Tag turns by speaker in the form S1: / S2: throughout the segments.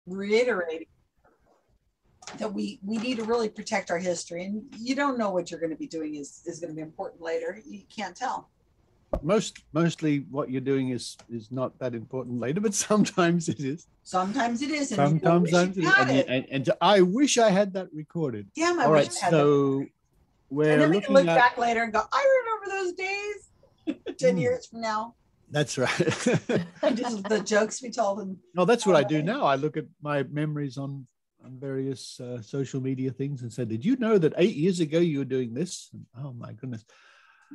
S1: reiterating that we need to really protect our history, and you don't know what you're going to be doing is going to be important later. You can't tell.
S2: Mostly what you're doing is not that important later, but sometimes it is.
S1: Sometimes it is.
S2: And sometimes it is. And I wish I had that recorded.
S1: Damn, I
S2: All
S1: wish
S2: right,
S1: I had
S2: so
S1: that.
S2: we're
S1: and then we
S2: looking
S1: can look
S2: at
S1: back later and go, I remember those days 10 years from now.
S2: That's right.
S1: Just the jokes we told them.
S2: No, that's what I do now. I look at my memories on various social media things and say, did you know that 8 years ago you were doing this? And, oh my goodness.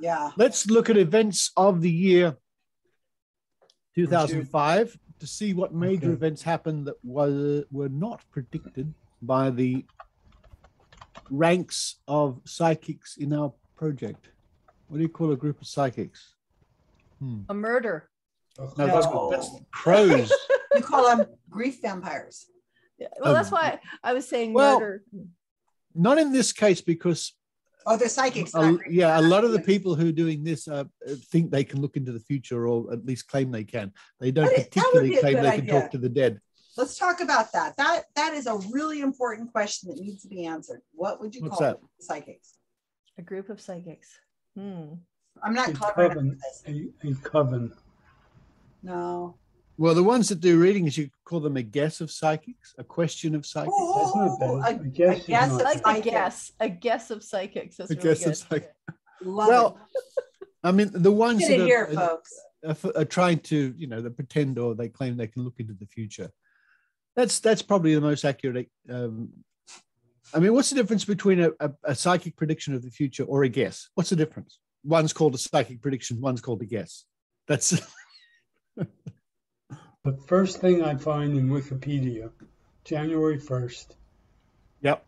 S1: Yeah.
S2: Let's look at events of the year 2005 to see what major events happened that were not predicted by the ranks of psychics in our project. What do you call a group of psychics?
S3: A murder.
S2: No, that's crows.
S1: You call them grief vampires.
S3: Yeah. Well, that's why I was saying murder.
S2: Not in this case, because
S1: they're psychics.
S2: A lot of the people who are doing this think they can look into the future, or at least claim they can. They don't particularly claim they can talk to the dead.
S1: Let's talk about that. That is a really important question that needs to be answered. What would you call psychics?
S3: A group of psychics.
S1: I'm not clever enough for this.
S4: A coven.
S1: No.
S2: Well, the ones that do readings, you call them a guess of psychics, a question of psychics.
S1: A
S3: guess of psychics. That's
S2: a
S3: really
S2: guess
S3: good.
S2: of psychics.
S1: Well,
S2: I mean, the ones
S1: that
S2: here,
S1: folks.
S2: Are trying to, they pretend or they claim they can look into the future. That's probably the most accurate. I mean, what's the difference between a psychic prediction of the future or a guess? What's the difference? One's called a psychic prediction, one's called a guess. That's
S4: the first thing I find in Wikipedia, January 1st.
S2: Yep.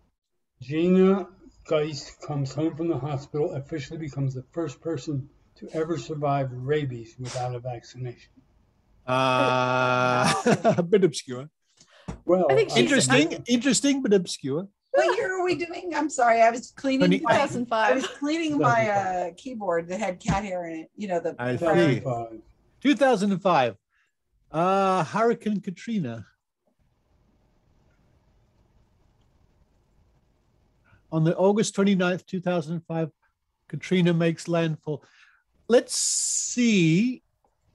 S4: Gina Geist comes home from the hospital, officially becomes the first person to ever survive rabies without a vaccination.
S2: A bit obscure.
S4: Well,
S3: I think
S2: interesting, but obscure.
S1: What year are we doing? I'm sorry, I was cleaning
S3: 2005.
S1: I was cleaning my keyboard that had cat hair in it. The
S4: 2005.
S2: 2005. Hurricane Katrina. On the August 29th, 2005, Katrina makes landfall. Let's see,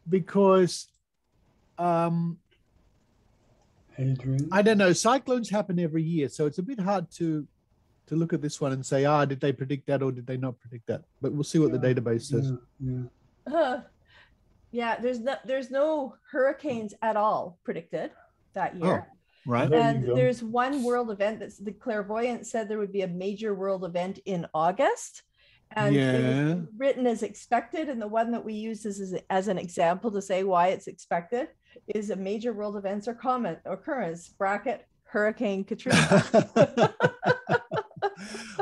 S2: because
S4: Adrian.
S2: I don't know. Cyclones happen every year, so it's a bit hard to look at this one and say, did they predict that or did they not predict that? But we'll see what the database says.
S3: There's no hurricanes at all predicted that year.
S2: Oh, right.
S3: And there's one world event that's the clairvoyant said there would be a major world event in August. And it was written as expected. And the one that we use as an example to say why it's expected is a major world events or common occurrence, bracket, Hurricane Katrina.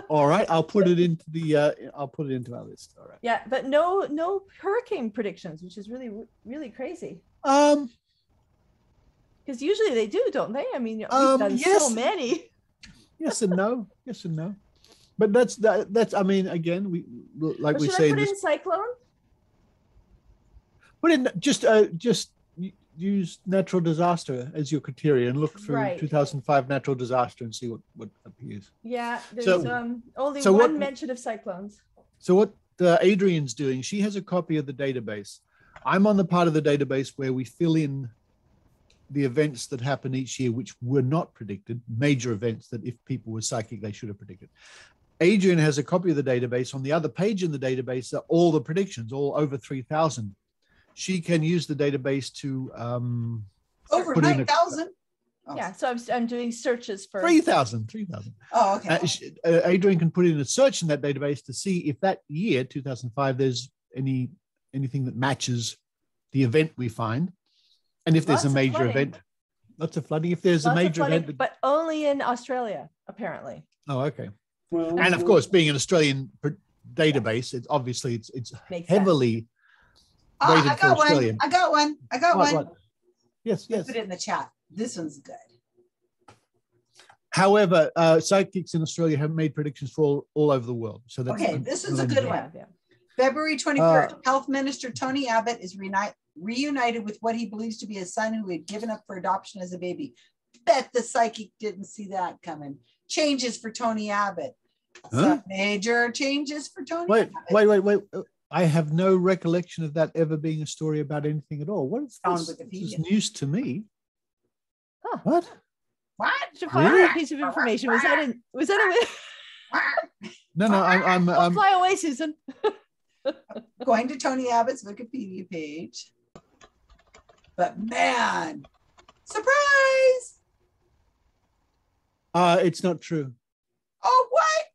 S2: All right, I'll put it into our list. All right.
S3: Yeah, but no hurricane predictions, which is really, really crazy.
S2: Because
S3: usually they do, don't they? I mean, we've done so many.
S2: Yes and no. Yes and no. But that's. I mean, again, we like we say.
S3: Should I put in cyclone?
S2: Put in just use natural disaster as your criteria and look through 2005 natural disaster and see what appears.
S3: Yeah, there's only one mention of cyclones.
S2: So what Adrian's doing, she has a copy of the database. I'm on the part of the database where we fill in the events that happen each year, which were not predicted, major events that if people were psychic, they should have predicted. Adrian has a copy of the database. On the other page in the database are all the predictions, all over 3,000. She can use the database to
S1: over 9,000.
S3: Yeah, so I'm doing searches for
S2: 3,000.
S1: Oh, okay.
S2: Adrian can put in a search in that database to see if that year, 2005, there's anything that matches the event we find, and if there's a major event. Lots of flooding. If there's a major event,
S3: but only in Australia, apparently.
S2: Oh, okay. Well, and of course, being an Australian database, it's obviously it's heavily.
S1: I got one.
S2: What? Yes.
S1: Put it in the chat. This one's good.
S2: However, psychics in Australia have made predictions for all over the world. So that's
S1: this is a good one. Yeah. February 21st, Health Minister Tony Abbott is reunited with what he believes to be his son who he had given up for adoption as a baby. bet the psychic didn't see that coming. Changes for Tony Abbott.
S2: Huh?
S1: Some major changes for Tony
S2: Wait,
S1: Abbott.
S2: wait. I have no recollection of that ever being a story about anything at all. What is
S1: On
S2: this? This is
S1: Wikipedia.
S2: news to me.
S3: Huh.
S2: What?
S1: What?
S3: To find
S2: Really?
S3: that piece of information. Was that a
S2: No, I'm
S3: Don't fly away, Susan.
S1: Going to Tony Abbott's Wikipedia page. But man, surprise!
S2: it's not true.
S1: Oh, what?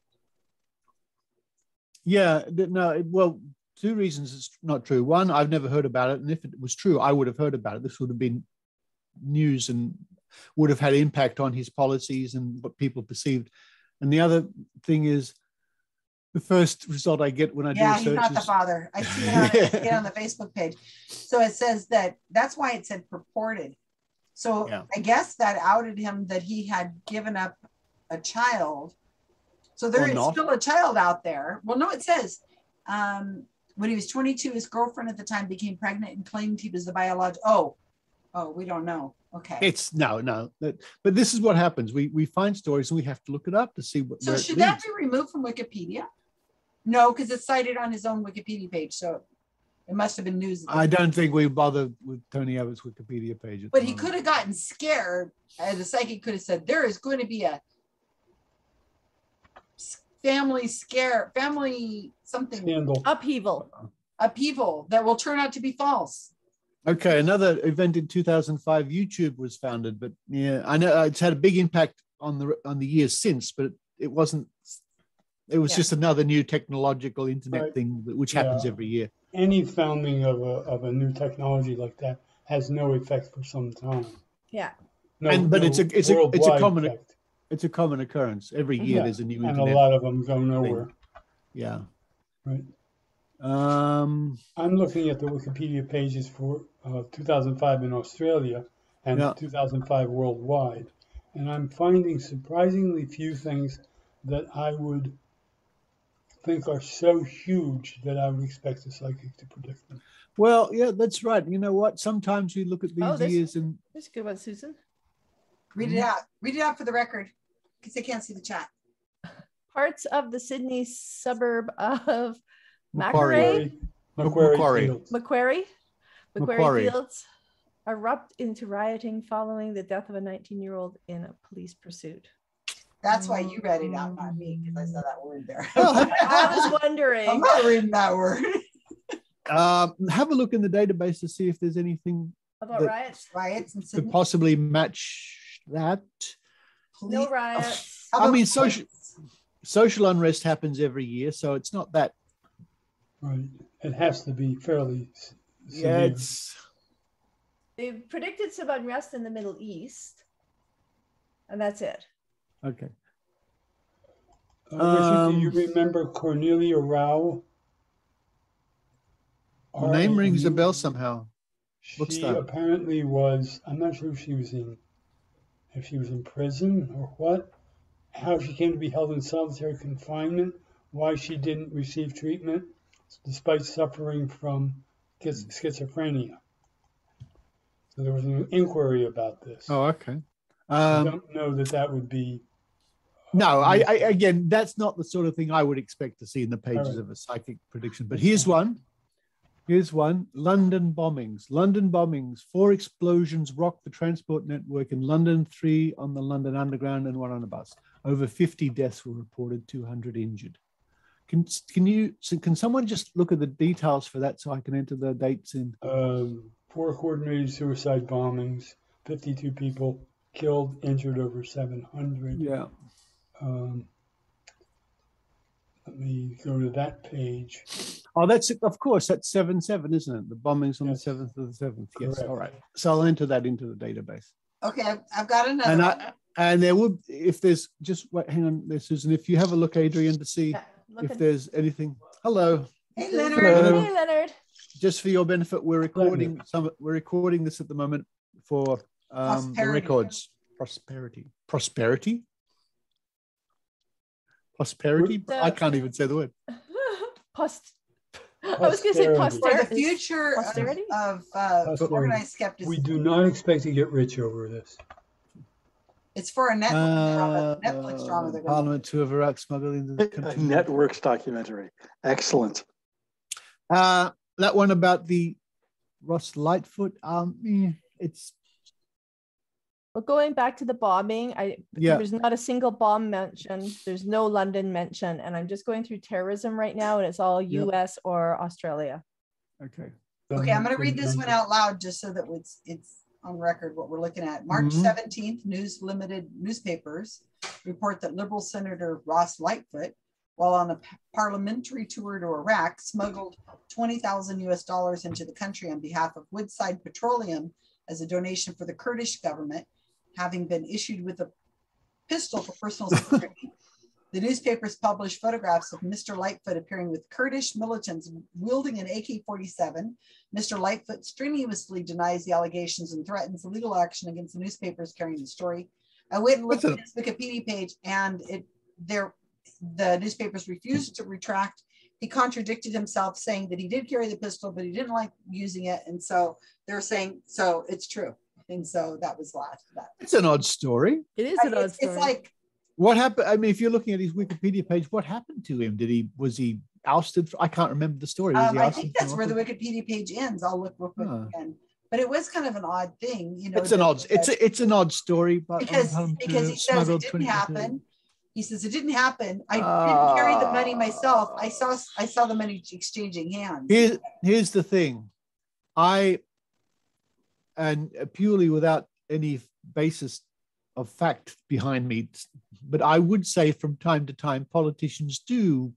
S2: Yeah, no, well, two reasons it's not true. One, I've never heard about it. And if it was true, I would have heard about it. This would have been news and would have had impact on his policies and what people perceived. And the other thing is, the first result I get when I do
S1: Yeah, he's
S2: searches.
S1: not the father. I see it on the Facebook page. So it says that's why it said purported. So
S2: Yeah.
S1: I guess that outed him that he had given up a child. So there
S2: Or
S1: is
S2: not.
S1: still a child out there. Well, no, it says when he was 22, his girlfriend at the time became pregnant and claimed he was the biological. Oh, we don't know. Okay.
S2: It's no. But this is what happens. We find stories and we have to look it up to see what.
S1: So
S2: where it
S1: should that
S2: leads.
S1: be removed from Wikipedia? No, because it's cited on his own Wikipedia page. So it must have been news.
S2: I don't think we bother with Tony Abbott's Wikipedia page. At
S1: But
S2: the
S1: he
S2: moment.
S1: could have gotten scared. The psychic could have said, there is going to be a family something
S4: Scandal.
S3: Upheaval.
S1: that will turn out to be false.
S2: Okay, another event in 2005. YouTube was founded, but yeah, I know it's had a big impact on the years since, but it wasn't. It was
S3: Yeah.
S2: just another new technological internet
S4: Right.
S2: thing, which happens
S4: Yeah.
S2: every year.
S4: Any founding of a new technology like that has no effect for some time.
S3: Yeah.
S4: No,
S2: But it's a
S4: worldwide
S2: common
S4: effect.
S2: it's a common occurrence every year.
S4: Yeah,
S2: There's a new
S4: and
S2: internet.
S4: a lot of them go nowhere.
S2: Yeah.
S4: Right.
S2: Um.
S4: I'm looking at the Wikipedia pages for 2005 in Australia and
S2: Yeah.
S4: 2005 worldwide, and I'm finding surprisingly few things that I would think are so huge that I would expect a psychic to predict them.
S2: Well, yeah, that's right. You know what? Sometimes we look at these
S3: this-
S2: years and
S3: That's a good one, Susan.
S1: Read it out. Read it out for the record because they can't see the chat.
S3: Parts of the Sydney suburb of
S2: Macquarie. Macquarie.
S4: Fields.
S3: Macquarie
S2: Macquarie.
S3: Fields erupt into rioting following the death of a 19-year-old in a police pursuit.
S1: That's why you read it out, not me, because I saw that word there.
S3: I was wondering.
S1: I'm not reading that word.
S2: have a look in the database to see if there's anything
S3: About
S2: the-
S3: riots?
S1: Riots and
S2: could possibly match that.
S3: No riots.
S1: How
S2: I
S1: about
S2: mean,
S1: police?
S2: social unrest happens every year, so it's not that.
S4: Right. It has to be fairly severe.
S2: Yeah, it's
S3: They predicted some unrest in the Middle East, and that's it.
S2: okay.
S4: Richard, do you remember Cornelia Rao?
S2: The name rings a bell somehow. What's
S4: She
S2: that?
S4: apparently was, I'm not sure if she was in prison or what, how she came to be held in solitary confinement, why she didn't receive treatment despite suffering from schizophrenia. So there was an inquiry about this.
S2: Oh, okay.
S4: I don't know that would be.
S2: No, I again, that's not the sort of thing I would expect to see in the pages
S4: Alright.
S2: of a psychic prediction. But here's one. Here's one. London bombings. London bombings. 4 explosions rocked the transport network in London, 3 on the London Underground and 1 on a bus. Over 50 deaths were reported, 200 injured. Can someone just look at the details for that so I can enter the dates in?
S4: 4 coordinated suicide bombings, 52 people killed, injured over 700.
S2: Yeah.
S4: Let me go to that page.
S2: Oh, that's of course that's 7/7, isn't it? The bombings on
S4: Yes.
S2: the 7th of the 7th. Yes.
S4: Correct.
S2: All right. So I'll enter that into the database.
S1: Okay, I've got another one.
S2: And there would, if there's just wait, hang on there, Susan. If you have a look, Adrian, to see
S3: Yeah,
S2: if
S3: looking.
S2: there's anything. Hello.
S1: Hey, Leonard.
S2: Hello.
S3: Hey, Leonard.
S2: Just for your benefit, we're recording this at the moment for the
S1: Prosperity.
S2: records. Prosperity.
S3: So-
S2: I can't even say the word.
S3: I was going to say
S4: Posterity.
S1: For
S3: posterity.
S1: the future
S3: Posterity?
S1: of
S4: Posterity.
S1: organized skepticism.
S4: We do not expect to get rich over this.
S1: It's for a Netflix drama. They're gonna
S2: Parliament to of Iraq smuggled into the
S5: A
S2: country.
S5: networks documentary. Excellent.
S2: That one about the Ross Lightfoot. It's
S3: Well, going back to the bombing, there's not a single bomb mentioned. There's no London mention, and I'm just going through terrorism right now, and it's all U.S. or Australia.
S2: okay.
S1: Okay, I'm going to read this one out loud just so that it's on record what we're looking at. March 17th, News Limited newspapers report that Liberal Senator Ross Lightfoot, while on a parliamentary tour to Iraq, smuggled $20,000 US into the country on behalf of Woodside Petroleum as a donation for the Kurdish government, having been issued with a pistol for personal security. The newspapers published photographs of Mr. Lightfoot appearing with Kurdish militants wielding an AK-47. Mr. Lightfoot strenuously denies the allegations and threatens legal action against the newspapers carrying the story. I went and looked at his Wikipedia page, and the newspapers refused to retract. He contradicted himself, saying that he did carry the pistol, but he didn't like using it. And so they're saying, so it's true. And so that was last.
S2: It's an odd story.
S3: It is an odd story.
S1: It's like,
S2: what happened? I mean, if you're looking at his Wikipedia page, what happened to him? Was he ousted? I can't remember the story.
S1: I think that's where the Wikipedia page ends. I'll look real quick again. But it was kind of an odd thing, you know.
S2: It's an odd story, but
S1: because he says it didn't happen. He says it didn't happen. I didn't carry the money myself. I saw the money exchanging hands.
S2: Here's the thing, and purely without any basis of fact behind me, but I would say from time to time politicians do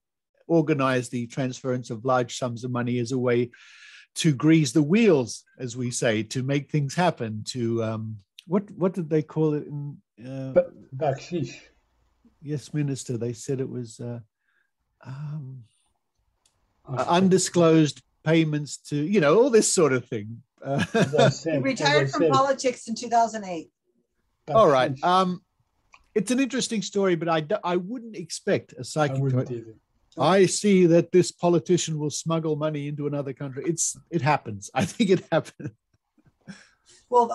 S2: organize the transference of large sums of money as a way to grease the wheels, as we say, to make things happen. To what did they call it in
S4: bakshish?
S2: Yes, Minister. They said it was undisclosed payments to, all this sort of thing.
S1: He retired from politics in 2008.
S2: All right. It's an interesting story, but I wouldn't expect a psychic. I see that this politician will smuggle money into another country. It happens. I think it happens.
S1: Well,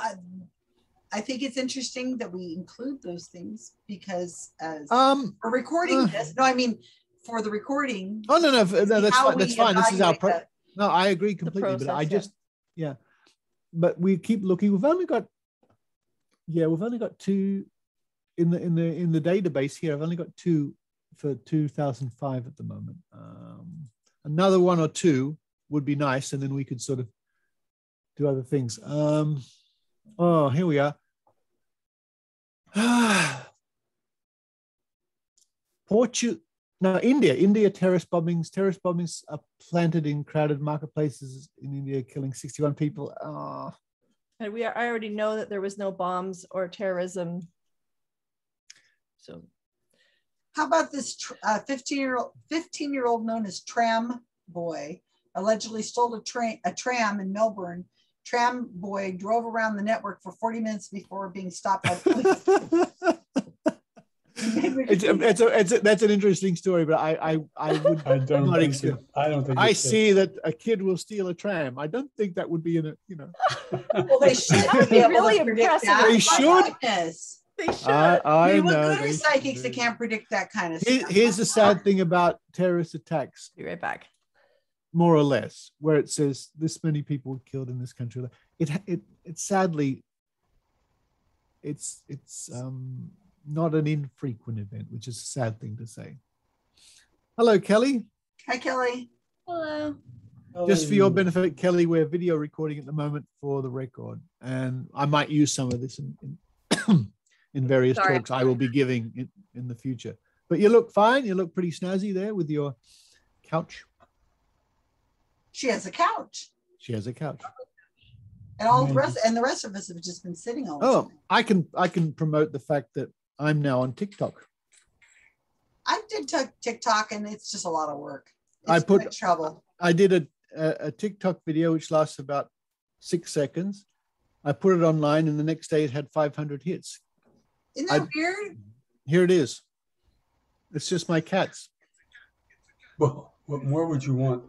S1: I think it's interesting that we include those things because as for recording this, no, I mean for the recording.
S2: Oh no, that's fine. That's fine. This is our no, I agree completely.
S3: Process,
S2: but I just but we keep looking. We've only got two in the database here. I've only got two for 2005 at the moment. Another one or two would be nice, and then we could sort of do other things. Oh, here we are. India terrorist bombings. Terrorist bombings are planted in crowded marketplaces in India, killing 61 people.
S3: And I already know that there was no bombs or terrorism. So,
S1: how about this 15-year-old known as Tram Boy allegedly stole a tram in Melbourne. Tram Boy drove around the network for 40 minutes before being stopped by police.
S2: That's an interesting story, but I see that a kid will steal a tram. I don't think that would be in a,
S1: Well, they should. That would
S3: be really impressive.
S2: They should.
S3: They should.
S1: I know. What good are psychics that can't predict that kind of stuff?
S2: Here's the sad thing about terrorist attacks.
S3: Be right back.
S2: More or less, where it says this many people were killed in this country. It sadly, it's not an infrequent event, which is a sad thing to say. Hello, Kelly.
S1: Hi, Kelly.
S3: Hello.
S2: Just for your benefit, Kelly, we're video recording at the moment for the record, and I might use some of this in various talks I will be giving in the future. But you look fine. You look pretty snazzy there with your couch.
S1: She has a couch.
S2: She has a couch.
S1: And all the rest of us have just been sitting all the time.
S2: I can promote the fact that I'm now on TikTok.
S1: I did TikTok, and it's just a lot of work. It's trouble.
S2: I did a TikTok video which lasts about 6 seconds. I put it online, and the next day it had 500 hits.
S1: Isn't that weird?
S2: Here it is. It's just my cats.
S4: Well, what more would you want?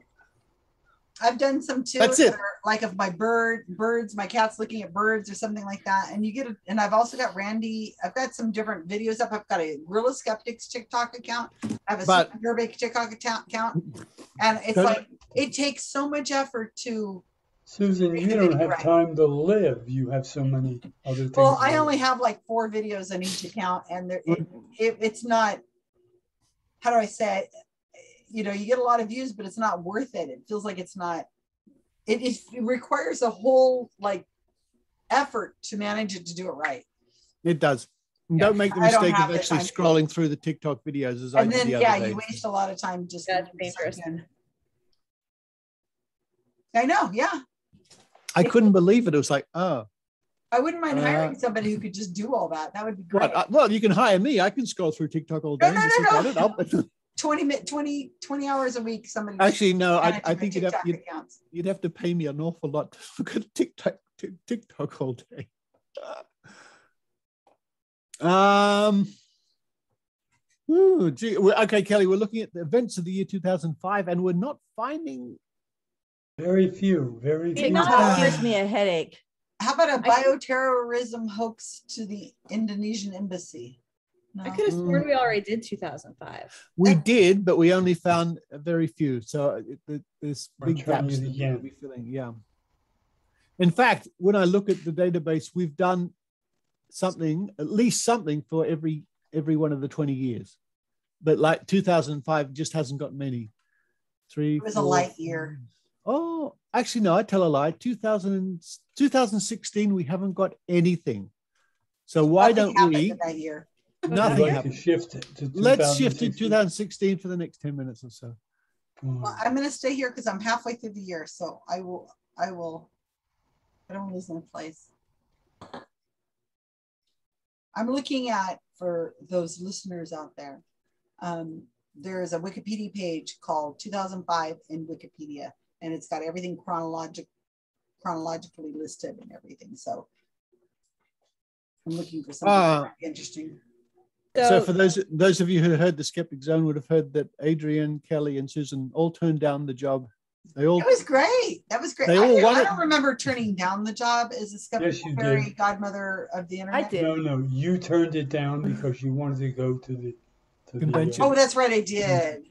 S1: I've done some too.
S2: That's it.
S1: That are like of my birds, my cat's looking at birds or something like that. And you get it. And I've also got Randy. I've got some different videos up. I've got a Gorilla Skeptics TikTok account. I have a Super Derby TikTok account. And it's like, it takes so much effort to.
S4: Susan, you don't have time to live. You have so many other things.
S1: Well, I only have like 4 videos on each account, and it's not. How do I say it? You know, you get a lot of views, but it's not worth it. It feels like it's not. It requires a whole like effort to manage it to do it right.
S2: It does.
S1: Yeah.
S2: Don't make the mistake of actually scrolling through the TikTok videos as I did the other day.
S1: You waste a lot of time just.
S6: That's dangerous.
S1: I know. Yeah.
S2: I couldn't believe it. It was like, oh.
S1: I wouldn't mind hiring somebody who could just do all that. That would be great.
S2: Well, you can hire me. I can scroll through TikTok all day.
S1: No. 20 hours a week. Somebody.
S2: Actually, no. I think you'd have to pay me an awful lot to look at TikTok all day. Okay, Kelly. We're looking at the events of the year 2005, and we're not finding.
S4: Very few.
S3: TikTok gives me a headache.
S1: How about a bioterrorism hoax to the Indonesian embassy? No.
S6: I could have sworn we already did 2005.
S2: We did, but we only found very few. So there's big gaps that we'll be filling. Yeah. In fact, when I look at the database, we've done something, at least something for every one of the 20 years. But like 2005 just hasn't got many.
S1: It was a light year.
S2: Oh, actually, no, I tell a lie. 2016, we haven't got anything. So why don't we?
S1: That year.
S2: Nothing happened. Let's shift to 2016 for the next 10 minutes or so.
S1: Well, I'm going to stay here because I'm halfway through the year. So I don't lose my place. I'm looking at, for those listeners out there, there is a Wikipedia page called 2005 in Wikipedia. And it's got everything chronologically listed and everything. So I'm looking for something interesting.
S2: So for those of you who heard the Skeptic Zone would have heard that Adrian, Kelly, and Susan all turned down the job. It was
S1: great. That was great. I don't remember turning down the job as a skeptic fairy godmother of the internet.
S3: I did.
S4: No, you turned it down because you wanted to go to the
S2: convention.
S1: Oh, that's right, I did.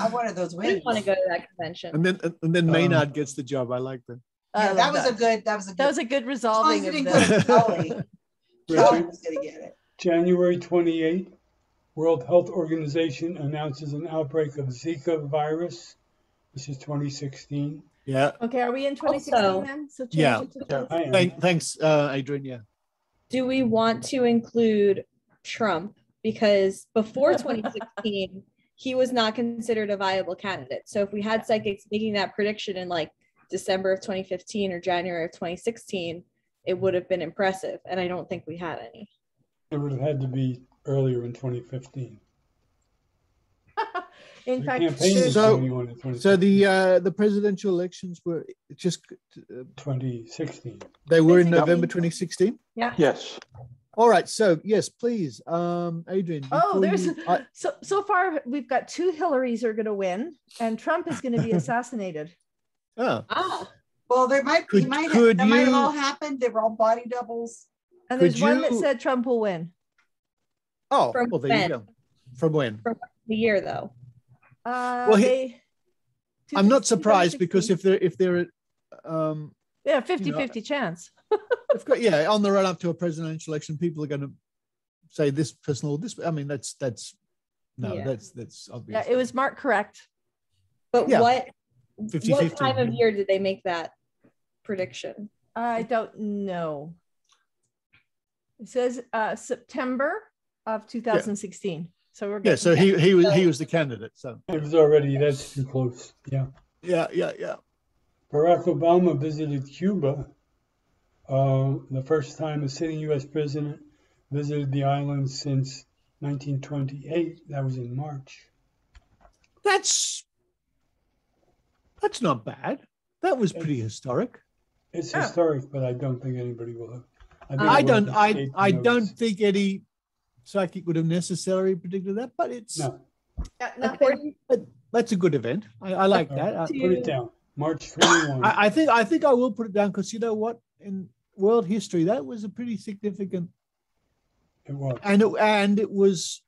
S1: I wanted those wins.
S6: I didn't want to go to that convention.
S2: And then Maynard gets the job. I like that.
S1: Yeah, that was a good
S3: resolving of
S1: that. Kelly was going to get it.
S4: January 28th, World Health Organization announces an outbreak of Zika virus. This is 2016.
S2: Yeah.
S3: Okay, are we in 2016 then? So
S2: yeah. Thanks, Adrian. Yeah.
S6: Do we want to include Trump? Because before 2016, he was not considered a viable candidate. So if we had psychics making that prediction in like December of 2015 or January of 2016, it would have been impressive. And I don't think we had any.
S4: It would have had to be earlier in 2015.
S3: In fact,
S2: so the presidential elections were just
S4: 2016.
S2: They were in November 2016.
S3: Yeah.
S5: Yes.
S2: All right. So yes, please, Adrian.
S3: So far we've got 2 Hillarys are going to win, and Trump is going to be assassinated.
S1: Well, that might have all happened. They were all body doubles.
S3: And there's one that said Trump will win.
S2: Oh, well, there you go. From when?
S6: From the year, though.
S2: I'm not surprised because if they're
S3: 50-50 chance.
S2: On the run up to a presidential election, people are going to say this person or this. I mean, that's obvious.
S3: Yeah, it was marked correct.
S6: But what time of year did they make that prediction?
S3: I don't know. It says September of 2016. Yeah. So we're good.
S2: So he was the candidate. So
S4: it was already, that's too close. Yeah. Barack Obama visited Cuba. The first time a sitting U.S. president visited the island since 1928. That was in March.
S2: That's not bad. That was pretty historic.
S4: It's historic, but I don't think anybody will have.
S2: I don't think any psychic would have necessarily predicted that, but it's
S4: no.
S2: That's a good event. I like that.
S4: Put it down. March 21.
S2: I think I will put it down because you know what? In world history, that was a pretty significant.
S4: It was.
S2: And it was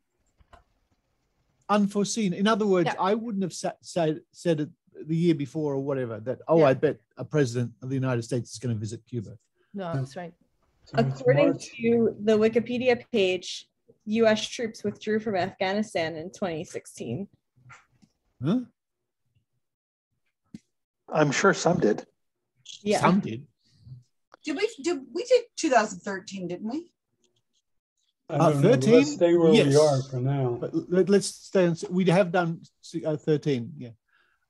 S2: unforeseen. In other words,
S3: Yeah.
S2: I wouldn't have said it the year before or whatever that,
S3: Yeah.
S2: I bet a president of the United States is going to visit Cuba.
S3: No, that's right.
S4: So it's
S6: According
S4: March.
S6: to the Wikipedia page, U.S. troops withdrew from Afghanistan in 2016.
S2: Huh?
S5: I'm sure some did.
S6: Yeah.
S2: Some did.
S1: We did 2013, didn't we?
S4: I don't know, but
S2: 13?
S4: let's stay where we
S2: Yes.
S4: are for now.
S2: But let's stay on. We have done 13. Yeah.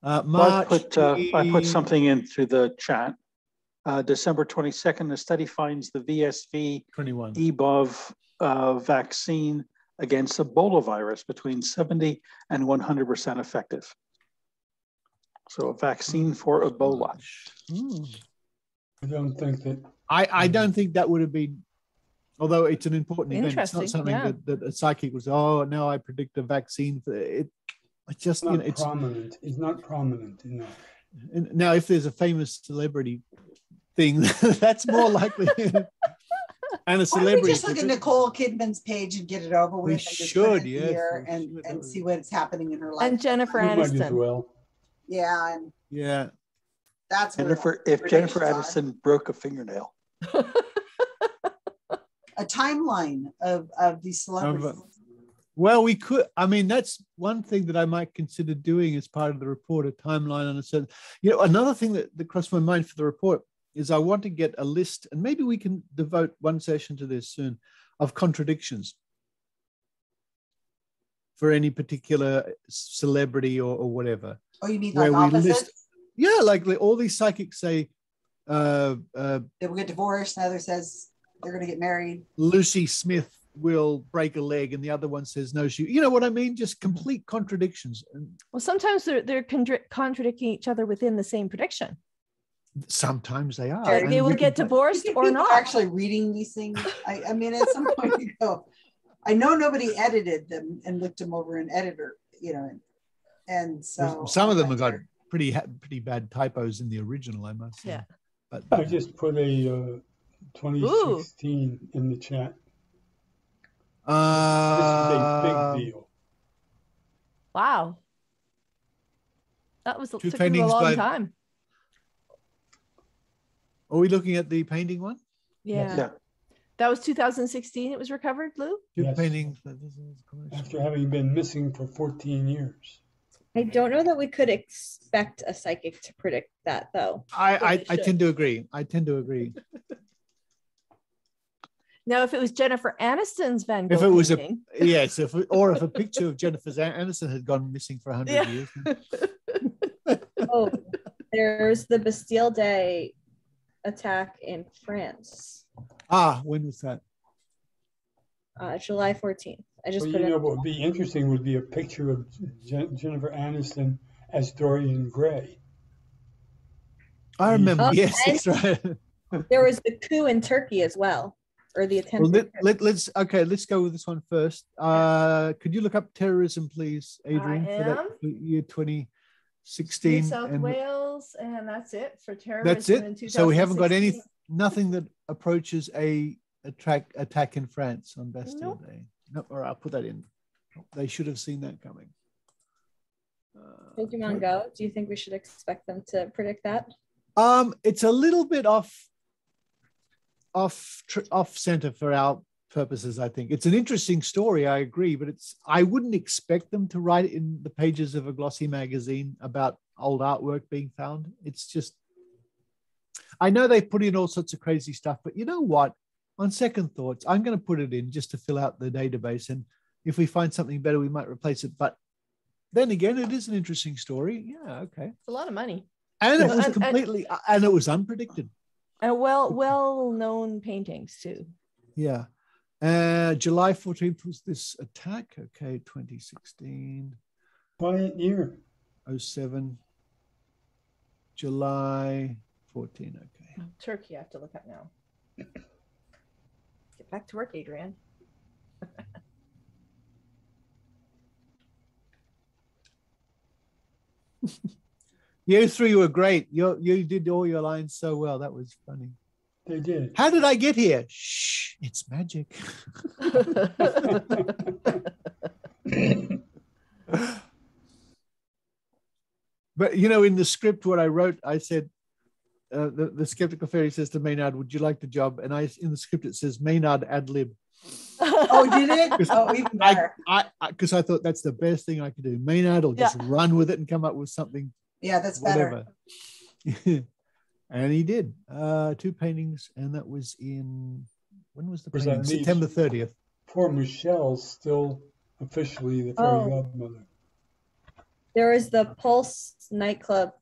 S5: Well,
S2: March.
S5: I put something into the chat. December 22nd, the study finds the VSV
S2: 21.
S5: EBOV vaccine against Ebola virus between 70 and 100% effective. So a vaccine for Ebola.
S4: I don't think that.
S2: I don't think that would have been, although it's an important event. It's not
S3: Interesting,
S2: something
S3: yeah.
S2: that a psychic was. Oh, now I predict a vaccine for it. It's just
S4: Not
S2: it's
S4: prominent. It's not prominent enough.
S2: and now if there's a famous celebrity thing, that's more likely. And a
S1: Why don't we
S2: celebrity.
S1: just look at Nicole Kidman's page and get it over with?
S2: We
S1: and just put
S2: should,
S1: it
S2: yes,
S1: here
S2: we
S1: and
S2: should.
S1: see what's happening in her life.
S3: And Jennifer
S4: You might as
S3: Aniston.
S4: well.
S1: Yeah, and
S2: Yeah.
S1: that's where
S5: If Jennifer
S1: predictions are.
S5: Aniston broke a fingernail.
S1: A timeline of these celebrities.
S2: Well, we could. I mean, that's one thing that I might consider doing as part of the report, a timeline on a certain. Another thing that crossed my mind for the report is I want to get a list, and maybe we can devote one session to this soon, of contradictions for any particular celebrity or whatever.
S1: Oh, you mean
S2: where
S1: like
S2: we
S1: opposites?
S2: like all these psychics say,
S1: They will get divorced. Another says they're going to get married.
S2: Lucy Smith will break a leg, and the other one says no. You know what I mean? Just complete contradictions.
S3: Well, sometimes they're contradicting each other within the same prediction.
S2: Sometimes they are.
S3: Like
S2: And
S3: they
S2: we
S3: will get
S2: can-
S3: divorced or
S1: People
S3: not.
S1: are actually reading these things. I mean, at some point you go, I know nobody edited them and looked them over in editor, and so
S2: some of them have got pretty bad typos in the original, I must say.
S3: Yeah.
S2: But
S4: I just put a 2016 in the chat. This is a big deal.
S3: Wow. That was
S2: Two
S3: took you a
S2: paintings
S3: long
S2: by-
S3: time.
S2: Are we looking at the painting one?
S3: Yeah.
S5: Yeah.
S3: That was 2016 it was recovered, Lou?
S2: Two
S4: Yes.
S2: paintings.
S4: After having been missing for 14 years.
S6: I don't know that we could expect a psychic to predict that, though.
S2: I
S3: should.
S2: tend to agree.
S3: Now, if it was Jennifer Aniston's Van Gogh
S2: If it was
S3: painting,
S2: Yes, if a picture of Jennifer Aniston had gone missing for 100
S3: Yeah.
S2: years.
S6: Oh, there's the Bastille Day attack in France,
S2: When was that?
S6: July 14th. I just
S4: Well,
S6: put it.
S4: what would be interesting would be a picture of Jennifer Aniston as Dorian Gray.
S2: I remember.
S6: Oh,
S2: Yes,
S6: and-
S2: that's right.
S6: There was the coup in Turkey as well, or the attempt.
S2: Well, let's go with this one first. Could you look up terrorism, please, Adrian,
S3: I
S2: for that
S3: am.
S2: year 2016?
S3: New South
S2: and
S3: Wales, and that's it for terrorism.
S2: that's
S3: in
S2: it. So we haven't got
S3: 2016.
S2: nothing that approaches a attack in France on Bastille
S3: Nope.
S2: Day. Nope. All right, I'll put that in. They should have seen that coming.
S6: Pokemon Go. Do you think we should expect them to predict that?
S2: It's a little bit off center for our purposes. I think it's an interesting story. I agree, but I wouldn't expect them to write it in the pages of a glossy magazine about old artwork being found. It's just, I know they put in all sorts of crazy stuff, but you know what? On second thoughts, I'm going to put it in just to fill out the database, and if we find something better, we might replace it. But then again, it is an interesting story. Yeah, okay.
S3: It's a lot of money.
S2: And it was
S3: And-
S2: completely, and it was unpredicted.
S3: And well-known paintings too.
S2: Yeah. July 14th was this attack. Okay, 2016,
S4: Quiet year.
S2: 07, July 14. Okay.
S3: Turkey, I have to look up now. Get back to work, Adrian.
S2: You three were great. You did all your lines so well. That was funny.
S4: They did.
S2: How did I get here? Shh, it's magic. But in the script, what I wrote, I said, the skeptical fairy says to Maynard, "Would you like the job?" And in the script it says Maynard ad lib.
S1: Oh, did it? Oh, even better.
S2: Because I thought that's the best thing I could do. Maynard will just run with it and come up with something.
S1: Yeah, that's
S2: whatever.
S1: better.
S2: And he did 2 paintings, and that was when was the
S4: Was
S2: painting?
S4: that
S2: September 30th.
S4: Poor Michelle's still officially the fairy godmother.
S6: There was the Pulse nightclub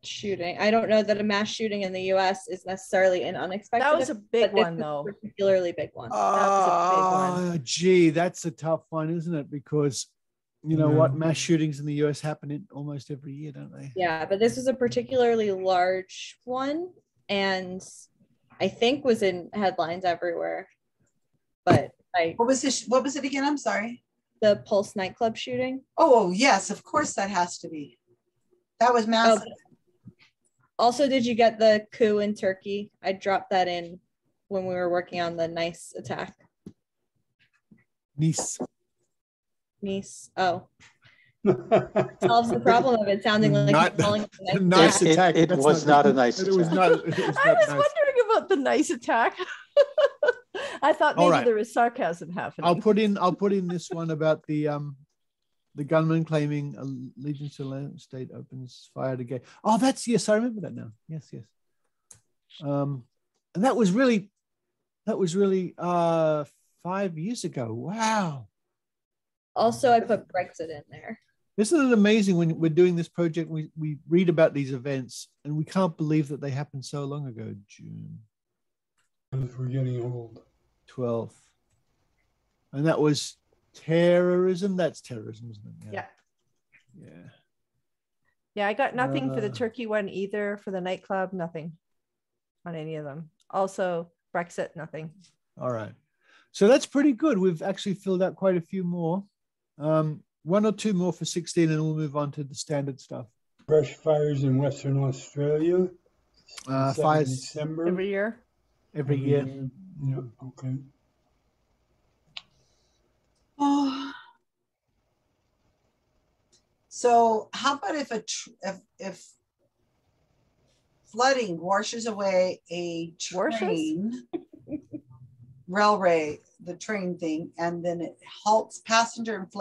S6: shooting. I don't know that a mass shooting in the U.S. is necessarily an unexpected.
S3: That was a big
S6: but
S3: one, though.
S6: Particularly big one.
S3: That was a big one.
S2: Gee, that's a tough one, isn't it? Because you know what, mass shootings in the U.S. happen almost every year, don't they?
S6: Yeah, but this was a particularly large one, and I think was in headlines everywhere. But
S1: what was it again? I'm sorry.
S6: The Pulse nightclub shooting.
S1: Oh yes, of course that has to be. That was massive.
S6: Also, did you get the coup in Turkey? I dropped that in when we were working on the Nice attack.
S2: Nice.
S6: Oh. Solves the problem of it sounding like calling
S2: a nice attack.
S5: It was not a nice attack.
S2: It was not.
S3: I was wondering about the nice attack. I thought maybe there was sarcasm happening.
S2: I'll put in this one about the gunman claiming allegiance to land state opens fire to gay. Oh, yes, I remember that now. Yes. And that was really 5 years ago. Wow.
S6: Also, I put Brexit in there.
S2: Isn't it amazing when we're doing this project, we read about these events and we can't believe that they happened so long ago. June.
S4: We're getting old.
S2: 12th. And that was terrorism. That's terrorism, isn't it?
S3: Yeah, I got nothing for the Turkey one either. For the nightclub, nothing on any of them. Also, Brexit, nothing.
S2: All right. So that's pretty good. We've actually filled out quite a few more. 1 or 2 more for 16, and we'll move on to the standard stuff.
S4: Brush fires in Western Australia.
S2: Fires
S4: December.
S3: Every year?
S2: Every year.
S4: Yeah, okay.
S1: Oh. So how about if flooding washes away a train, railway, the train thing, and then it halts passenger and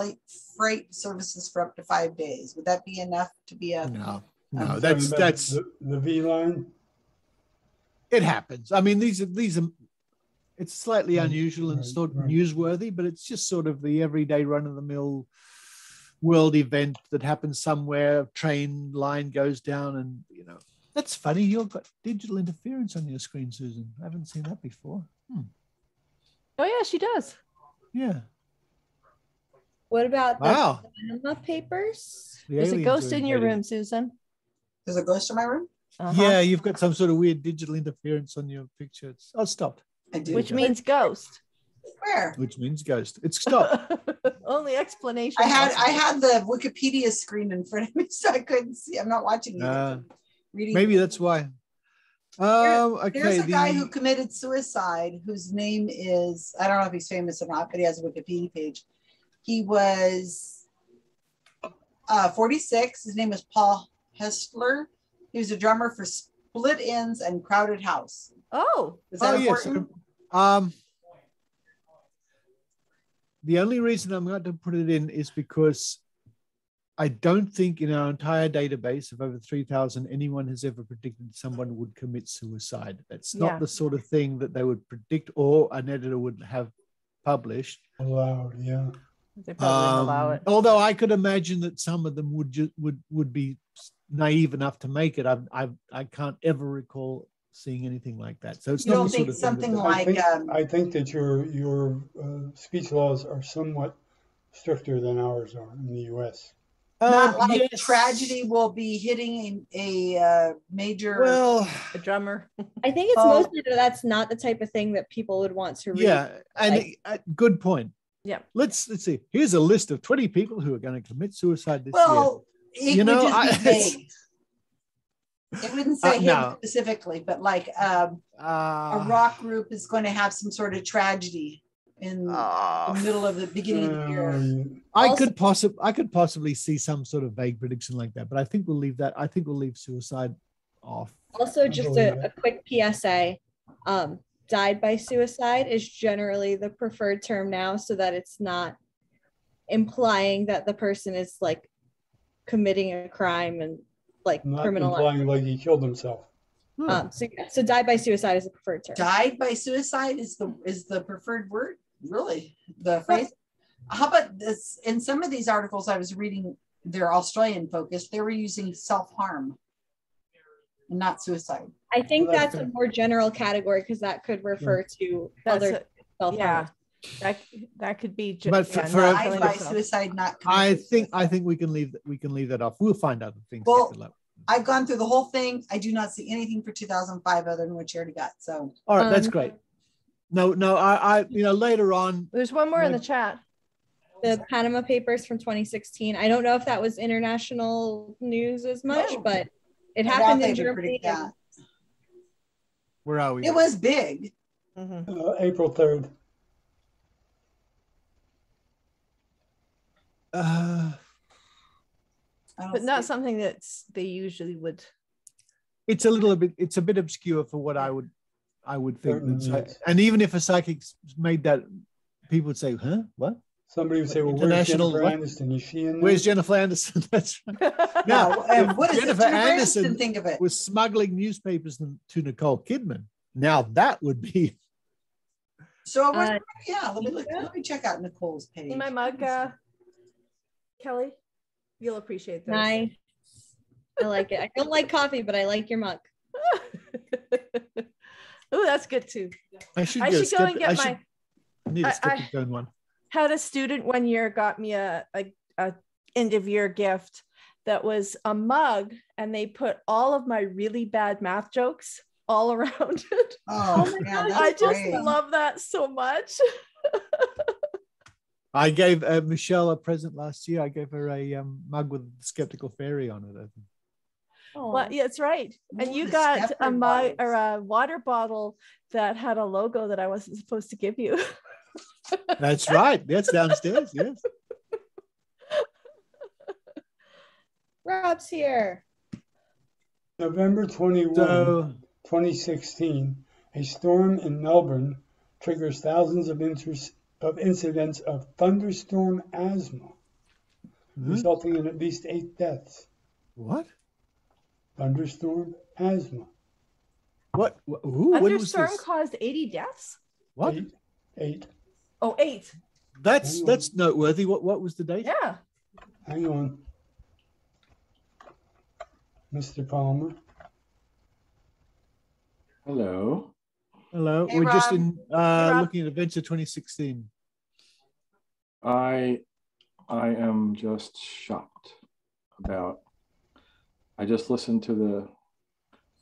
S1: freight services for up to 5 days? Would that be enough to be a?
S2: No, that's
S4: the V line.
S2: It happens. I mean, these are. It's slightly unusual and sort of newsworthy, but it's just sort of the everyday run-of-the-mill world event that happens somewhere. A train line goes down, and that's funny. You've got digital interference on your screen, Susan. I haven't seen that before.
S3: Oh yeah, she does.
S2: Yeah.
S6: What about
S2: the
S6: Panama Papers?
S3: There's a ghost in your room, Susan.
S1: There's a ghost in my room?
S2: Yeah, you've got some sort of weird digital interference on your picture. Oh, stopped.
S1: I do.
S3: Which means ghost.
S1: Where?
S2: Which means ghost. It's stopped.
S3: Only explanation.
S1: I had the Wikipedia screen in front of me, so I couldn't see. I'm not watching it.
S2: Maybe that's why. Okay.
S1: There's a guy who committed suicide whose name is, I don't know if he's famous or not, but he has a Wikipedia page. He was 46. His name was Paul Hestler. He was a drummer for Split Ends and Crowded House.
S3: Oh.
S1: Is that important?
S2: Yes. The only reason I'm going to put it in is because I don't think in our entire database of over 3,000, anyone has ever predicted someone would commit suicide. That's not the sort of thing that they would predict or an editor would have published.
S4: Allowed, yeah.
S3: They probably allow it.
S2: Although I could imagine that some of them would be naive enough to make it. I can't ever recall seeing anything like that. So it's
S1: you
S2: not
S1: don't
S2: the
S1: think
S2: sort of
S1: something
S2: thing
S1: like
S4: I think that your speech laws are somewhat stricter than ours are in the U.S.
S1: Not like tragedy will be hitting a major.
S2: Well,
S3: a drummer.
S6: I think it's mostly that's not the type of thing that people would want to read.
S2: Yeah, and good point.
S3: Yeah.
S2: Let's see. Here's a list of 20 people who are going to commit suicide this year.
S1: Well, It
S2: You
S1: would
S2: know,
S1: just be vague. It wouldn't say him
S2: no.
S1: specifically, but like a rock group is going to have some sort of tragedy in the middle of the beginning of the year.
S2: I could possibly see some sort of vague prediction like that, but I think we'll leave that. I think we'll leave suicide off.
S6: Also, just a quick PSA. Died by suicide is generally the preferred term now, so that it's not implying that the person is like committing a crime and like
S4: Not
S6: criminal.
S4: implying like he killed himself.
S6: So died by suicide is the preferred term.
S1: Died by suicide is the preferred word, really, the phrase. How about this? In some of these articles I was reading, they're Australian focused, they were using self-harm and not suicide.
S6: I think that's a more general category because that could refer to other self-harm.
S3: Yeah, that could be.
S2: But for
S1: Died by suicide, not.
S2: I think we can leave that off. We'll find other things.
S1: Well, I've gone through the whole thing. I do not see anything for 2005 other than what you already got. So
S2: all right, that's great. No, I later on.
S3: There's one more in the chat.
S6: The Panama Papers from 2016. I don't know if that was international news as much, but it happened in Germany.
S2: Where are we?
S1: It was big.
S4: April 3rd.
S3: But not something that's they usually would.
S2: It's a bit obscure for what I would think. And even if a psychic made that, people would say, "Huh, what?"
S4: Somebody would say, "Well, where's Jennifer Aniston? Is she in there?"
S2: Where's Jennifer Aniston? That's right.
S1: Now, and what does
S2: Jennifer
S1: Aniston think of it?
S2: Was smuggling newspapers to Nicole Kidman. Now that would be.
S1: So let me check out Nicole's page.
S3: In my mug, Kelly, you'll appreciate this.
S6: Nice. I like it. I don't like coffee, but I like your mug.
S3: Oh, that's good too.
S2: I should go and get
S3: my.
S2: I need a skip and going one.
S3: Had a student one year got me a end of year gift that was a mug, and they put all of my really bad math jokes all around it.
S1: Oh my God,
S3: I just love that so much.
S2: I gave Michelle a present last year. I gave her a mug with Skeptical Fairy on it.
S3: Well, yeah, that's right. And you got a mug or a water bottle that had a logo that I wasn't supposed to give you.
S2: That's right. That's downstairs. Yes.
S6: Rob's here.
S4: November 21, 2016, a storm in Melbourne triggers thousands of incidents of thunderstorm asthma, resulting in at least 8 deaths.
S2: What?
S4: Thunderstorm asthma.
S2: What? Ooh,
S3: thunderstorm caused 80 deaths?
S2: What?
S4: 8.
S3: Oh, 8.
S2: That's noteworthy. What was the date?
S3: Yeah.
S4: Hang on. Mr. Palmer.
S7: Hello.
S2: Hello.
S1: Hey,
S2: We're
S1: Rob.
S2: just looking at events of 2016.
S7: I am just shocked about. I just listened to the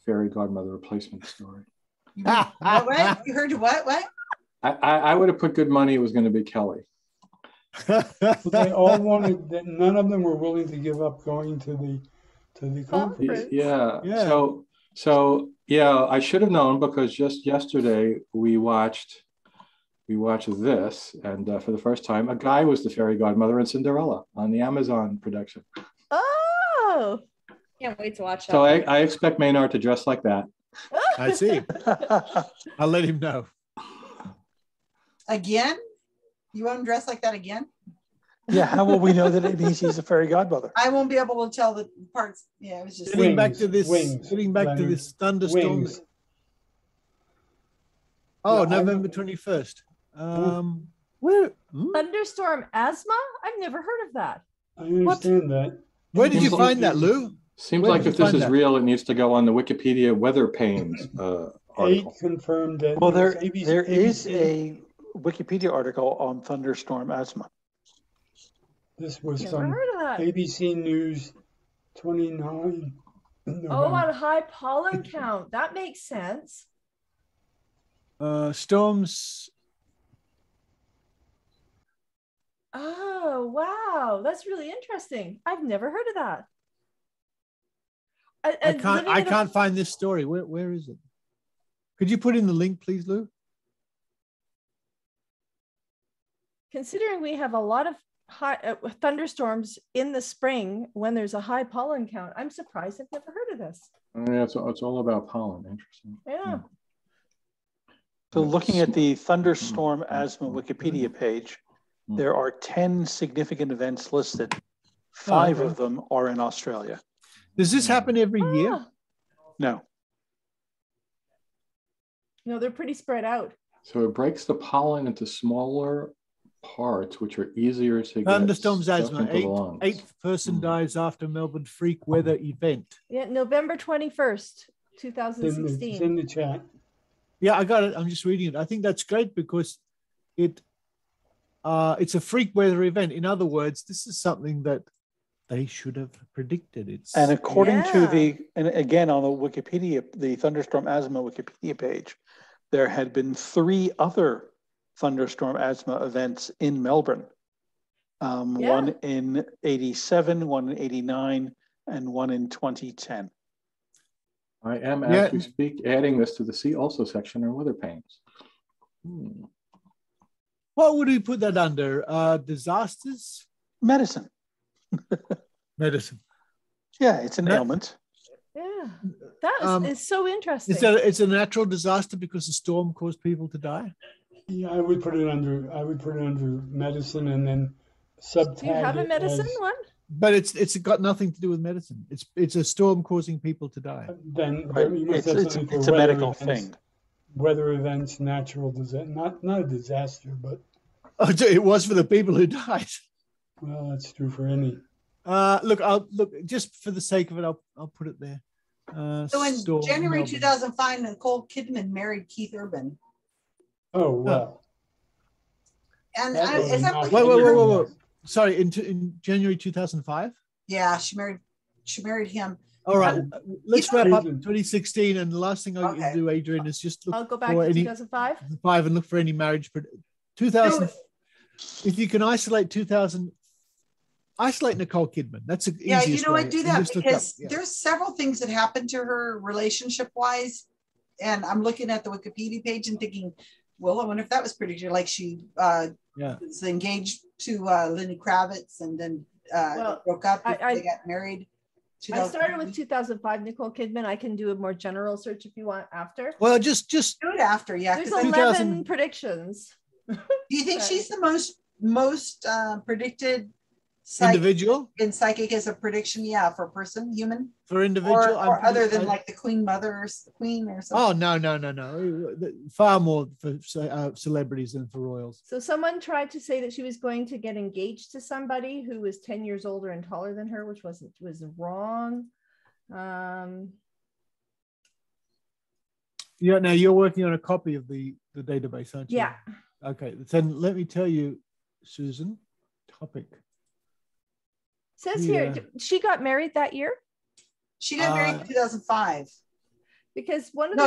S7: fairy godmother replacement story.
S1: What? You heard what? What?
S7: I would have put good money it was going to be Kelly.
S4: But they all wanted that. None of them were willing to give up going to the conference.
S7: Yeah. So yeah, I should have known because just yesterday we watched this, and for the first time, a guy was the fairy godmother in Cinderella on the Amazon production.
S3: Oh.
S6: Can't wait to watch that.
S7: So I expect Maynard to dress like that.
S2: I see. I'll let him know.
S1: Again? You want him dressed like that again?
S5: Yeah, how will we know that ABC's a fairy godmother?
S1: I won't be able to tell the parts. Yeah, it was just
S2: Getting back to this thunderstorm.
S4: Wings.
S2: Oh,
S4: Yeah,
S2: November 21st. Where?
S3: Thunderstorm asthma? I've never heard of that.
S4: I understand that.
S2: Where did you find that, Lou?
S7: Seems like if this is real, it needs to go on the Wikipedia weather panes article.
S4: 8 confirmed that.
S5: Well, there
S4: ABC,
S5: is a Wikipedia article on thunderstorm asthma.
S4: This was
S3: Never
S4: from
S3: heard of that.
S4: ABC News 29.
S3: Oh, on high pollen count. That makes sense.
S2: Storms.
S3: Oh, wow. That's really interesting. I've never heard of that.
S2: I can't find this story. Where is it? Could you put in the link, please, Lou?
S3: Considering we have a lot of high thunderstorms in the spring when there's a high pollen count, I'm surprised I've never heard of this.
S7: Yeah, it's all about pollen. Interesting.
S3: Yeah.
S5: So looking at the thunderstorm asthma Wikipedia page, there are 10 significant events listed. 5 of them are in Australia.
S2: Does this happen every year?
S5: No.
S3: No, they're pretty spread out.
S7: So it breaks the pollen into smaller parts, which are easier to get
S2: Thunderstorms
S7: stuck
S2: asthma.
S7: into the lungs.
S2: Eighth person dies after Melbourne freak weather event.
S3: Yeah, November 21st,
S4: It's
S3: 2016.
S4: in the chat.
S2: Yeah, I got it. I'm just reading it. I think that's great because it's a freak weather event. In other words, this is something that they should have predicted.
S5: And according to and again on the Wikipedia, the thunderstorm asthma Wikipedia page, there had been 3 other thunderstorm asthma events in Melbourne. One in 87, one in 89, and one in 2010.
S7: I am, as we speak, adding this to the See Also section on weather panes.
S2: What would we put that under? Disasters?
S5: Medicine.
S2: Medicine.
S5: Yeah, it's an ailment.
S3: Yeah, that is so interesting.
S2: It's a natural disaster because the storm caused people to die.
S4: Yeah, I would put it under medicine, and then subtag.
S3: Do you have a medicine one?
S2: But it's got nothing to do with medicine. It's a storm causing people to die.
S4: Then
S5: right.
S4: you must have something for
S5: it's a medical
S4: events,
S5: thing.
S4: Weather events, natural disaster, not a disaster, but
S2: It was for the people who died.
S4: well, that's true for any.
S2: Look just for the sake of it, I'll put it there.
S1: So in January 2005, Nicole Kidman married Keith Urban.
S4: Oh wow!
S1: And
S2: wait. Sorry, in January 2005.
S1: Yeah, she married him.
S2: All right, let's wrap up 2016, and the last thing I can do, Adrian, is just look.
S3: I'll go back to 2005.
S2: And look for any marriage. 2000. If you can isolate 2000. Isolate Nicole Kidman. That's the easiest
S1: you know
S2: way.
S1: what? Do that because there's several things that happened to her relationship-wise, and I'm looking at the Wikipedia page and thinking, well, I wonder if that was predicted. Like she was engaged to Lenny Kravitz, and then broke up. They got married.
S3: I started with 2005, Nicole Kidman. I can do a more general search if you want after.
S2: Well, just
S1: do it after. Yeah,
S3: there's 11 predictions.
S1: Do you think she's the most predicted?
S2: Individual
S1: in psychic as a prediction, for a person, human,
S2: for individual,
S1: or other than like the Queen Mother or Queen or something.
S2: Oh no, far more for celebrities than for royals.
S3: So someone tried to say that she was going to get engaged to somebody who was 10 years older and taller than her, which was wrong.
S2: Yeah, now you're working on a copy of the database, aren't you?
S3: Yeah.
S2: Okay, then let me tell you, Susan, topic.
S3: Says here, she got married that year?
S1: She got married in 2005.
S3: Because one of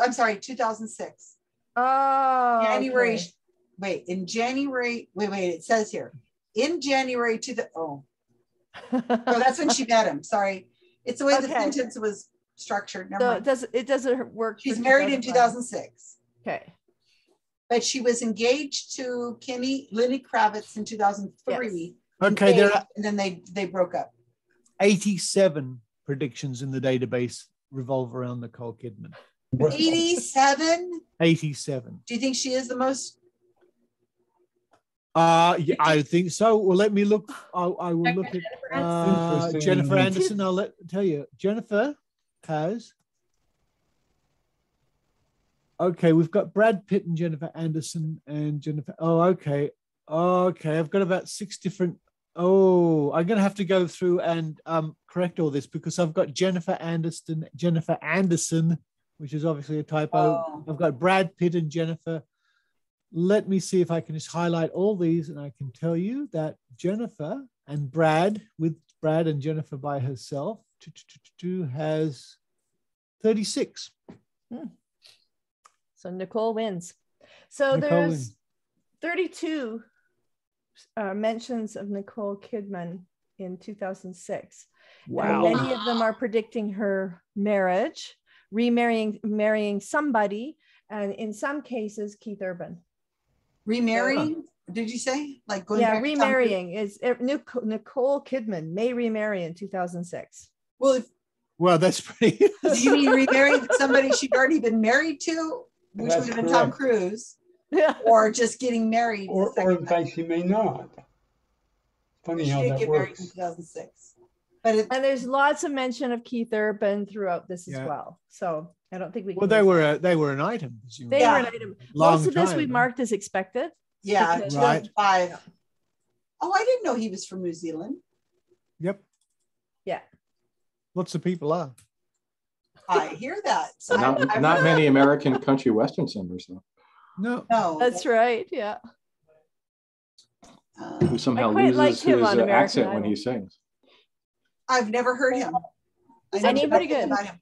S1: I'm sorry, 2006.
S3: Oh,
S1: January.
S3: Okay.
S1: Wait, in January. Wait. It says here, in January no, that's when she met him. Sorry, it's the way the sentence was structured. Never mind.
S3: It doesn't work.
S1: She's married in 2006.
S3: Okay.
S1: But she was engaged to Lenny Kravitz in 2003.
S2: Yes. Okay, there are,
S1: and then they broke up.
S2: 87 predictions in the database revolve around Nicole Kidman.
S1: 87?
S2: 87.
S1: Do you think she is the most?
S2: Yeah, I think so. Well, let me look. I will look at Jennifer Anderson. I'll tell you. Jennifer has. Okay, we've got Brad Pitt and Jennifer Anderson and Jennifer. Oh, okay. Okay, I've got about 6 different. Oh, I'm going to have to go through and correct all this because I've got Jennifer Anderson, which is obviously a typo.
S1: Oh.
S2: I've got Brad Pitt and Jennifer. Let me see if I can just highlight all these, and I can tell you that Jennifer and Brad, with Brad and Jennifer by herself, has 36.
S3: So Nicole wins. So there's 32 mentions of Nicole Kidman in 2006. And many of them are predicting her marriage, marrying somebody, and in some cases, Keith Urban.
S1: Remarrying? Did you say? Like going back to
S3: remarrying is Nicole Kidman may remarry in 2006.
S2: Well, that's pretty.
S1: Do you mean remarry somebody she'd already been married to, which would have been Tom Cruise?
S3: Yeah.
S1: Or just getting married?
S4: Or in fact, she may not. Funny how that works.
S1: In 2006.
S3: And there's lots of mention of Keith Urban throughout this as well. So I don't think we.
S2: Well, they were an item.
S3: They were an item. Most of this we marked as expected.
S1: Yeah,
S2: right.
S1: 2005. Oh, I didn't know he was from New Zealand.
S2: Yep.
S3: Yeah.
S2: Lots of people are.
S1: I hear that. So
S7: not many American country western singers, though.
S2: No.
S3: That's right. Yeah.
S7: Who somehow loses his accent when he sings.
S1: I've never heard him.
S6: Pretty good. About him.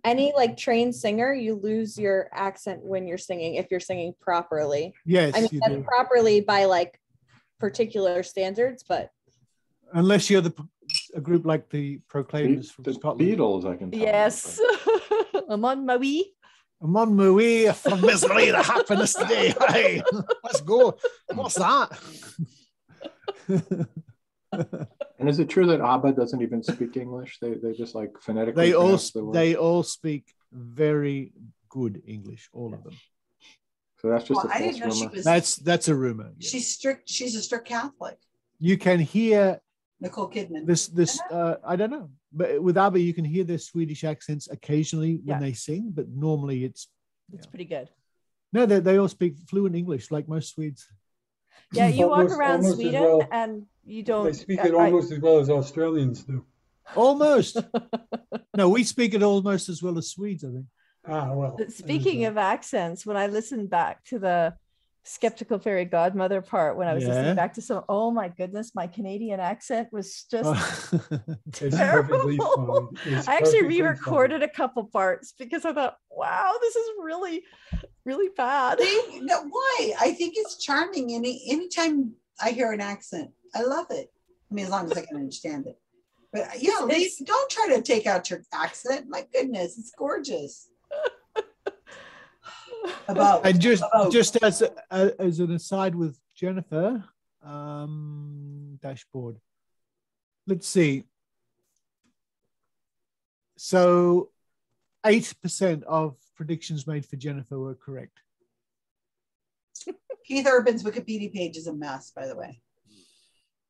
S6: Any like trained singer, you lose your accent when you're singing if you're singing properly.
S2: Yes,
S6: I mean that's properly by like particular standards, but
S2: unless you're a group like the Proclaimers from Scotland.
S7: Beatles, I can tell.
S3: Yes. I'm on my way.
S2: I'm on my way from misery to happiness today. Hey, let's go. What's that?
S7: And is it true that ABBA doesn't even speak English? They just like phonetically.
S2: They all speak very good English, all of them.
S7: So that's just a false rumor.
S2: That's a rumor.
S1: Yeah. She's strict. She's a strict Catholic.
S2: You can hear
S1: Nicole Kidman.
S2: This I don't know, but with ABBA you can hear their Swedish accents occasionally when they sing, but normally it's
S3: pretty good.
S2: No, they all speak fluent English like most Swedes.
S3: Yeah, you walk around Sweden and you don't.
S4: They speak it almost as well as Australians do.
S2: Almost. No, we speak it almost as well as Swedes, I think.
S4: Well.
S3: Speaking of accents, when I listened back to the skeptical fairy godmother part, when I was listening back to some, oh my goodness, my Canadian accent was just terrible. I actually re-recorded a couple parts because I thought, wow, this is really, really bad.
S1: Why? I think it's charming. Anytime I hear an accent, I love it. I mean, as long as I can understand it. But yeah, don't try to take out your accent. My goodness, it's gorgeous.
S2: And just as an aside with Jennifer, dashboard. Let's see. So 8% of predictions made for Jennifer were correct.
S1: Keith Urban's Wikipedia page is a mess, by the way.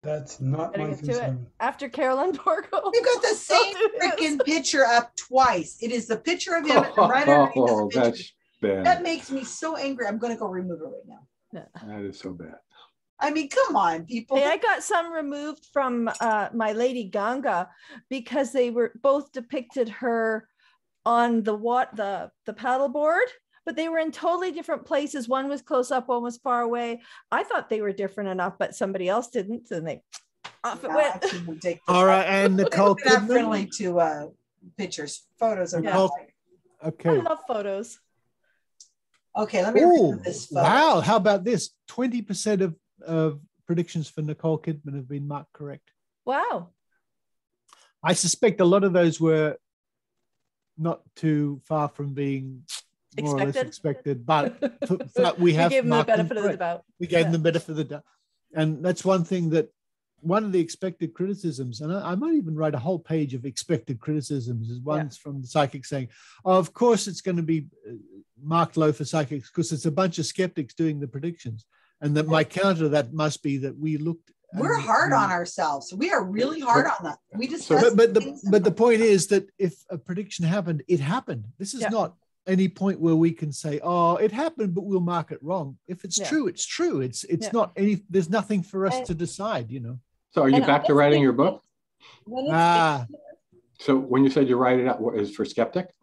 S4: That's not my concern.
S3: After Carolyn Borgo.
S1: You got the same freaking picture up twice. It is the picture of him right underneath the picture.
S7: Bad.
S1: That makes me so angry. I'm going to go remove it right now.
S7: That is so bad.
S1: I mean, come on, people.
S3: Hey, I got some removed from my Lady Ganga because they were both depicted her on the paddleboard, but they were in totally different places. One was close up, one was far away. I thought they were different enough, but somebody else didn't, and they off it went.
S2: All right, and Nicole
S1: Kidman. Friendly to pictures, photos are not.
S2: Okay.
S3: I love photos.
S1: Okay, let me read this photo.
S2: Wow, how about this? 20% of predictions for Nicole Kidman have been marked correct.
S3: Wow.
S2: I suspect a lot of those were not too far from being more or less expected, but we have
S3: gave them the benefit of the doubt.
S2: We gave them the benefit of the doubt. And that's one thing that one of the expected criticisms, and I might even write a whole page of expected criticisms, is one's from the psychics saying, oh, of course it's going to be marked low for psychics because it's a bunch of skeptics doing the predictions. And that my counter to that must be that we looked.
S1: We're hard on ourselves. We are really hard on that. We just.
S2: But the point is that if a prediction happened, it happened. This is not any point where we can say, oh, it happened, but we'll mark it wrong. If it's true, it's true. It's not any. There's nothing for us to decide.
S7: So are you back to writing your book? So when you said you write it out, what is for skeptic?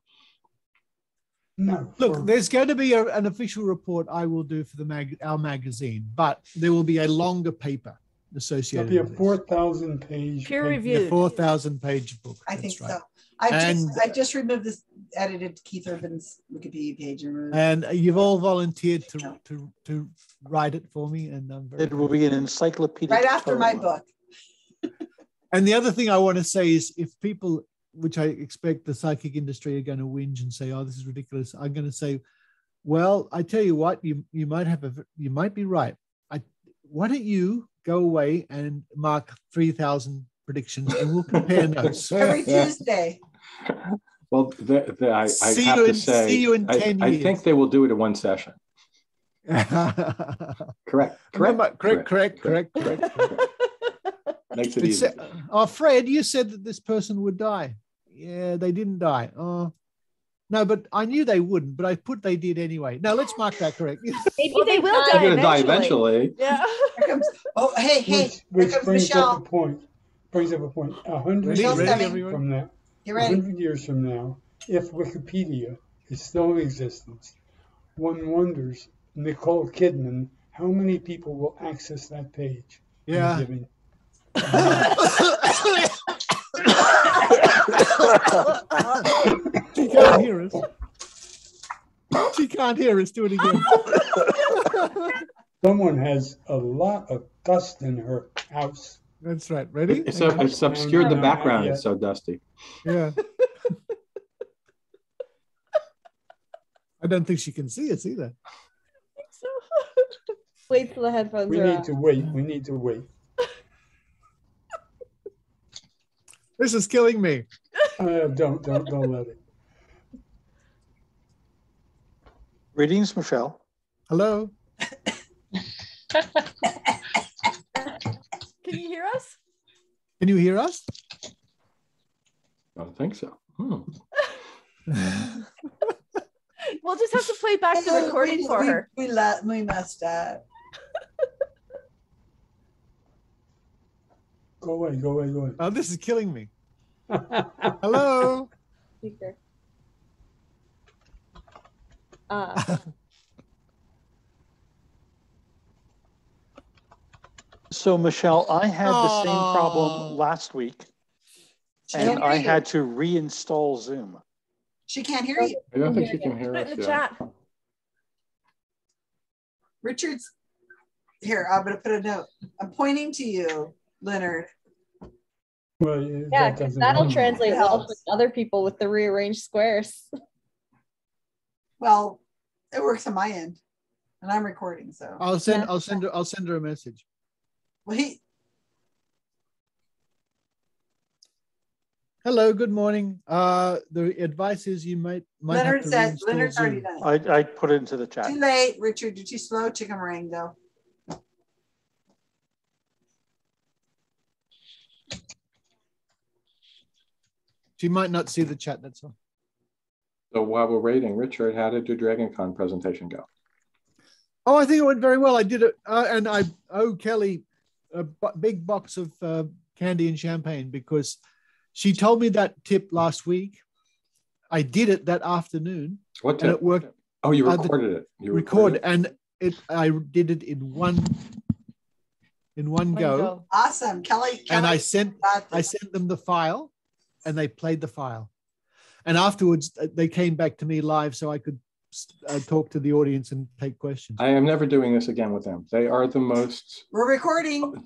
S4: No.
S2: Look, there's going to be an official report I will do for our magazine, but there will be a longer paper associated.
S4: There'll be a 4,000 page
S3: peer reviewed,
S2: 4,000 page book.
S1: I think so. I just removed this edited Keith Urban's Wikipedia page,
S2: and you've all volunteered to write it for me, and
S5: it will be an encyclopedia
S1: right after my book.
S2: And the other thing I want to say is, if people, which I expect the psychic industry are going to whinge and say, "Oh, this is ridiculous," I'm going to say, "Well, I tell you what, you might be right. Why don't you go away and mark 3,000 predictions, and we'll compare notes
S1: every Tuesday."
S7: Well, I
S2: See
S7: have
S2: you
S7: to
S2: in-
S7: say,
S2: see you in 10
S7: I
S2: years.
S7: think they will do it in one session. Correct.
S2: Correct.
S7: Makes it easy.
S2: Oh, Fred, you said that this person would die. Yeah, they didn't die. Oh, no, but I knew they wouldn't, but I put they did anyway. Now let's mark that correct.
S6: Maybe
S3: Well, they will
S7: They're
S3: die
S7: going to die eventually.
S3: Yeah.
S1: Here comes, oh, hey, here
S4: Which
S1: comes
S4: brings up a
S1: Michelle.
S4: point. Brings up a point. 100
S2: Ready,
S1: Michelle's
S4: years
S1: coming.
S2: everyone?
S4: from now,
S1: Get ready.
S4: 100 years from now, if Wikipedia is still in existence, one wonders, Nicole Kidman, how many people will access that page?
S2: Yeah.
S4: Giving.
S2: She can't hear us. She can't hear us. Do it again.
S4: Someone has a lot of dust in her house.
S2: That's right. Ready?
S7: It's
S2: Hang on.
S7: obscured the
S4: No,
S7: background.
S4: not
S7: It's so dusty.
S2: Yeah. I don't think she can see us either.
S6: Wait till the headphones
S4: We
S6: are
S4: need
S6: off.
S4: to wait. We need to wait.
S2: This is killing me.
S4: Don't let it.
S5: Greetings, Michelle.
S2: Hello.
S3: Can you hear us?
S2: Can you hear us?
S7: I don't think so.
S3: We'll just have to play back the recording for her.
S1: We messed up.
S4: Go away.
S2: Oh, this is killing me. Hello.
S6: Speaker.
S5: So, Michelle, I had the same problem last week, and I had to reinstall Zoom.
S1: She can't hear you.
S7: I don't think she can hear
S3: Put it
S7: us
S3: in the
S7: yet.
S3: chat.
S1: Richard's here. I'm going to put a note. I'm pointing to you, Leonard.
S4: Well,
S6: Yeah,
S4: that
S6: because
S4: doesn't
S6: that'll
S4: help.
S6: translate
S1: It
S6: well
S1: helps.
S6: with other people with the rearranged squares.
S1: Well, it works on my end, and I'm recording. So
S2: I'll send her a message.
S1: well,
S2: Hello, good morning. The advice is you might
S1: Leonard
S2: have to
S1: said
S2: reinstall
S1: Leonard's already
S2: Zoom.
S1: done it.
S5: I put it into the chat.
S1: Too late, Richard. You're too slow. Chicken ring though.
S2: She might not see the chat, that's all.
S7: So while we're waiting, Richard, how did your DragonCon presentation go?
S2: Oh, I think it went very well. I did it, and I owe Kelly a big box of candy and champagne because she told me that tip last week. I did it that afternoon.
S7: What tip?
S2: And it worked.
S7: Oh, you recorded it. You
S2: Record,
S7: recorded it?
S2: and I did it in one go.
S1: Awesome, Kelly.
S2: And I
S1: got this.
S2: sent them the file, and they played the file. And afterwards, they came back to me live so I could talk to the audience and take questions.
S7: I am never doing this again with them. They are the most.
S1: We're recording.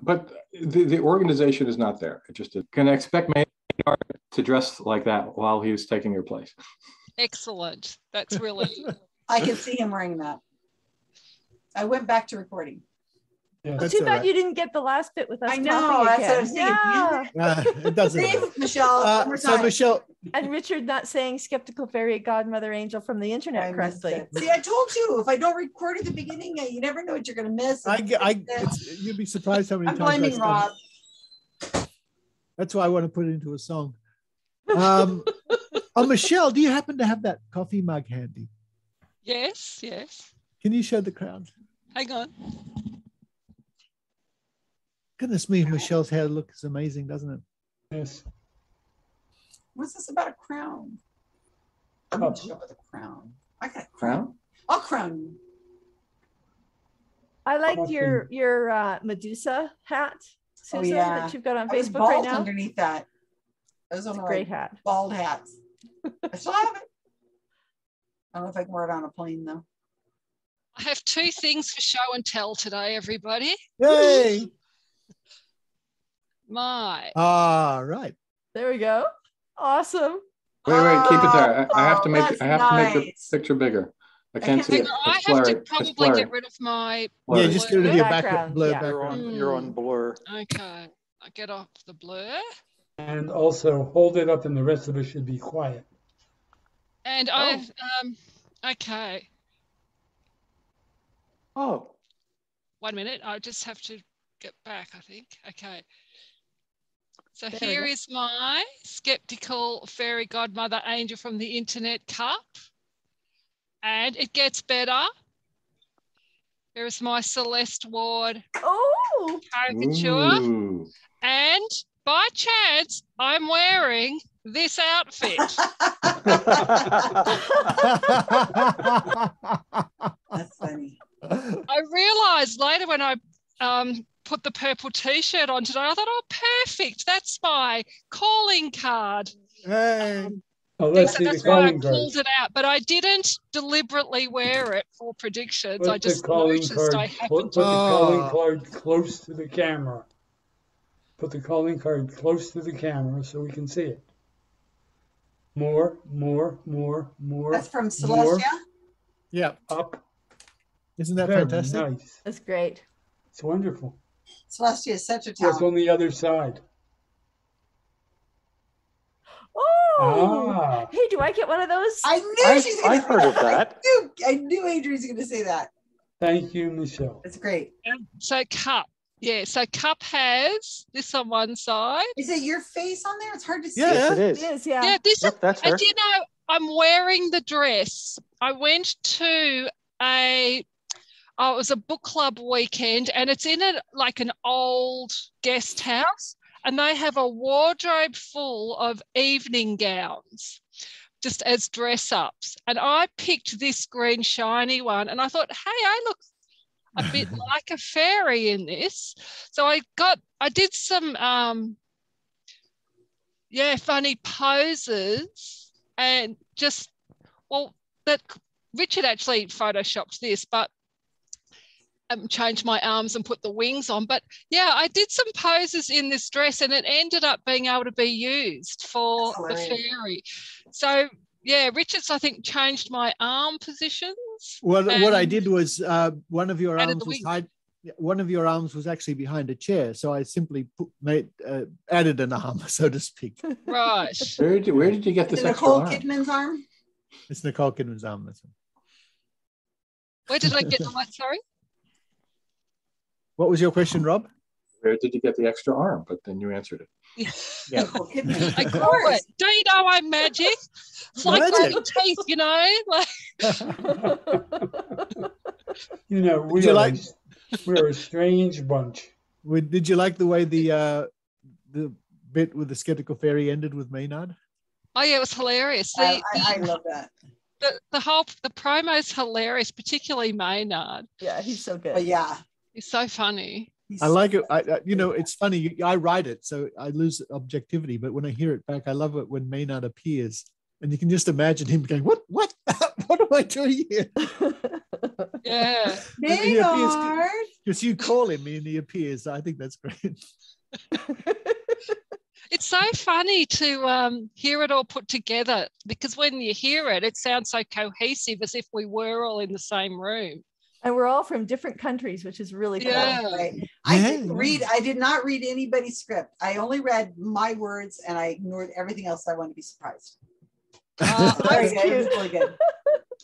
S7: But the organization is not there. It just can expect Maynard to dress like that while he was taking your place.
S8: Excellent. That's really.
S1: I can see him wearing that. I went back to recording.
S4: Yes.
S3: Too bad you didn't get the last bit with us.
S1: I know.
S3: talking
S1: That's
S3: again.
S1: what I'm saying.
S3: Yeah.
S2: It doesn't matter.
S1: Save Michelle. one more
S2: So
S1: time.
S2: Michelle,
S3: And Richard not saying skeptical fairy godmother angel from the internet
S1: I missed
S3: correctly.
S1: it. See, I told you if I don't record at the beginning, you never know what you're going to miss.
S2: you'd be surprised how many
S1: I'm
S2: times
S1: blaming
S2: that's done.
S1: Rob.
S2: That's why I want to put it into a song. Oh, Michelle, do you happen to have that coffee mug handy?
S8: Yes, yes.
S2: Can you show the crowd?
S8: Hang on.
S2: Goodness me, Michelle's hair looks amazing, doesn't it?
S4: Yes.
S1: What's this about a crown? I'm
S4: Cup.
S1: going to go with a crown. I got a crown. I'll crown you.
S3: I liked
S4: Coffee.
S3: your Medusa hat,
S1: Oh,
S3: Susan,
S1: yeah.
S3: that you've got on
S1: I was
S3: Facebook right
S1: bald
S3: now.
S1: underneath that. Those are
S3: It's a
S1: my
S3: great hat.
S1: bald hats. I still have it. I don't know if I can wear it on a plane though.
S8: I have two things for show and tell today, everybody.
S2: Yay!
S8: my.
S2: Ah, right.
S3: There we go. Awesome.
S7: Wait, keep it there. I have to make
S1: that's
S7: I have to make the
S1: nice.
S7: picture bigger. I can't see
S1: can't
S7: it.
S8: So
S7: It's
S8: I have to
S7: blurry. It's
S8: probably
S7: blurry.
S8: get rid of my
S2: Yeah,
S7: Blurry.
S2: just get rid of
S8: blur.
S2: your
S3: Background,
S2: blur
S3: yeah.
S2: background.
S5: You're on blur.
S8: Okay. I get off the blur.
S4: And also hold it up and the rest of it should be quiet.
S8: And I've okay.
S5: Oh,
S8: 1 minute. I just have to get back, I think. Okay. So
S3: There we
S8: here
S3: go.
S8: is my skeptical fairy godmother angel from the internet cup. And it gets better. Here is my Celeste Ward
S3: Oh,
S8: caricature.
S7: Ooh.
S8: And by chance, I'm wearing this outfit.
S1: That's funny.
S8: I realized later when I put the purple t-shirt on today, I thought, oh, perfect. That's my calling card.
S2: Hey.
S4: Oh, let's
S8: So
S4: see the
S8: that's why I
S4: calling
S8: pulled
S4: cards.
S8: it out. But I didn't deliberately wear it for predictions.
S4: Put
S8: I
S4: the
S8: just
S4: calling
S8: noticed
S4: card.
S8: I
S4: Put
S8: happened
S4: the
S8: to.
S4: calling card close to the camera. Put the calling card close to the camera so we can see it. More.
S1: That's from
S4: more,
S1: Celestia.
S2: Yeah.
S4: up.
S2: Isn't that
S4: Very
S2: fantastic?
S4: nice.
S3: that's great.
S4: It's wonderful.
S1: Celestia is such a
S4: What's
S1: talent.
S4: on the other side?
S3: Oh,
S4: Ah,
S3: hey, do I get one of those?
S1: I knew she's going to
S5: I've
S1: say
S5: heard of
S1: that.
S5: that.
S1: I knew Adrian's going to say that.
S4: thank you, Michelle.
S1: It's great.
S8: So cup. Yeah, so cup has this on one side.
S1: Is it your face on there? It's hard to see.
S2: Yeah.
S5: Yes, it
S3: It
S5: is.
S3: is, yeah.
S8: Yeah, this
S5: Yep, that's her.
S8: and you know, I'm wearing the dress. I went to it was a book club weekend, and it's in like an old guest house, and they have a wardrobe full of evening gowns just as dress ups. And I picked this green shiny one, and I thought, hey, I look a bit like a fairy in this. So I did some funny poses, and just that Richard actually photoshopped this, but changed my arms and put the wings on. But yeah, I did some poses in this dress, and it ended up being able to be used for the fairy. So yeah, Richard's, I think, changed my arm positions.
S2: Well, what I did was one of your
S8: Added
S2: arms
S8: the
S2: was
S8: wing.
S2: one of your arms was actually behind a chair, so I simply added an arm, so to speak.
S8: Right.
S7: Where did you get
S1: Is
S7: this
S1: it
S7: extra
S1: Nicole
S7: arm?
S1: Kidman's arm?
S2: It's Nicole Kidman's arm. That's one.
S8: Where did I get the what? Sorry.
S2: What was your question, Rob?
S7: Where did you get the extra arm? But then you answered it.
S2: Yeah.
S1: Nicole Kidman.
S8: I
S1: Of
S8: grew
S1: course.
S8: it. Do you know I'm magic? It's like
S2: Magic.
S8: my teeth, you know. Like,
S4: You know, we're a strange bunch.
S2: Did you like the way the bit with the skeptical fairy ended with Maynard?
S8: oh yeah, it was hilarious.
S1: I love that.
S8: The promo's hilarious, particularly Maynard.
S3: Yeah, he's so good.
S1: But yeah.
S8: He's so funny.
S2: I like it. It's funny. I write it, so I lose objectivity. But when I hear it back, I love it when Maynard appears, and you can just imagine him going, "What? What am I doing here?"
S8: Yeah.
S1: Maynard.
S2: Because you call him and he appears. I think that's great.
S8: It's so funny to hear it all put together, because when you hear it, it sounds so cohesive, as if we were all in the same room.
S3: And we're all from different countries, which is really cool.
S8: Yeah.
S1: Right. I did not read anybody's script. I only read my words, and I ignored everything else. I wanted to be surprised. Very good. It was really good.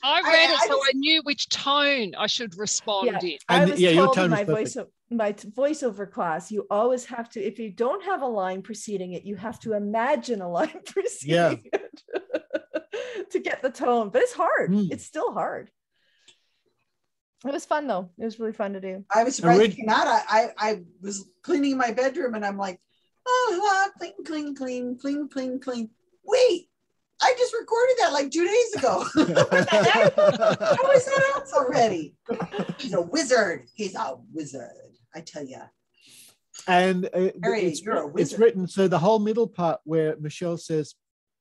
S8: I read it, so I knew which tone I should respond in.
S3: I was
S2: your
S3: told
S2: tone
S3: in my
S2: was perfect.
S3: voiceover class, you always have to, if you don't have a line preceding it, you have to imagine a line preceding it to get the tone. But it's hard. It's still hard. It was fun though. It was really fun to do.
S1: I was surprised it came out. I was cleaning my bedroom, and I'm like, clean. Wait, I just recorded that like 2 days ago. What the heck? How is that out already? He's a wizard. I tell you.
S2: And
S1: You're a wizard.
S2: it's written, so the whole middle part where Michelle says,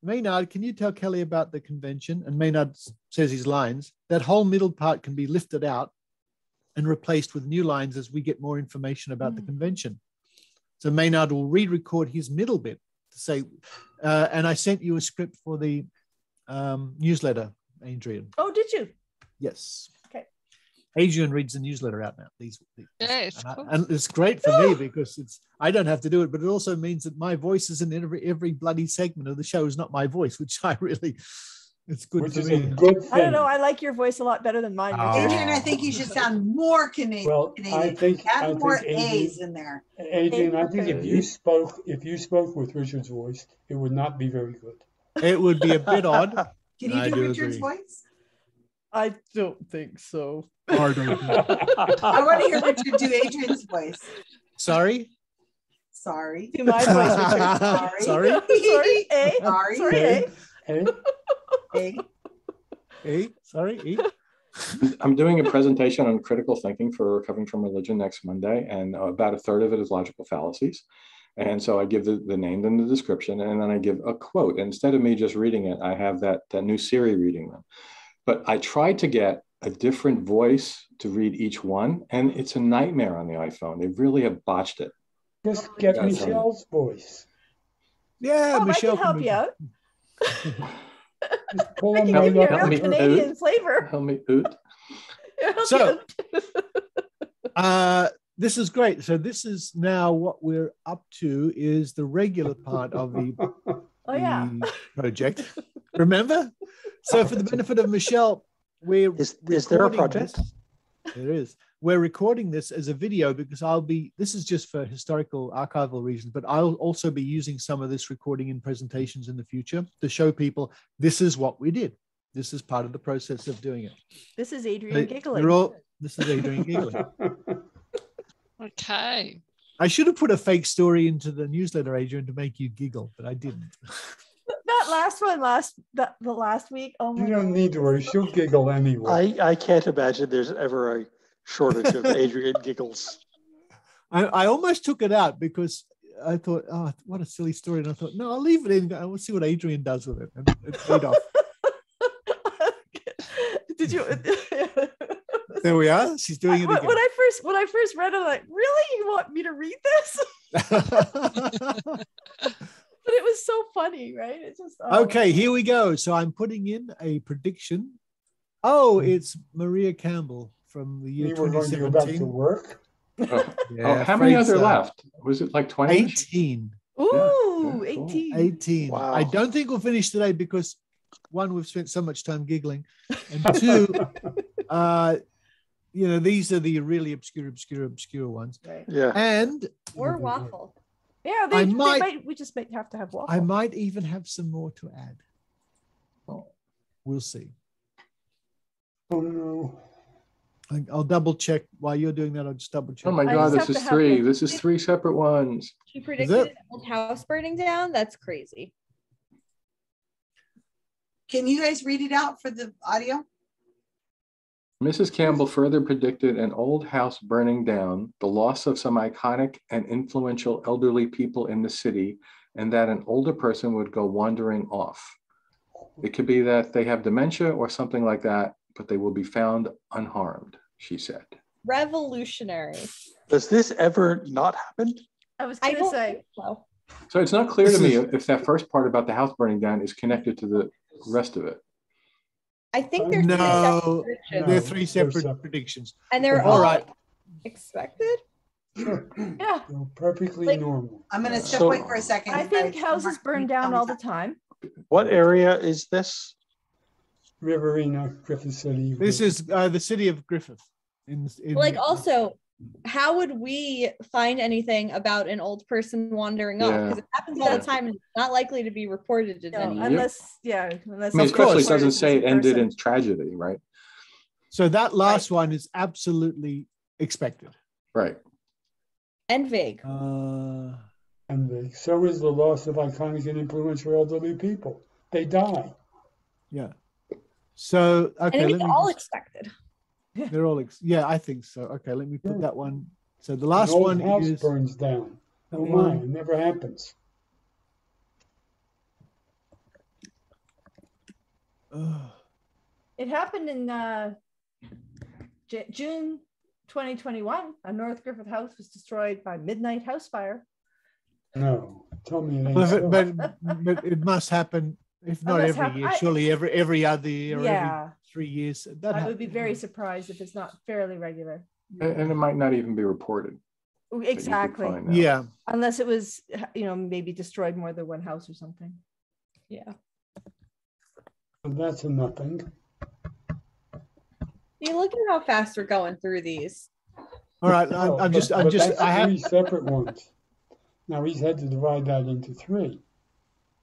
S2: Maynard, can you tell Kelly about the convention? And Maynard says his lines. That whole middle part can be lifted out and replaced with new lines as we get more information about the convention. So Maynard will re-record his middle bit to say, and I sent you a script for the newsletter, Adrian.
S3: Oh, did you?
S2: Yes.
S3: Okay.
S2: Adrian reads the newsletter out now.
S8: Yes,
S2: and it's great for me because I don't have to do it, but it also means that my voice is in every bloody segment of the show is not my voice, which I really, it's good
S4: Which
S2: for
S4: is
S2: me.
S4: a good thing.
S3: I don't know. I like your voice a lot better than mine.
S2: Oh.
S3: Richard.
S1: Adrian, I think you should sound more Canadian.
S4: Well, I think
S1: Add more
S4: Adrian,
S1: A's in there.
S4: Adrian, I think
S3: Okay.
S4: if you spoke with Richard's voice, it would not be very good.
S2: It would be a bit odd.
S1: Can you
S2: I
S1: do
S2: do
S1: Richard's
S2: agree.
S1: voice?
S3: I don't think so.
S1: I want to hear Richard do Adrian's voice.
S2: Sorry?
S3: Do
S1: Sorry.
S3: my voice, Richard.
S2: Sorry?
S3: Sorry, eh?
S1: Sorry.
S3: Sorry, eh?
S4: Hey,
S1: Hey.
S2: Eh? Sorry? Eh?
S7: I'm doing a presentation on critical thinking for recovering from religion next Monday, and about a third of it is logical fallacies. And so I give the name and the description, and then I give a quote. And instead of me just reading it, I have that new Siri reading them. But I tried to get a different voice to read each one, and it's a nightmare on the iPhone. They really have botched it.
S4: just get
S7: That's
S4: Michelle's voice.
S2: Yeah,
S3: Oh,
S2: Michelle
S3: I can help you out.
S4: Just pull
S3: I
S4: them
S3: can
S4: right
S3: give you a
S4: up.
S3: real
S7: me
S3: Canadian
S7: out.
S3: flavor.
S7: Help me out.
S2: So, this is great. So this is now what we're up to is the regular part of the,
S3: Oh, yeah.
S2: the project. Remember? So for the benefit of Michelle, we're
S5: Is there a
S2: recording
S5: project?
S2: this. There is. We're recording this as a video because this is just for historical archival reasons, but I'll also be using some of this recording in presentations in the future to show people this is what we did. This is part of the process of doing it.
S3: This is Adrian giggling.
S2: This is Adrian giggling.
S8: Okay.
S2: I should have put a fake story into the newsletter, Adrian, to make you giggle, but I didn't.
S3: That last one, the last week. Oh my
S4: You don't
S3: God.
S4: need to worry. She'll giggle anyway.
S5: I can't imagine there's ever a shortage of Adrian giggles.
S2: I almost took it out because I thought, oh, what a silly story. And I thought, no, I'll leave it in. I will see what Adrian does with it. And it paid off.
S3: Did you?
S2: There we are. She's doing it again.
S3: When I first read it, I'm like, really? You want me to read this? But it was so funny, right? It's just
S2: Okay, here we go. So I'm putting in a prediction. Oh, it's Maria Campbell from the year
S4: You were going to go back to
S2: 2017.
S4: work?
S2: Yeah,
S7: How many are
S2: afraid
S7: there
S2: so.
S7: left? Was it like 20?
S2: 18.
S3: Ooh,
S7: Yeah, cool.
S3: 18.
S2: 18.
S5: Wow.
S2: I don't think we'll finish today because one, we've spent so much time giggling, and two, these are the really obscure ones.
S3: Right.
S5: Yeah.
S2: And
S6: Or waffle.
S3: Yeah,
S2: I
S3: they
S2: might-
S3: might. We just might have to have waffle.
S2: I might even have some more to add. We'll see.
S4: Oh no.
S2: I'll double check while you're doing that. I'll just double check.
S7: Oh my
S3: I
S7: God,
S3: just
S7: this
S3: have
S7: is
S3: to have
S7: three.
S3: the-
S7: This is three separate ones.
S6: She predicted
S2: it?
S6: an old house burning down. That's crazy.
S1: Can you guys read it out for the audio?
S7: Mrs. Campbell further predicted an old house burning down, the loss of some iconic and influential elderly people in the city, and that an older person would go wandering off. It could be that they have dementia or something like that, but they will be found unharmed, she said.
S6: Revolutionary.
S5: Does this ever not happen?
S3: I was
S6: I
S3: gonna
S6: don't
S3: say.
S6: think so.
S7: So it's not clear to
S2: This
S7: me
S2: is-
S7: if that first part about the house burning down is connected to the rest of it.
S6: I think there's
S2: No,
S6: three separate predictions,
S2: they're
S4: No,
S2: three
S4: they're
S2: separate
S4: separate.
S2: predictions.
S6: and they're
S2: All
S6: all
S2: right.
S6: expected.
S4: Sure.
S3: Yeah,
S4: They're perfectly
S6: Like-
S4: normal.
S1: I'm going to step
S5: So-
S1: away for a second.
S3: I think houses burn down all the time.
S5: What area is this?
S4: Riverina, Griffith City.
S2: This is the city of Griffith.
S6: Like, also, how would we find anything about an old person wandering off?
S7: Yeah.
S6: Because it happens all the time and it's not likely to be reported in
S3: No,
S6: any.
S3: unless
S7: I mean,
S2: Of
S7: especially
S2: course.
S7: it doesn't say it ended
S3: in.
S7: in tragedy, right?
S2: So that last one is absolutely expected.
S7: Right.
S6: And vague.
S4: And so is the loss of iconic and influential elderly people. They die.
S2: Yeah. So
S6: And
S2: okay,
S6: it's
S2: let me
S6: all
S2: just-
S6: expected.
S2: they're all yeah, I think so. Okay, let me put
S4: Yeah.
S2: that one. So the
S4: An
S2: last
S4: old
S2: one
S4: house
S2: is
S4: burns down.
S2: that
S4: Oh my,
S2: one.
S4: it never happens.
S3: It happened in June 2021. A North Griffith house was destroyed by midnight house fire.
S4: No, tell me it ain't
S2: But,
S4: so.
S2: but it must happen, if not
S3: must
S2: every
S3: happen.
S2: year, surely every other year, or
S3: Yeah.
S2: every 3 years. That
S3: I would be
S2: happens.
S3: very surprised if it's not fairly regular.
S7: And it might not even be reported. that you could
S3: Exactly.
S7: find out.
S2: Yeah.
S3: Unless it was, maybe destroyed more than one house or something.
S6: Yeah.
S4: That's a nothing.
S6: You look at how fast we're going through these.
S2: All right.
S4: No,
S2: I'm just,
S4: but that's
S2: I have,
S4: three separate ones. Now he's had to divide that into three.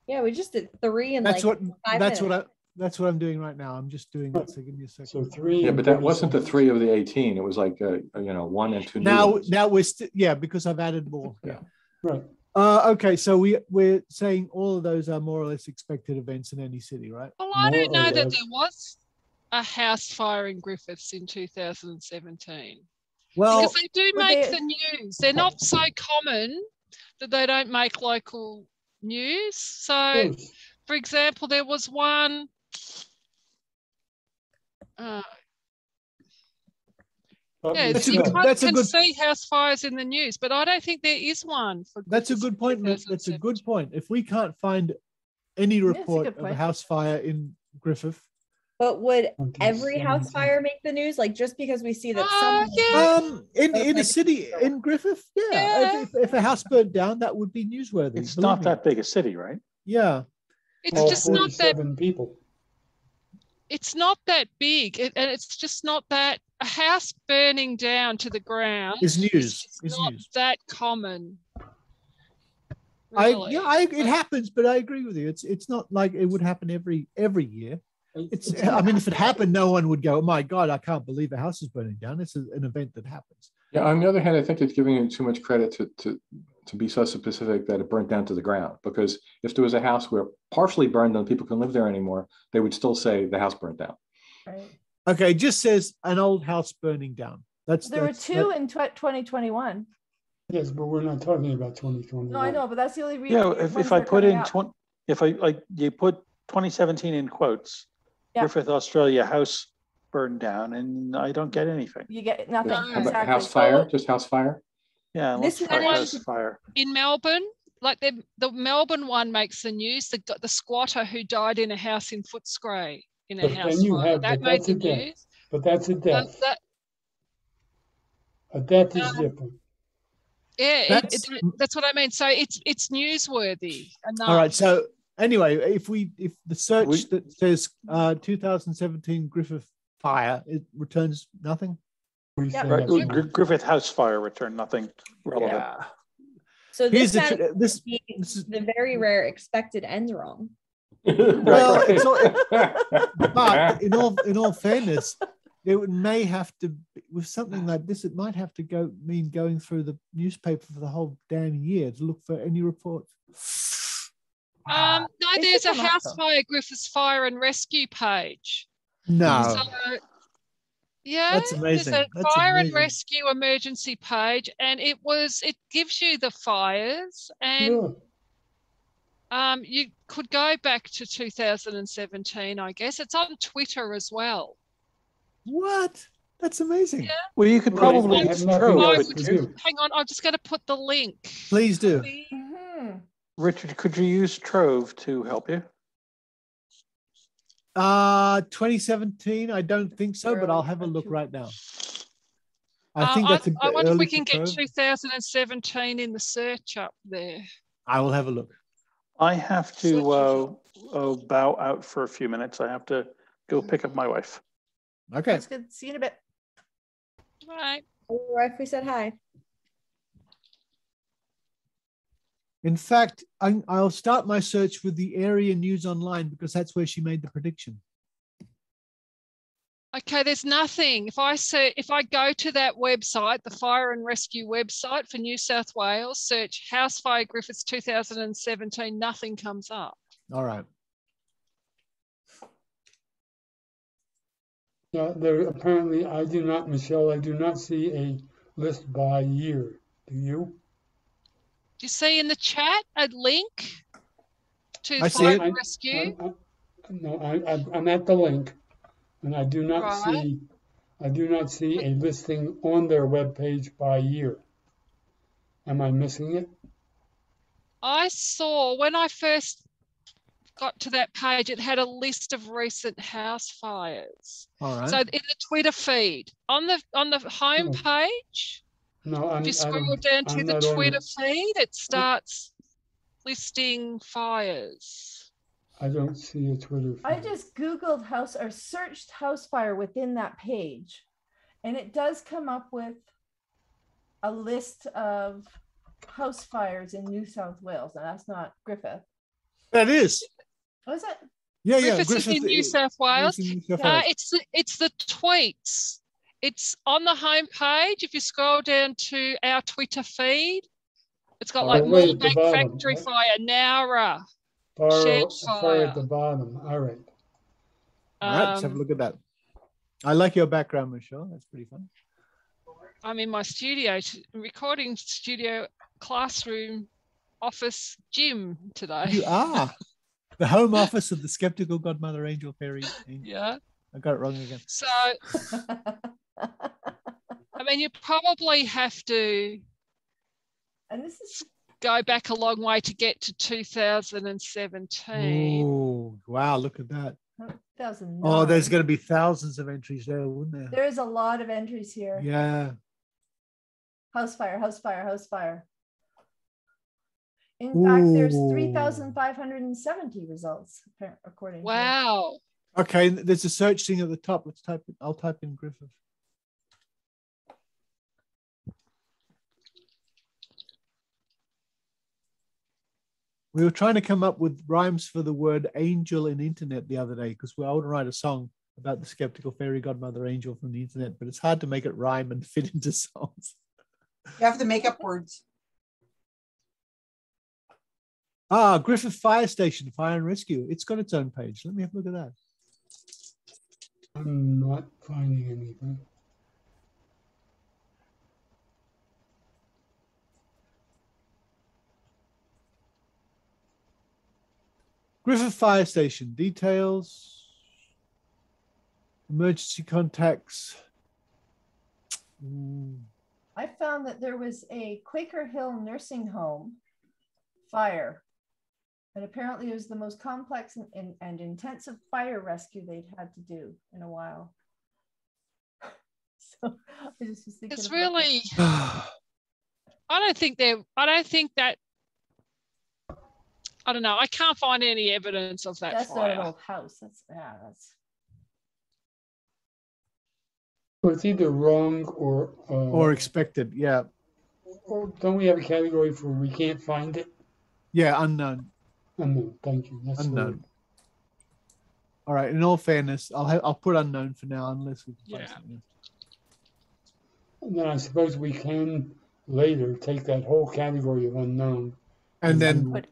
S6: Yeah, we just did 3 and
S2: that's
S6: like
S2: what,
S6: 5
S2: that's
S6: minutes.
S2: that's what I'm doing right now. I'm just doing that. So give me a second.
S4: So 3.
S7: Yeah,
S4: and
S7: but that
S4: 30
S7: wasn't the
S4: seconds.
S7: 3 of the 18. It was like, 1 and 2 new
S2: Now,
S7: ones.
S2: now we're still, yeah, because I've added more. Yeah.
S4: Right.
S2: Okay. So we're saying all of those are more or less expected events in any city, right?
S8: Well, I
S4: More
S8: don't
S4: or
S8: know that
S4: less.
S8: there was a house fire in Griffiths in 2017.
S2: Well,
S8: Because they do
S3: But
S8: make
S3: they-
S8: the news. They're not so common that they don't make local news. So,
S4: Yes.
S8: for example, there was one. Yeah,
S2: That's a
S8: you
S2: good-
S8: can
S2: that's a good-
S8: see house fires in the news, but I don't think there is one. For
S2: that's a
S8: Griffiths
S2: good
S8: in
S2: point, Mick. That's a good
S8: 2017.
S2: point. If we can't find any
S3: it's a
S2: report
S3: good
S2: of a
S3: point.
S2: house fire in Griffith,
S6: But would every house
S4: 2017.
S6: fire make the news? Like just because we see that
S8: Yeah.
S6: someone
S2: in a city in Griffith, yeah.
S8: Yeah.
S2: If a house burnt down, that would be newsworthy.
S5: It's
S2: believe
S5: not
S2: me.
S5: that big a city, right?
S2: Yeah.
S8: It's
S4: All
S8: just not that.
S4: 47 people.
S8: It's not that big, and it's just not that. A house burning down to the ground
S2: Is news.
S8: just
S2: Is
S8: not
S2: news.
S8: that common. Really.
S2: It happens, but I agree with you. It's not like it would happen every year. I mean, if it happened, no one would go, "Oh my God, I can't believe a house is burning down." It's an event that happens.
S7: Yeah, on the other hand, I think it's giving it too much credit to be so specific that it burnt down to the ground. Because if there was a house where partially burned and people couldn't live there anymore, they would still say the house burnt down.
S3: Right.
S2: Okay, it just says an old house burning down.
S3: There were 2 in 2021.
S4: Yes, but we're not talking about 2021.
S3: No, I know, but that's the only reason.
S5: Yeah, if I put in you put 2017 in quotes,
S3: Yeah.
S5: Griffith, Australia house burned down, and I don't get anything.
S3: You get nothing.
S8: No.
S7: How about
S3: Exactly.
S7: house fire? Just house fire?
S5: Yeah,
S6: This
S5: let's try
S6: one-
S5: house fire.
S8: In Melbourne, like the Melbourne one makes the news. The squatter who died in a house in Footscray in a
S4: But
S8: house
S4: then you
S8: fire.
S4: have-
S8: That
S4: but
S8: made
S4: that's
S8: the
S4: a death.
S8: news.
S4: But that's a death.
S8: That-
S4: A death is different.
S8: yeah,
S2: That's
S8: what I mean. So it's newsworthy enough.
S2: all right. So anyway, if the search that says 2017 Griffith fire, it returns nothing.
S4: We
S3: Yeah.
S4: say
S5: Right,
S4: that's not-
S5: Griffith house fire returned nothing relevant.
S2: Yeah.
S6: So
S2: Here's
S6: this
S2: the
S6: has
S2: this.
S6: the
S2: This is,
S6: very rare expected ends wrong.
S2: Well, it's but in all fairness, may have to with something like this. It might have to mean going through the newspaper for the whole damn year to look for any reports.
S8: No,
S3: They
S8: there's
S3: should
S8: a
S3: come up,
S8: house
S3: though.
S8: fire Griffiths Fire and Rescue page.
S2: No,
S8: So, yeah,
S2: That's amazing.
S8: there's a
S2: That's
S8: fire and
S2: amazing.
S8: rescue emergency page, and it gives you the fires, and
S4: Really?
S8: you could go back to 2017, I guess. It's on Twitter as well.
S2: what? That's amazing.
S8: Yeah.
S5: Well, you could
S4: Well,
S5: probably
S4: they have nothing
S5: Trove,
S4: else
S5: but
S4: to do.
S8: Hang on, I'm just going to put the link.
S2: Please do.
S3: Mhm.
S5: Richard, could you use Trove to help you?
S2: 2017. I don't think so, but I'll have a look right now. I think that's a
S8: I
S2: bit
S8: wonder if we
S2: early
S8: can
S2: for
S8: get
S2: Trove.
S8: 2017 in the search up there.
S2: I will have a look.
S5: I have to bow out for a few minutes. I have to go pick up my wife.
S2: Okay.
S3: That's good. See you in a bit.
S8: Right.
S6: Or if we said hi.
S2: In fact, I'll start my search with the area news online because that's where she made the prediction.
S8: Okay, there's nothing. If I go to that website, the Fire and Rescue website for New South Wales, search House Fire Griffiths 2017, nothing comes up.
S2: All right.
S4: Yeah, there apparently Michelle, I do not see a list by year. Do you?
S8: Do you see in the chat a link to
S2: I see
S8: Fire
S2: it.
S8: and Rescue?
S4: I'm at the link, and I do not
S8: Right.
S4: see a listing on their webpage by year. Am I missing it?
S8: I saw when I first got to that page, it had a list of recent house fires.
S2: All right.
S8: So in the Twitter feed, on the home page,
S4: No,
S8: if you scroll down to the Twitter feed, it starts listing fires.
S4: I don't see a Twitter feed.
S3: I just Googled house or searched house fire within that page, and it does come up with a list of house fires in New South Wales, and that's not Griffith.
S2: That is.
S3: Oh, is it?
S2: Yeah,
S8: Griffith is in New South Wales. It's the tweets. It's on the homepage. If you scroll down to our Twitter feed, it's got like Moorebank Factory Fire, Nowra, Shed
S4: Fire at the bottom. All right.
S2: All right, let's have a look at that. I like your background, Michelle. That's pretty fun.
S8: I'm in my studio, recording studio, classroom, office, gym today.
S2: You are. The home office of the Skeptical Godmother Angel Fairy.
S8: Yeah.
S2: I got it wrong again.
S8: So, I mean, you probably have to go back a long way to get to 2017.
S2: Oh, wow, look at that.
S3: 2009.
S2: Oh, there's going to be thousands of entries there, wouldn't there?
S3: There's a lot of entries here.
S2: Yeah.
S3: House fire, house fire, house fire. In fact, there's 3,570 results, according to.
S8: Wow.
S2: Okay, there's a search thing at the top. Let's type it. I'll type in Griffith. We were trying to come up with rhymes for the word angel in internet the other day because I want to write a song about the skeptical fairy godmother angel from the internet, but it's hard to make it rhyme and fit into songs.
S1: You have to make up words.
S2: Ah, Griffith Fire Station, Fire and Rescue. It's got its own page. Let me have a look at that.
S4: I'm not finding anything.
S2: Griffith Fire Station, details, emergency contacts.
S3: I found that there was a Quaker Hill nursing home fire. And apparently it was the most complex and intensive fire rescue they'd had to do in a while. So I just was thinking
S8: it's really, I don't think that, I don't know. I can't find any evidence of that.
S3: That's
S8: fire.
S3: not an old house. That's.
S4: So it's either wrong or
S2: expected. Yeah.
S4: Or don't we have a category for we can't find it?
S2: Yeah, unknown.
S4: Unknown. Thank you. That's
S2: unknown. All right. In all fairness, I'll put unknown for now, unless we can find something.
S4: And then I suppose we can later take that whole category of unknown
S2: and then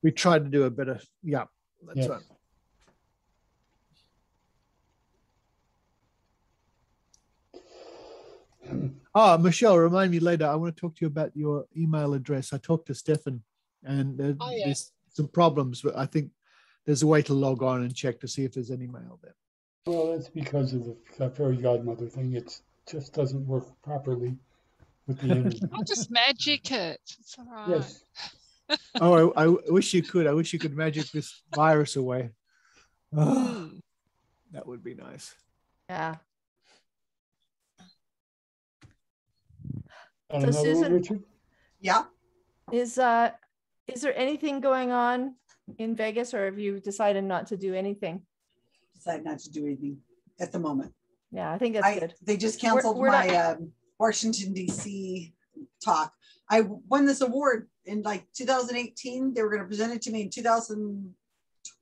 S2: we tried to do a better. Yeah, that's right. Michelle, remind me later. I want to talk to you about your email address. I talked to Stefan, and there's some problems, but I think there's a way to log on and check to see if there's any mail there.
S4: Well, that's because of the fairy godmother thing. It just doesn't work properly with the internet.
S8: I'll just magic it. It's all right.
S4: Yes.
S2: Oh, I wish you could. I wish you could magic this virus away. Oh, that would be nice.
S3: Yeah.
S4: So
S3: Susan,
S4: Richard?
S1: Yeah.
S3: Is there anything going on in Vegas, or have you decided not to do anything?
S1: Decided not to do anything at the moment.
S3: Yeah, I think that's good.
S1: They just canceled my Washington D.C. talk. I won this award in like 2018. They were going to present it to me in 2000.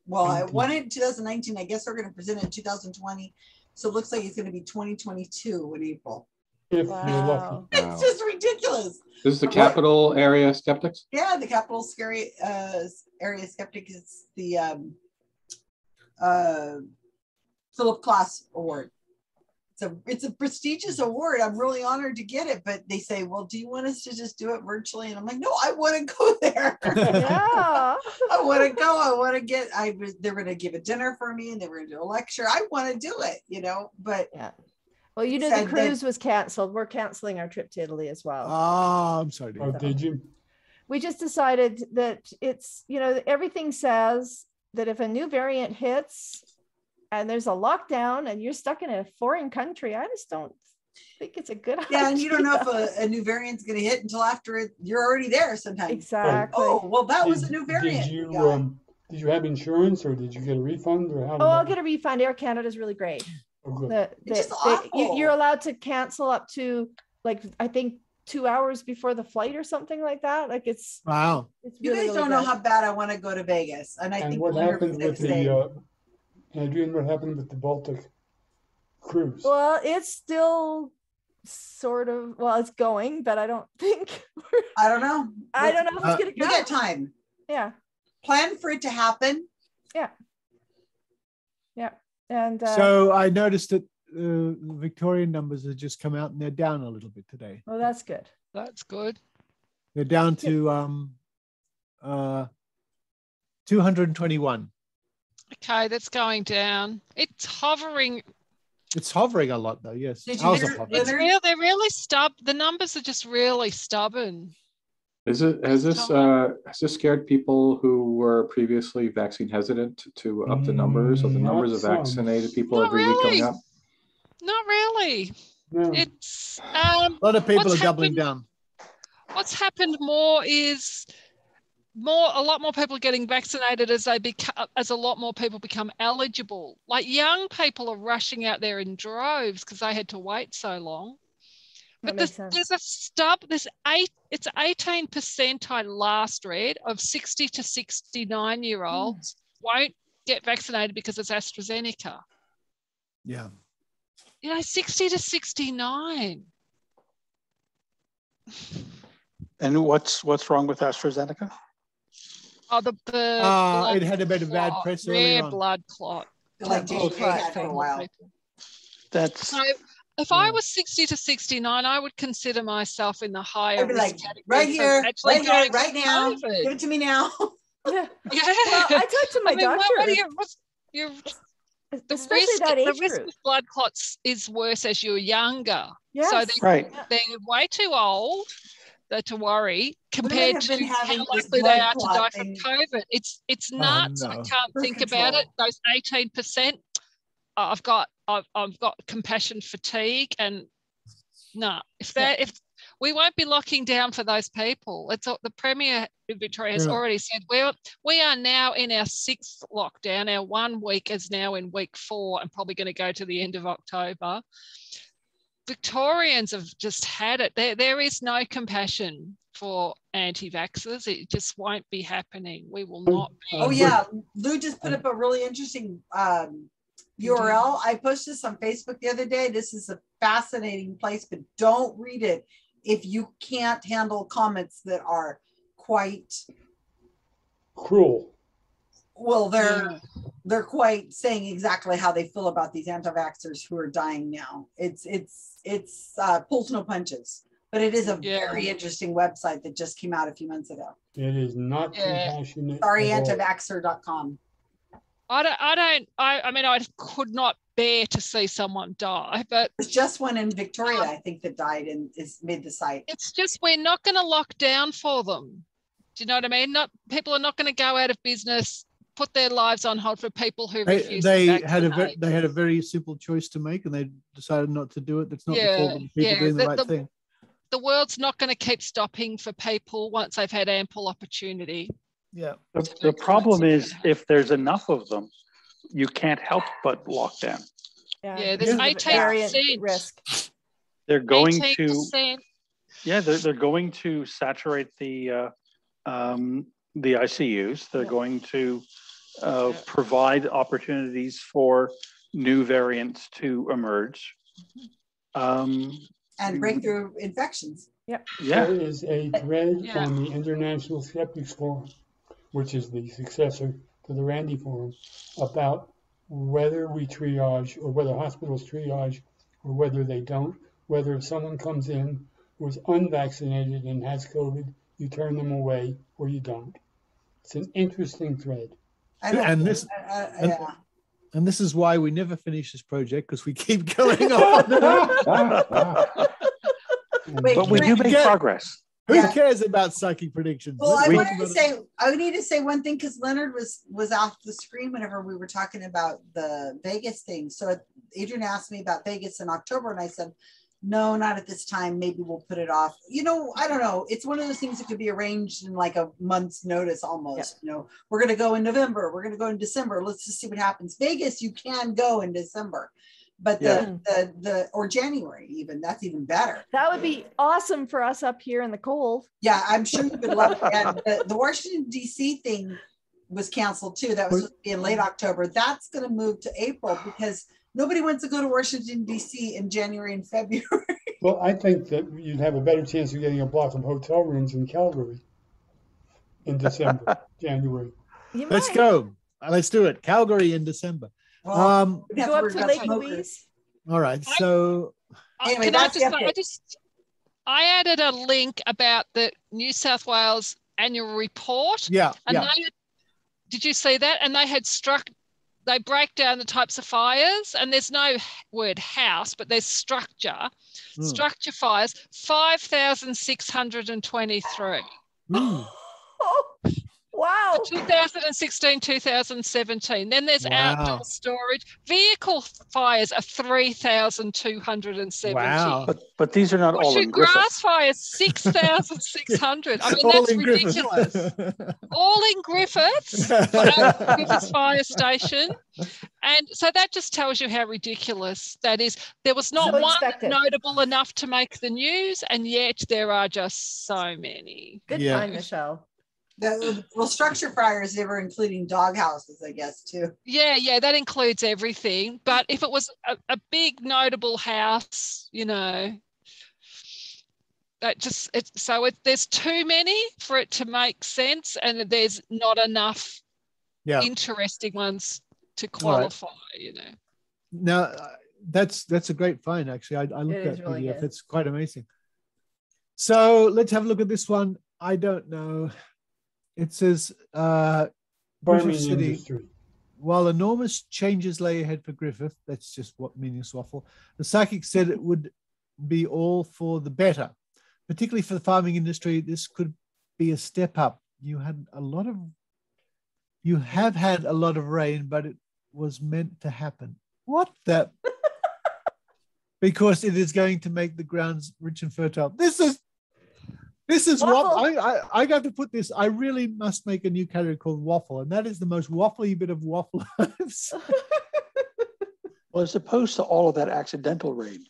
S1: Well, I won it in 2019. I guess they're going to present it in 2020. So it looks like it's going to be 2022 in April.
S3: Wow.
S1: It's just ridiculous.
S7: This is the capital area skeptics?
S1: Yeah, the capital area skeptic is the Philip Klass Award. It's a prestigious award. I'm really honored to get it, but they say, well, do you want us to just do it virtually? And I'm like, no, I want to go there.
S3: Yeah.
S1: I want to go. I want to get, they're going to give a dinner for me and they were going to do a lecture. I want to do it, but
S3: yeah. Well, the cruise was canceled. We're canceling our trip to Italy as well.
S2: Oh, I'm sorry.
S4: Oh, did you?
S3: we just decided that it's, everything says that if a new variant hits and there's a lockdown and you're stuck in a foreign country, I just don't think it's a good idea.
S1: Yeah, and you don't know if a new variant's going to hit until after you're already there sometimes.
S3: Exactly.
S1: Oh, well, that was a new variant.
S4: Did you have insurance, or did you get a refund, or how?
S3: Oh, I'll get a refund. Air Canada is really great.
S4: Oh, good.
S1: It's just awful.
S3: You're allowed to cancel up to, like, I think 2 hours before the flight or something like that. Like, it's
S2: wow.
S3: It's
S1: you
S3: really,
S1: guys
S3: really
S1: don't know
S3: good.
S1: how bad I want to go to Vegas, and I think
S4: what happened with
S1: the
S4: Adrian? What happened with the Baltic cruise?
S3: Well, it's still sort of, it's going, but I don't think.
S1: I don't know.
S3: I don't know if it's gonna go.
S1: We got time.
S3: Yeah.
S1: Plan for it to happen.
S3: Yeah. And
S2: so I noticed that the Victorian numbers have just come out and they're down a little bit today.
S3: Oh, that's good.
S8: That's good.
S2: They're down to 221.
S8: Okay, that's going down. It's hovering.
S2: It's hovering a lot though, yes.
S1: Did you hear,
S8: They're really stubborn. The numbers are just really stubborn.
S7: Has this scared people who were previously vaccine hesitant to up the numbers? So the numbers of vaccinated people
S8: Not
S7: every week
S8: really.
S7: going up?
S8: Not really.
S4: No.
S8: It's
S2: a lot of people are doubling down.
S8: What's happened more is a lot more people are getting vaccinated as a lot more people become eligible. Like young people are rushing out there in droves because they had to wait so long. But there's a stub. It's 18% I last read of 60 to 69-year-olds won't get vaccinated because it's AstraZeneca.
S2: Yeah.
S8: 60 to 69.
S5: And what's wrong with AstraZeneca?
S8: Oh,
S2: it had a bit of bad press earlier on.
S8: Blood clot.
S1: Like JK had for a while.
S8: So if I was 60 to 69, I would consider myself in the higher risk category.
S1: Right here, right now.
S8: COVID.
S1: Give it to me now.
S3: Yeah.
S8: Yeah.
S3: Well, I talked to my doctor.
S8: The risk of blood clots is worse as you're younger.
S3: Yes.
S8: So they're way too old to worry compared to how likely they are to die from COVID. It's nuts.
S2: No.
S8: I can't think about it. Those 18%. I've got compassion fatigue, and if we won't be locking down for those people. The Premier in Victoria has already said we are now in our 6th lockdown. Our 1 week is now in week 4 and probably going to go to the end of October. Victorians have just had it. There is no compassion for anti-vaxxers. It just won't be happening. We will not be.
S1: Oh yeah, Lou just put up a really interesting URL. I posted this on Facebook the other day. This is a fascinating place, but don't read it if you can't handle comments that are quite
S4: cruel.
S1: Well, they're quite saying exactly how they feel about these anti-vaxxers who are dying now. It's pulls no punches, but it is a very interesting website that just came out a few months ago.
S4: It is not compassionate.
S1: Sorry, antivaxxer.com.
S8: I could not bear to see someone die, but
S1: there's just one in Victoria, I think, that died and made the site.
S8: It's just we're not going to lock down for them. Do you know what I mean? People are not going to go out of business, put their lives on hold for people who refuse to vaccinate.
S2: They had a very simple choice to make, and they decided not to do it. That's not the fault of the people doing the right thing.
S8: The world's not going to keep stopping for people once they've had ample opportunity.
S2: Yeah.
S5: The problem is if there's enough of them, you can't help but lock down.
S8: Yeah, there's 18%
S3: risk.
S5: They're going
S8: 18%.
S5: they're going to saturate the ICUs. They're going to provide opportunities for new variants to emerge.
S1: And breakthrough infections.
S3: Yep.
S4: There is a thread on the International Skeptics Forum, which is the successor to the Randy Forum, about whether we triage or whether hospitals triage or whether they don't, whether if someone comes in who is unvaccinated and has COVID, you turn them away or you don't. It's an interesting thread.
S2: And this is why we never finish this project, because we keep going on.
S5: But we do make progress.
S2: Who
S1: Yeah.
S2: cares about psychic predictions?
S1: Well, I
S2: Let's
S1: wanted
S2: talk
S1: to
S2: about
S1: say, I need to say one thing because Leonard was off the screen whenever we were talking about the Vegas thing. So Adrian asked me about Vegas in October, and I said, no, not at this time. Maybe we'll put it off. You know, I don't know. It's one of those things that could be arranged in like a month's notice almost. You know, we're going to go in November. We're going to go in December. Let's just see what happens. Vegas, you can go in December. But the or January even, that's even better.
S3: That would be awesome for us up here in the cold.
S1: Yeah, I'm sure you would love it. And the Washington DC thing was canceled too. That was supposed to be in late October. That's going to move to April because nobody wants to go to Washington DC in January and February.
S4: Well, I think that you'd have a better chance of getting a block of hotel rooms in Calgary in December, January.
S2: Let's go. Let's do it. Calgary in December.
S1: Well,
S3: Go up to Lake Louise.
S2: All right. So
S1: anyway,
S8: I added a link about the New South Wales annual report.
S2: Yeah.
S8: And did you see that? And they break down the types of fires, and there's no word house, but there's structure. Structure fires, 5,623.
S3: Wow.
S8: 2016, 2017. Then there's outdoor storage. Vehicle fires are 3,270.
S2: Wow.
S5: But these are not all in Griffith.
S8: Grass fires, 6,600. I mean, that's ridiculous. All in Griffiths, Griffiths Fire Station. And so that just tells you how ridiculous that is. There was not one notable enough to make the news, and yet there are just so many.
S3: Good find, Michelle.
S1: Well, structure fires, they were including dog houses, I guess, too.
S8: Yeah, that includes everything. But if it was a big notable house, you know, that just there's too many for it to make sense, and there's not enough interesting ones to qualify. You know.
S2: Now that's a great find. Actually, I looked at
S3: really
S2: PDF. It's quite amazing. So let's have a look at this one. I don't know. It says, Griffith City,
S4: industry.
S2: While enormous changes lay ahead for Griffith, that's just what meaningless waffle, the psychic said it would be all for the better, particularly for the farming industry. This could be a step up. You have had a lot of rain, but it was meant to happen. What the? Because it is going to make the grounds rich and fertile. This is waffle. I got to put this. I really must make a new category called waffle, and that is the most waffly bit of waffle I've seen.
S5: Well, as opposed to all of that accidental rain.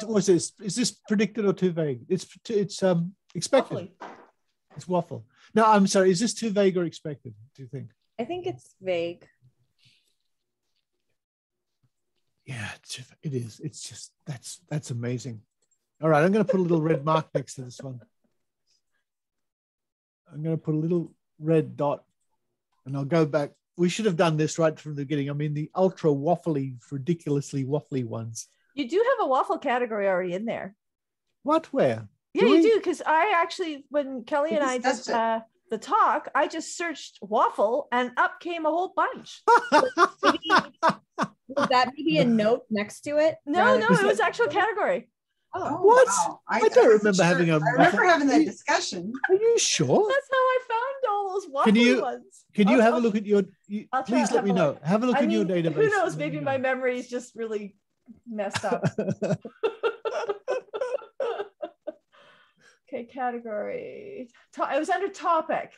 S2: What's this? Is this predicted or too vague? It's expected. Waffly. It's waffle. No, I'm sorry. Is this too vague or expected? Do you think?
S6: I think it's vague.
S2: Yeah, it is. It's just that's amazing. All right, I'm going to put a little red mark next to this one. I'm going to put a little red dot, and I'll go back. We should have done this right from the beginning. I mean, the ultra waffly, ridiculously waffly ones.
S3: You do have a waffle category already in there.
S2: What? Where?
S3: Yeah, you do. Because I actually, when Kelly and I did the talk, I just searched waffle, and up came a whole bunch.
S6: Was that maybe a note next to it?
S3: No, it was actual category.
S1: Oh,
S2: what?
S1: Wow.
S2: I don't remember having a.
S1: I remember having that discussion.
S2: Are you sure?
S3: That's how I found all those waffly ones.
S2: Can you have a look at your? Please let me know. Have a look in your database.
S3: Who knows? Maybe my memory is just really messed up. Okay, category. It was under topic,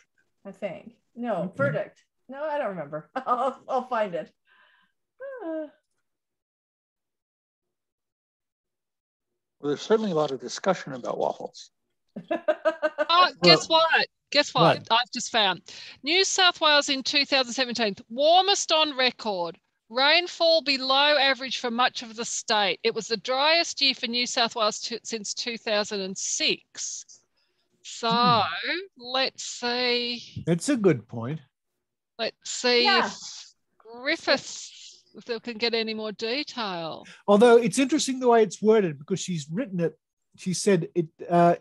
S3: I think. No, verdict. No, I don't remember. I'll find it.
S5: Well, there's certainly a lot of discussion about waffles.
S8: Guess what? I've just found. New South Wales in 2017, warmest on record. Rainfall below average for much of the state. It was the driest year for New South Wales since 2006. So let's see.
S2: That's a good point.
S8: Let's see if they can get any more detail.
S2: Although it's interesting the way it's worded, because she's written it. She said it.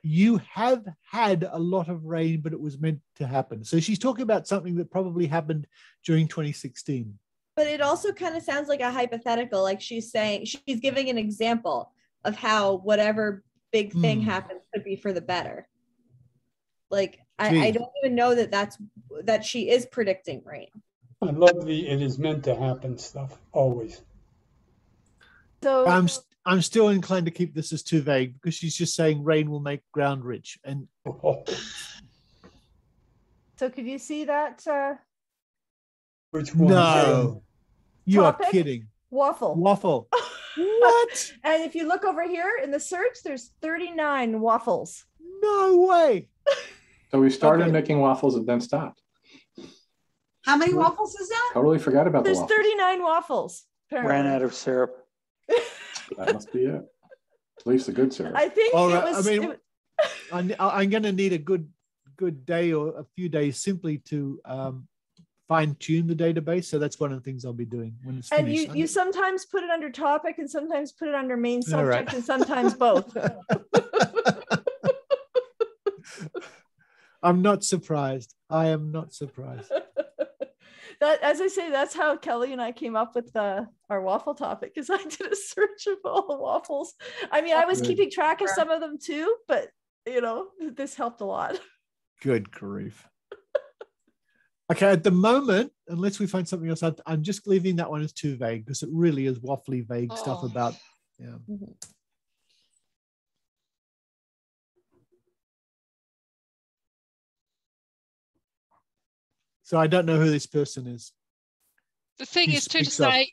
S2: You have had a lot of rain, but it was meant to happen. So she's talking about something that probably happened during 2016.
S6: But it also kind of sounds like a hypothetical, like she's saying, she's giving an example. of how whatever big thing happens could be for the better. Like I don't even know that she is predicting rain.
S4: I love the "it is meant to happen" stuff always.
S3: So
S2: I'm still inclined to keep this as too vague because she's just saying rain will make ground rich. And
S3: so could you see that?
S4: Which one?
S2: No, you are
S3: Topic?
S2: kidding.
S3: Waffle.
S2: Waffle. What?
S3: And if you look over here in the search, there's 39 waffles.
S2: No way.
S7: So we started making waffles and then stopped.
S1: How many waffles is that?
S7: Totally forgot about the
S3: There's
S7: waffles.
S3: 39 waffles. Apparently.
S5: Ran out of syrup.
S7: That must be it. At least the good syrup.
S3: I think
S2: All
S3: it
S2: right.
S3: was.
S2: I mean, I'm going to need a good day or a few days simply to fine tune the database. So that's one of the things I'll be doing when it's
S3: and
S2: finished.
S3: you sometimes put it under topic and sometimes put it under main
S2: All right.
S3: subject and sometimes both.
S2: I'm not surprised. I am not surprised.
S3: That, as I say, that's how Kelly and I came up with our waffle topic, because I did a search of all the waffles. I mean, I was keeping track of some of them too, but this helped a lot.
S2: Good grief. Okay, at the moment, unless we find something else, I'm just leaving that one as too vague because it really is waffly vague stuff about, So I don't know who this person is.
S8: The thing is to say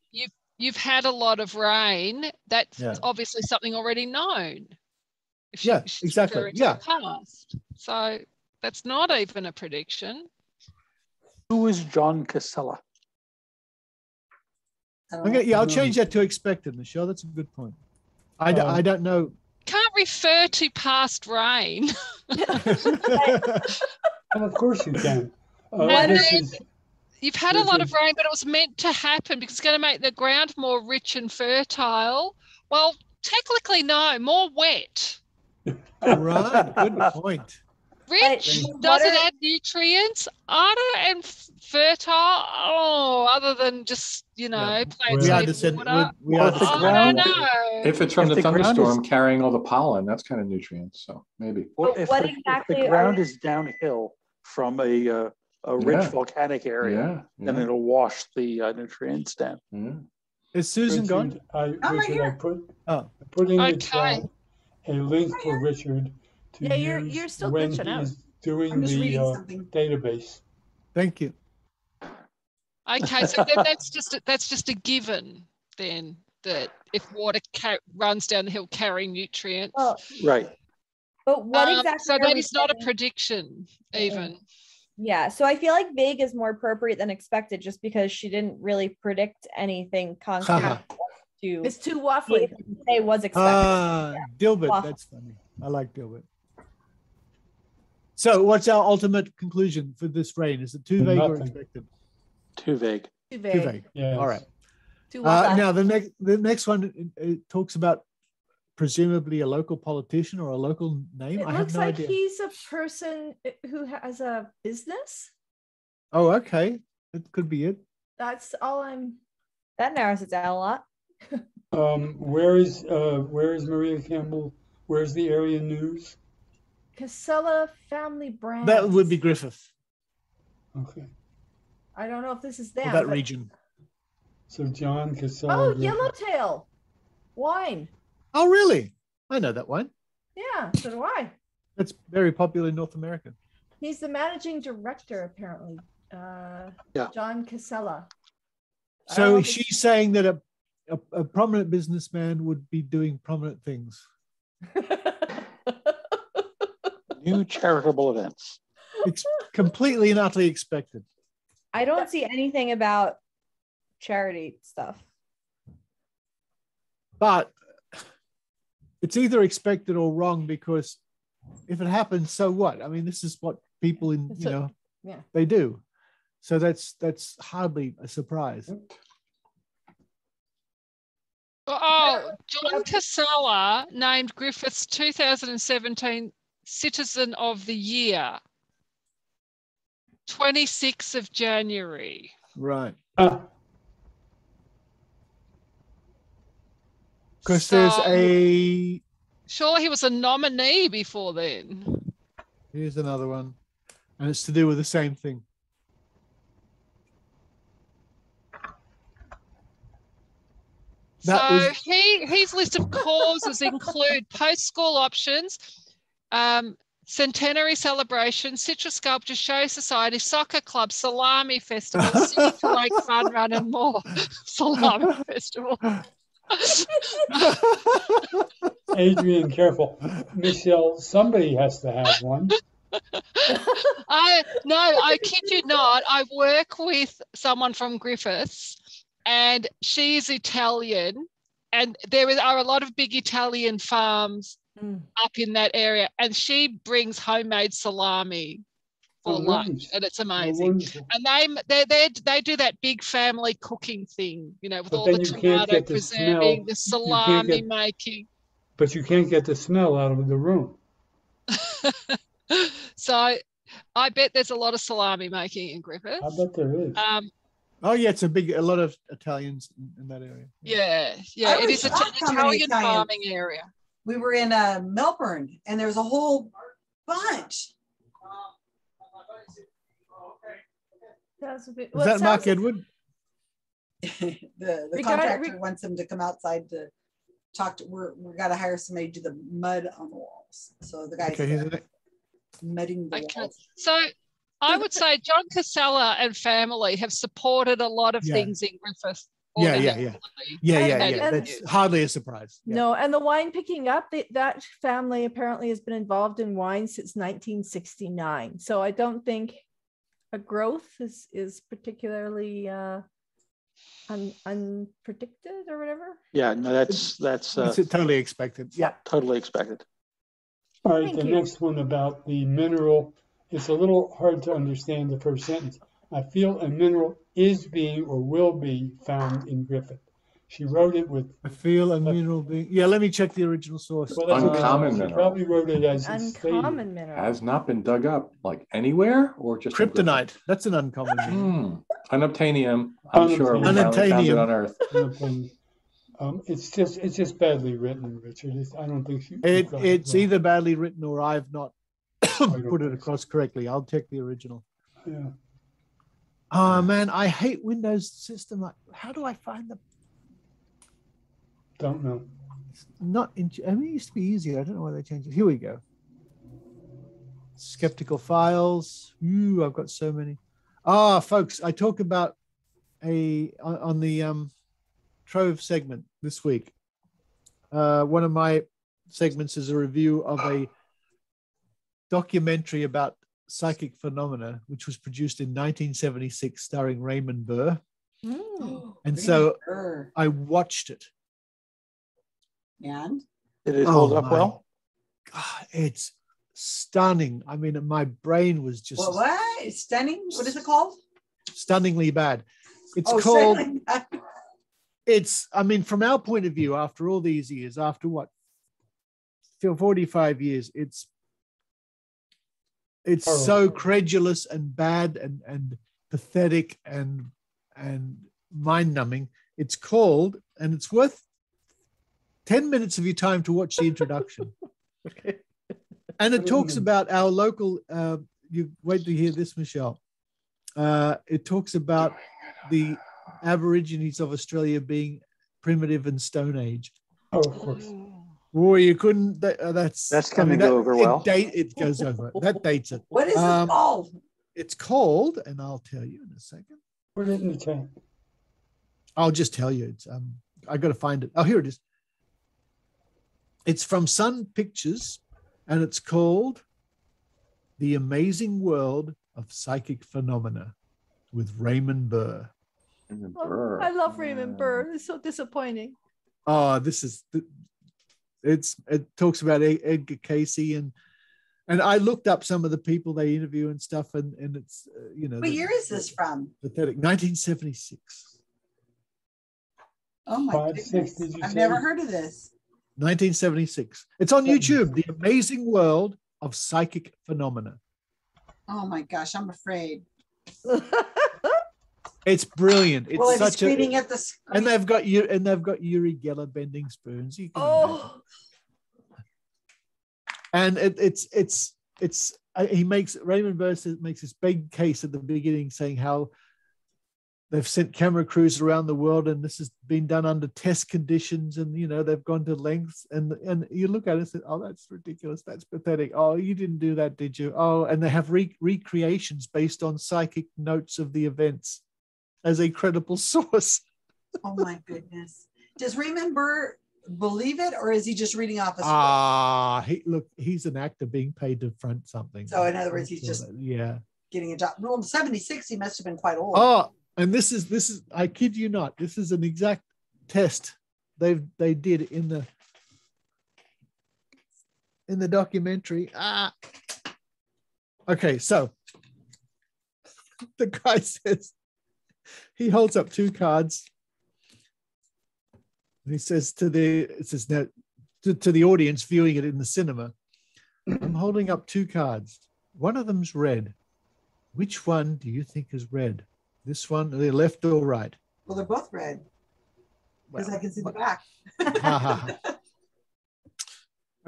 S8: you've had a lot of rain. That's obviously something already known.
S2: Exactly. Yeah.
S8: Past. So that's not even a prediction.
S5: Who is John Casella?
S2: I'll change that to expected, Michelle. That's a good point. I don't know.
S8: Can't refer to past rain.
S4: Well, of course you can.
S8: You've had a lot of rain, but it was meant to happen because it's going to make the ground more rich and fertile. Well, technically, no, more wet.
S2: Right, good point.
S8: Rich doesn't add nutrients, and fertile. Other than just plants.
S2: We understand.
S8: I don't know.
S7: If it's from the thunderstorm carrying all the pollen, that's kind of nutrients. So maybe.
S5: Well, if the ground is downhill from a rich volcanic area, then it'll wash the nutrients down.
S2: Is Susan gone?
S4: I put in the chat a link for Richard to use
S3: you're still
S4: when
S3: glitching
S4: he's doing the database.
S2: Thank you.
S8: Okay, so that's just a given then, that if water runs down the hill carrying nutrients.
S6: Well,
S5: right.
S6: But what exactly?
S8: So that is not a prediction even.
S6: Yeah, so I feel like vague is more appropriate than expected, just because she didn't really predict anything concrete.
S3: It's too waffly.
S6: Say was expected.
S2: Dilbert, that's funny. I like Dilbert. So what's our ultimate conclusion for this rain? Is it too vague or expected?
S5: Too vague.
S3: Too vague.
S2: Too vague.
S4: Yes.
S2: All right.
S3: Too waffly.
S2: Now the next one, it talks about presumably a local politician or a local name.
S3: It
S2: I
S3: looks
S2: have no
S3: like
S2: idea.
S3: he's a person who has a business.
S2: Oh, okay. It could be it.
S3: That's all
S6: that narrows it down a lot.
S4: Where is Maria Campbell? Where's the area news?
S3: Casella Family Brand.
S2: That would be Griffith.
S4: Okay.
S3: I don't know if this is them.
S2: Or that region.
S4: So John Casella.
S3: Oh, Yellowtail wine.
S2: Oh, really? I know that one.
S3: Yeah, so do I.
S2: That's very popular in North America.
S3: He's the managing director, apparently. John Casella.
S2: So she's saying that a prominent businessman would be doing prominent things.
S5: New charitable events.
S2: It's completely and utterly expected.
S6: I don't see anything about charity stuff.
S2: But it's either expected or wrong, because if it happens, so what? I mean, this is what people they do. So that's hardly a surprise.
S8: Oh, John Casella named Griffith's 2017 Citizen of the Year, 26th of January.
S2: Right. Because there's a...
S8: Surely he was a nominee before then.
S2: Here's another one. And it's to do with the same thing.
S8: His list of causes include post-school options, centenary celebration, citrus sculpture, show society, soccer club, salami festival, City to Lake fun run, and more. Salami festival.
S4: Adrian, careful. Michelle, somebody has to have one.
S8: I kid you not. I work with someone from Griffiths, and she's Italian, and there are a lot of big Italian farms up in that area, and she brings homemade salami for lunch, and it's amazing. And they do that big family cooking thing, with all the tomato preserving, the salami making.
S4: But you can't get the smell out of the room.
S8: So I bet there's a lot of salami making in Griffiths.
S4: I bet there is.
S2: Oh yeah, it's a lot of Italians in that area.
S8: Yeah. It is an Italian farming area.
S1: We were in Melbourne, and there's a whole bunch.
S2: Is that Mark Edward?
S1: the contractor wants them to come outside to talk to. We got to hire somebody to do the mud on the walls. So the guy's mudding the walls.
S8: So I would say John Casella and family have supported a lot of things in Griffith.
S2: Yeah. That's hardly a surprise. Yeah.
S3: No, and the wine picking up, that family apparently has been involved in wine since 1969. So I don't think a growth is particularly unpredicted or whatever.
S5: Yeah, no, that's
S2: totally expected. Yeah,
S5: totally expected.
S4: All right, next one about the mineral. It's a little hard to understand the first sentence. I feel a mineral is being or will be found in Griffith. She wrote it with...
S2: I feel a mineral being... Yeah, let me check the original source.
S7: Well, uncommon mineral.
S4: She probably wrote it as
S3: uncommon mineral.
S7: Has not been dug up, like anywhere, or just...
S2: Kryptonite. That's an uncommon mineral.
S7: Unobtainium. I'm sure we finally found it on Earth.
S4: It's just badly written, Richard. I don't think
S2: it's either badly written or I've not put it across correctly. I'll check the original.
S4: Yeah.
S2: Oh man, I hate Windows system. How do I find them?
S4: Don't know.
S2: It's not in. I mean, it used to be easier. I don't know why they changed it. Here we go. Skeptical files. Ooh, I've got so many. Folks, I talk about on the Trove segment this week. One of my segments is a review of a documentary about psychic phenomena, which was produced in 1976, starring Raymond Burr. And so I watched it.
S1: And
S5: did it hold up well?
S2: God, it's stunning. I mean, my brain was just
S1: what? Stunning? What is it called?
S2: Stunningly bad. It's called. It's. I mean, from our point of view, after all these years, after what, 45 years, it's so credulous and bad and pathetic and mind-numbing. It's called, and it's worth 10 minutes of your time to watch the introduction.
S3: Okay.
S2: And it talks about our local, you wait to hear this, Michelle. It talks about the Aborigines of Australia being primitive and Stone Age.
S4: Oh, of course.
S2: Boy, you couldn't. That's
S5: going to go over well.
S2: It goes over. That dates it.
S1: What is it called?
S2: It's called, and I'll tell you in a second.
S4: Put it in the chat.
S2: I'll just tell you. It's I got to find it. Oh, here it is. It's from Sun Pictures, and it's called "The Amazing World of Psychic Phenomena" with Raymond Burr.
S3: I love Raymond Burr. It's so disappointing.
S2: Oh, it talks about Edgar Casey and I looked up some of the people they interview and stuff, and it's
S1: What year is this from?
S2: Pathetic. 1976.
S1: Oh my goodness! I've never heard of this.
S2: 1976. It's on YouTube. The Amazing World of Psychic Phenomena.
S1: Oh my gosh! I'm afraid.
S2: It's brilliant. It's
S1: Well, if he's
S2: such a
S1: reading at the screen.
S2: and they've got Uri Geller bending spoons. You can imagine. And Raymond Burr makes this big case at the beginning saying how they've sent camera crews around the world and this has been done under test conditions, and they've gone to lengths, and you look at it and say, oh, that's ridiculous, that's pathetic, oh, you didn't do that, did you? Oh, and they have recreations based on psychic notes of the events as a credible source.
S1: Oh my goodness. Does Raymond Burr believe it, or is he just reading off a script?
S2: He's an actor being paid to front something.
S1: So in other words, he's just getting a job. Well, 76, he must have been quite old.
S2: Oh, and this is I kid you not, this is an exact test they did in the documentary. Okay, so the guy says, he holds up two cards. And he says to the audience viewing it in the cinema, I'm holding up two cards. One of them's red. Which one do you think is red? This one, the left or right?
S1: Well, they're both red. Because I can see the back.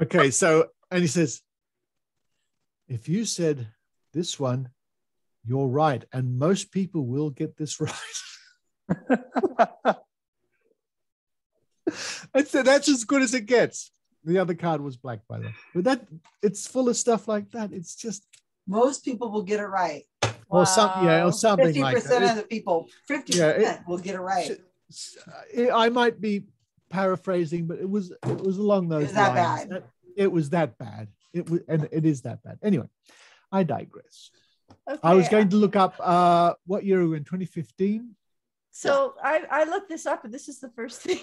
S2: Okay, so, and he says, if you said this one, you're right. And most people will get this right. I said, that's as good as it gets. The other card was black, by the way. But it's full of stuff like that. It's just.
S1: Most people will get it right.
S2: Or something like that.
S1: 50% of the people, 50% will get it right.
S2: I might be paraphrasing, but it was along those lines.
S1: Bad.
S2: It was that bad. It is that bad. Anyway, I digress.
S3: Okay.
S2: I was going to look up what year are we in, 2015?
S3: So I looked this up, and this is the first thing.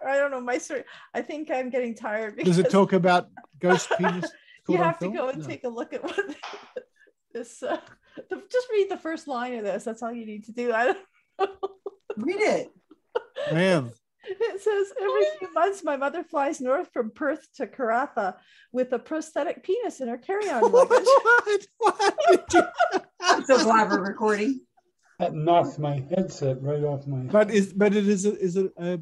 S3: I don't know, my story. I think I'm getting tired.
S2: Does it talk about ghost penis?
S3: You have to go and take a look at what this. Just read the first line of this. That's all you need to do. I don't know.
S1: Read it.
S2: Ma'am.
S3: It says, every few months, my mother flies north from Perth to Karatha with a prosthetic penis in her carry-on luggage.
S2: What did you?
S1: I'm so glad we're recording.
S4: That knocked my headset right off my.
S2: But it is a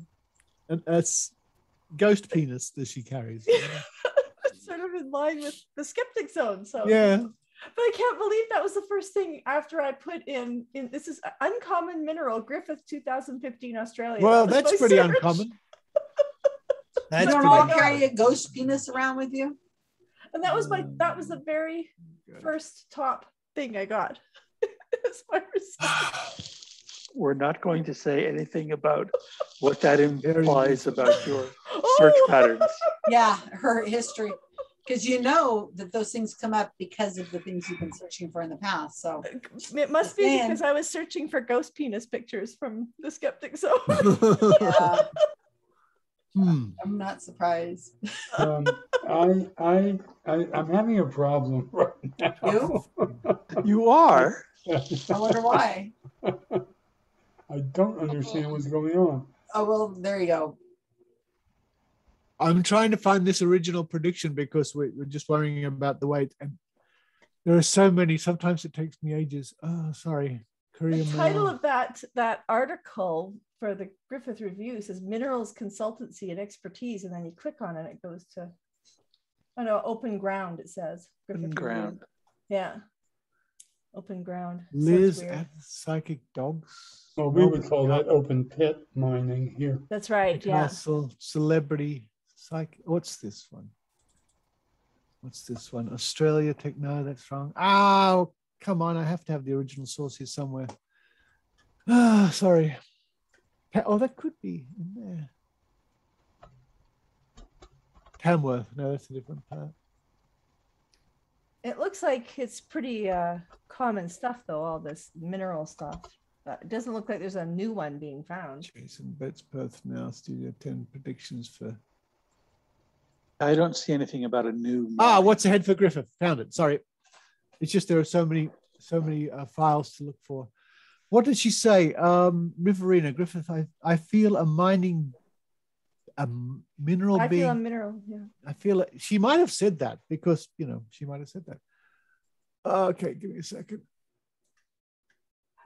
S2: ghost penis that she carries.
S3: Sort of in line with the skeptic zone. So
S2: yeah.
S3: But I can't believe that was the first thing after I put in this is uncommon mineral, Griffith 2015 Australia.
S2: Well, that's pretty uncommon.
S1: You don't all carry a ghost penis around with you?
S3: And that was the very first top thing I got.
S5: We're not going to say anything about what that implies about your search patterns.
S1: Yeah, her history. Because you know that those things come up because of the things you've been searching for in the past. So
S3: it must be because I was searching for ghost penis pictures from the skeptic zone.
S1: Yeah. I'm not surprised.
S4: I'm having a problem right now.
S1: You?
S5: You are?
S1: I wonder why.
S4: I don't understand what's going on.
S1: Oh, well, there you go.
S2: I'm trying to find this original prediction because we're just worrying about the weight, and there are so many. Sometimes it takes me ages. Oh, sorry.
S3: The title of that article for the Griffith Review says Minerals Consultancy and Expertise, and then you click on it, it goes to Open Ground. It says Griffith
S5: Open Ground.
S3: Review. Yeah, Open Ground.
S2: Liz at Psychic Dogs.
S4: Well, we would call that open pit mining here.
S3: That's right. Yeah.
S2: Castle Celebrity. What's this one? Australia Tech. No, that's wrong. Oh, come on. I have to have the original source here somewhere. Sorry. Oh, that could be in there. Tamworth. No, that's a different part.
S3: It looks like it's pretty common stuff, though, all this mineral stuff. It doesn't look like there's a new one being found.
S2: Jason Betts, Perth now, Studio 10 predictions for.
S5: I don't see anything about a new.
S2: What's ahead for Griffith? Found it. Sorry, it's just there are so many files to look for. What did she say? Riverina Griffith. I feel a mineral being.
S3: I feel a mineral. Yeah.
S2: I feel it. She might have said that because she might have said that. Okay, give me a second.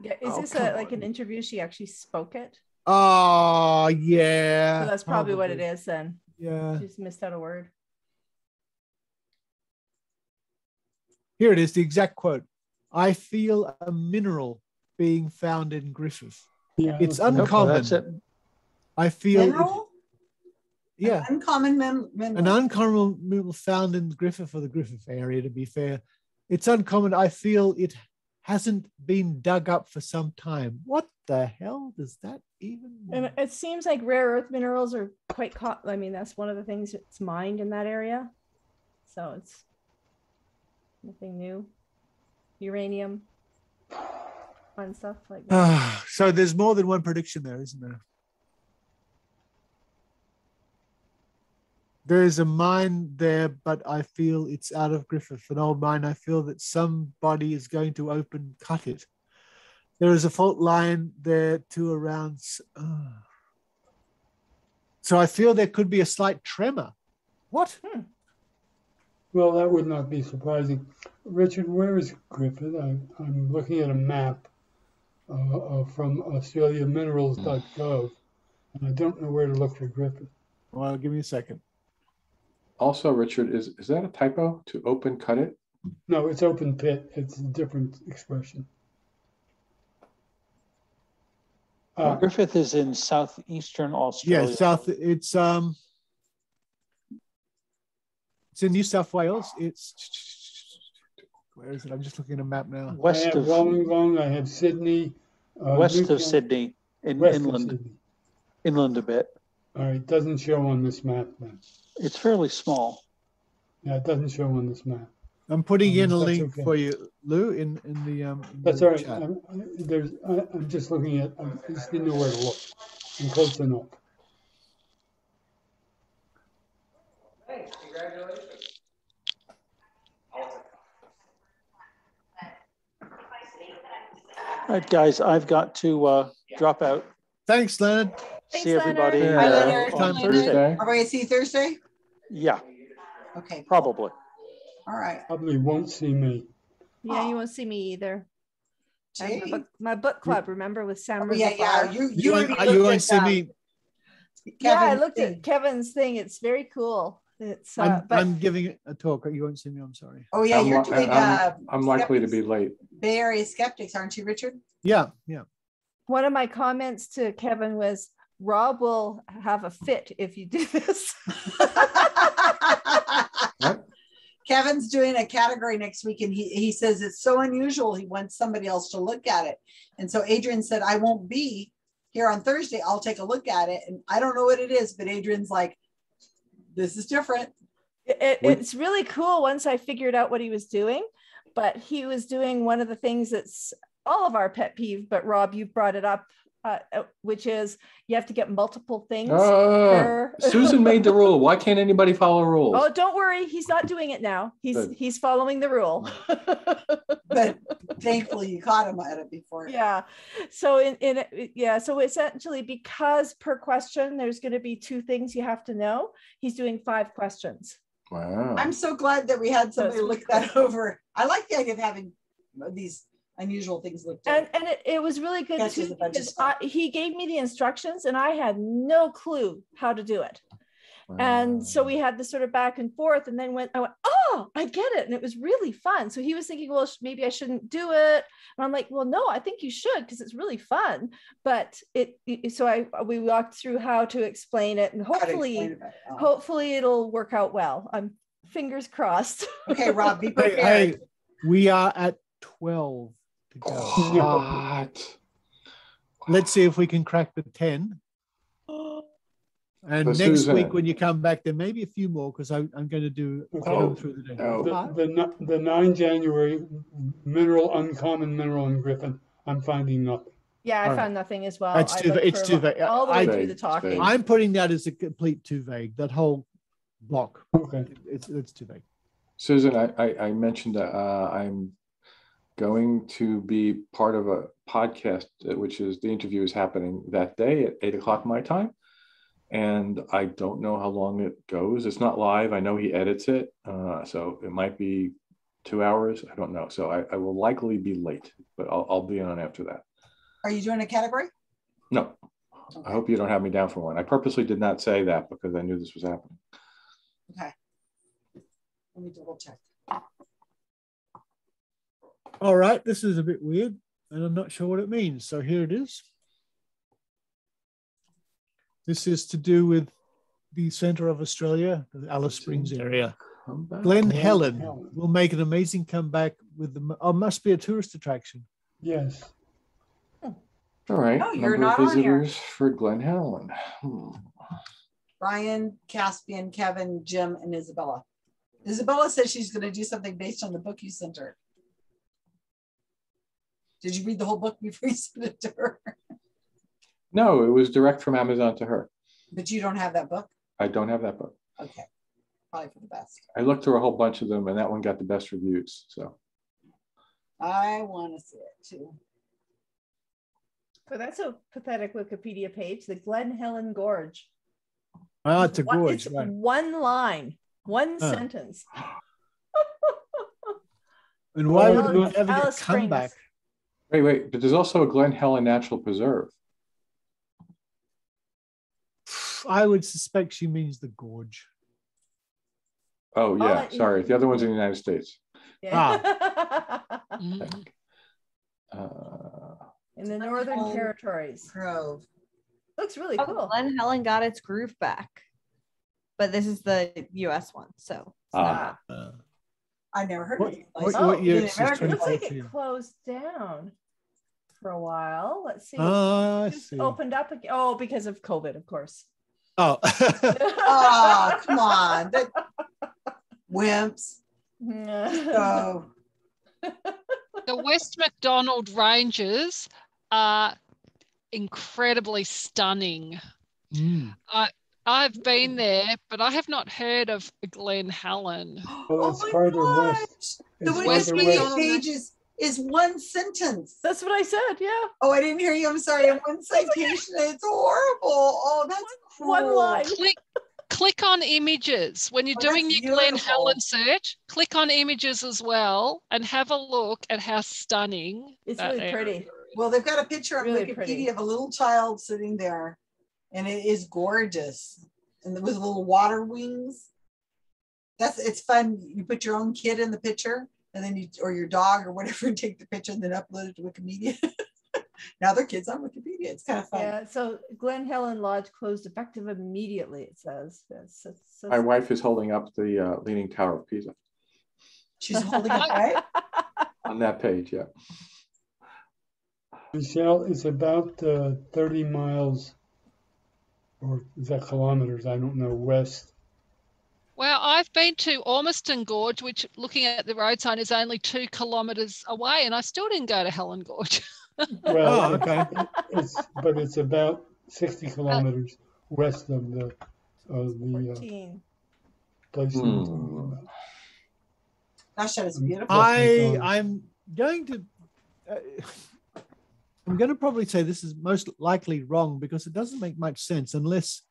S3: Yeah, is
S2: Oh,
S3: this
S2: come
S3: like an
S2: on.
S3: interview? She actually spoke it.
S2: Oh, yeah.
S3: So that's probably what it is then.
S2: Yeah.
S3: She's missed out a word.
S2: Here it is, the exact quote. I feel a mineral being found in Griffith.
S4: Yeah,
S2: It's
S4: that's-
S2: uncommon.
S5: That's it.
S2: I feel it,
S1: Mineral?
S2: yeah,
S1: An uncommon
S2: an
S1: mineral.
S2: uncommon mineral found in Griffith or the Griffith area, to be fair. It's uncommon. I feel it hasn't been dug up for some time. What the hell does that even mean?
S3: And it seems like rare earth minerals are quite I mean, that's one of the things that's mined in that area. So it's nothing new. Uranium, fun stuff like that.
S2: So there's more than one prediction there, isn't there? There is a mine there, but I feel it's out of Griffith, an old mine. I feel that somebody is going to cut it. There is a fault line there to around. So I feel there could be a slight tremor. What?
S4: Well, that would not be surprising. Richard, where is Griffith? I'm looking at a map from australiaminerals.gov, and I don't know where to look for Griffith.
S2: Well, give me a second.
S7: Also, Richard, is that a typo to open cut it?
S4: No, it's open pit. It's a different expression.
S5: Griffith is in southeastern Australia.
S2: Yeah, it's in New South Wales. Where is it? I'm just looking at a map now.
S4: I have Wollongong, I have Sydney.
S5: West of Sydney, inland a bit.
S4: All right, doesn't show on this map then.
S5: It's fairly small.
S4: Yeah, it doesn't show on this map.
S2: I'm putting in a link
S4: okay.
S2: for you, Lou, in the
S4: That's
S2: the
S4: all right.
S2: chat.
S4: I'm just looking at. I just didn't know where to look. I'm close enough.
S7: Thanks. Congratulations.
S5: All right, guys, I've got to drop out.
S2: Thanks, Leonard.
S5: See everybody
S7: Leonard. Bye,
S1: Leonard.
S5: on
S2: Bye,
S5: Thursday.
S1: Are we gonna see you Thursday?
S5: Yeah,
S1: Okay.
S5: probably.
S1: All right.
S4: Probably won't see me.
S3: Yeah, you won't see me either. I have
S1: Jay?
S3: my book club, remember, with Sam.
S1: Oh, yeah.
S2: You won't see me.
S3: Yeah, I looked at Kevin's thing. It's very cool. It's
S2: I'm giving a talk. You won't see me. I'm sorry.
S1: Oh yeah, you're doing.
S7: I'm likely to be late.
S1: Bay Area Skeptics, aren't you, Richard?
S2: Yeah.
S3: one of my comments to Kevin was, Rob will have a fit if you do this.
S7: What?
S1: Kevin's doing a category next week, and he says it's so unusual. He wants somebody else to look at it. And so Adrian said, I won't be here on Thursday. I'll take a look at it. And I don't know what it is, but Adrian's like, this is different.
S3: It's really cool once I figured out what he was doing. But he was doing one of the things that's all of our pet peeve, but Rob, you brought it up, which is you have to get multiple things.
S7: Susan made the rule. Why can't anybody follow rules?
S3: Oh, don't worry. He's not doing it now. He's following the rule.
S1: But thankfully you caught him at it before.
S3: Yeah. So so essentially, because per question, there's going to be 2 things you have to know. He's doing 5 questions.
S7: Wow.
S1: I'm so glad that we had somebody look that over. I like the idea of having these unusual things looked at.
S3: And it was really good
S1: Catches
S3: too,
S1: a bunch of
S3: because
S1: stuff.
S3: he gave me the instructions and I had no clue how to do it. And so we had this sort of back and forth, and then I went, oh, I get it. And it was really fun. So he was thinking, well, maybe I shouldn't do it. And I'm like, well, no, I think you should, because it's really fun. But we walked through how to explain it, and hopefully it'll work out well. I'm fingers crossed.
S1: Okay, Rob, be prepared.
S2: Hey, we are at 12 to go.
S7: What?
S2: Let's see if we can crack the 10. And
S7: So
S2: next
S7: Susan,
S2: week when you come back, there may be a few more, because I'm going to do through the day.
S4: The 9 January uncommon mineral in Griffin, I'm finding nothing.
S3: Yeah, I found nothing as well.
S2: It's too vague.
S3: All the way through the talking.
S2: I'm putting that as a complete too vague, that whole block.
S4: Okay.
S2: It's too vague.
S7: Susan, I mentioned that I'm going to be part of a podcast, which is the interview is happening that day at 8:00 my time. And I don't know how long it goes. It's not live. I know he edits it. So it might be 2 hours. I don't know. So I will likely be late, but I'll be on after that.
S1: Are you doing a category?
S7: No.
S1: Okay.
S7: I hope you don't have me down for one. I purposely did not say that because I knew this was happening.
S1: Okay. Let me double check.
S2: All right, this is a bit weird, and I'm not sure what it means. So here it is. This is to do with the center of Australia, the Alice Springs area. Glen Helen will make an amazing comeback with the. Oh, must be a tourist attraction.
S4: Yes.
S7: All right.
S1: No, you're
S7: Number
S1: not
S7: of
S1: on here.
S7: visitors for Glen Helen.
S1: Brian, Caspian, Kevin, Jim, and Isabella. Isabella says she's going to do something based on the book you sent her. Did you read the whole book before you sent it to her?
S7: No, it was direct from Amazon to her.
S1: But you don't have that book?
S7: I don't have that book.
S1: Okay. Probably for the best.
S7: I looked through a whole bunch of them, and that one got the best reviews. So
S1: I want to see it too.
S3: So that's a pathetic Wikipedia page, the Glen Helen Gorge.
S2: Ah, it's a gorge,
S3: It's
S2: right?
S3: one line, one sentence.
S2: And why
S4: Well,
S2: would it having a
S3: Alice Springs.
S2: comeback?
S7: wait, but there's also a Glen Helen Natural Preserve.
S2: I would suspect she means the gorge.
S7: Oh yeah,
S3: Oh,
S7: sorry. The other one's in the United States.
S3: Yeah.
S8: Mm.
S3: In the Northern Territories.
S1: Grove.
S3: Looks really
S6: Oh,
S3: cool.
S6: Glen Helen got its groove back, but this is the US one, so it's not.
S1: I never heard
S2: What,
S1: of it.
S2: what year?
S1: in
S2: Is this?
S1: America,
S3: It looks like
S2: 2014.
S3: it closed down for a while. Let's see.
S2: Oh, I
S3: Just
S2: see.
S3: opened up again. Oh, because of COVID, of course.
S2: Oh,
S1: Oh, come on. Wimps. So,
S8: The West MacDonald Ranges are incredibly stunning.
S2: Mm.
S8: I've been there, but I have not heard of Glen Helen.
S4: Well, it's farther west.
S1: The
S4: It's
S1: Wikipedia
S4: farther west.
S1: page is one sentence.
S3: That's what I said. Yeah.
S1: Oh, I didn't hear you. I'm sorry. One citation. It's horrible. Oh, that's cruel.
S3: One line.
S8: Click on images. When you're
S1: Oh,
S8: doing
S1: that's
S8: your Glen
S1: beautiful.
S8: Helen search, click on images as well and have a look at how stunning
S3: It's
S8: that
S3: really
S8: area
S3: pretty.
S8: is.
S1: Well, they've got a picture on
S3: Really
S1: Wikipedia
S3: pretty.
S1: of a little child sitting there, and it is gorgeous. And with little water wings. It's fun. You put your own kid in the picture, and then or your dog or whatever, and take the picture and then upload it to Wikimedia. Now their kids on Wikipedia. It's kind of fun.
S3: Yeah. So Glen Helen Lodge closed effective immediately. It says.
S7: My wife is holding up the Leaning Tower of Pisa
S1: She's holding it right.
S7: on that page. Yeah.
S4: Michelle, it's about 30 miles, or is that kilometers? I don't know, west.
S8: Well, I've been to Ormiston Gorge, which looking at the road sign is only 2 kilometres away, and I still didn't go to Helen Gorge.
S4: Well,
S2: Oh, okay.
S4: but it's about 60 kilometers west of the
S3: 14.
S4: place.
S7: Hmm.
S4: we're talking about.
S1: Gosh, that is beautiful.
S2: I'm going to. I'm going to probably say this is most likely wrong because it doesn't make much sense unless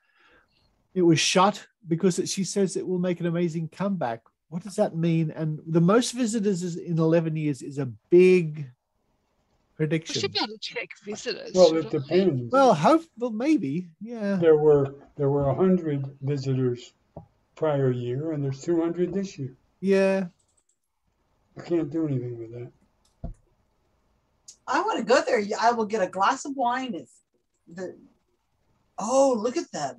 S2: it was shut because she says it will make an amazing comeback. What does that mean? And the most visitors in 11 years is a big
S8: We
S2: prediction.
S8: should be able to check visitors.
S4: Well, it
S8: shouldn't we?
S4: depends.
S2: Well, maybe, yeah.
S4: There were 100 visitors prior year, and there's 200 this year.
S2: Yeah.
S4: You can't do anything with that.
S1: I want to go there. I will get a glass of wine. Oh, look at that.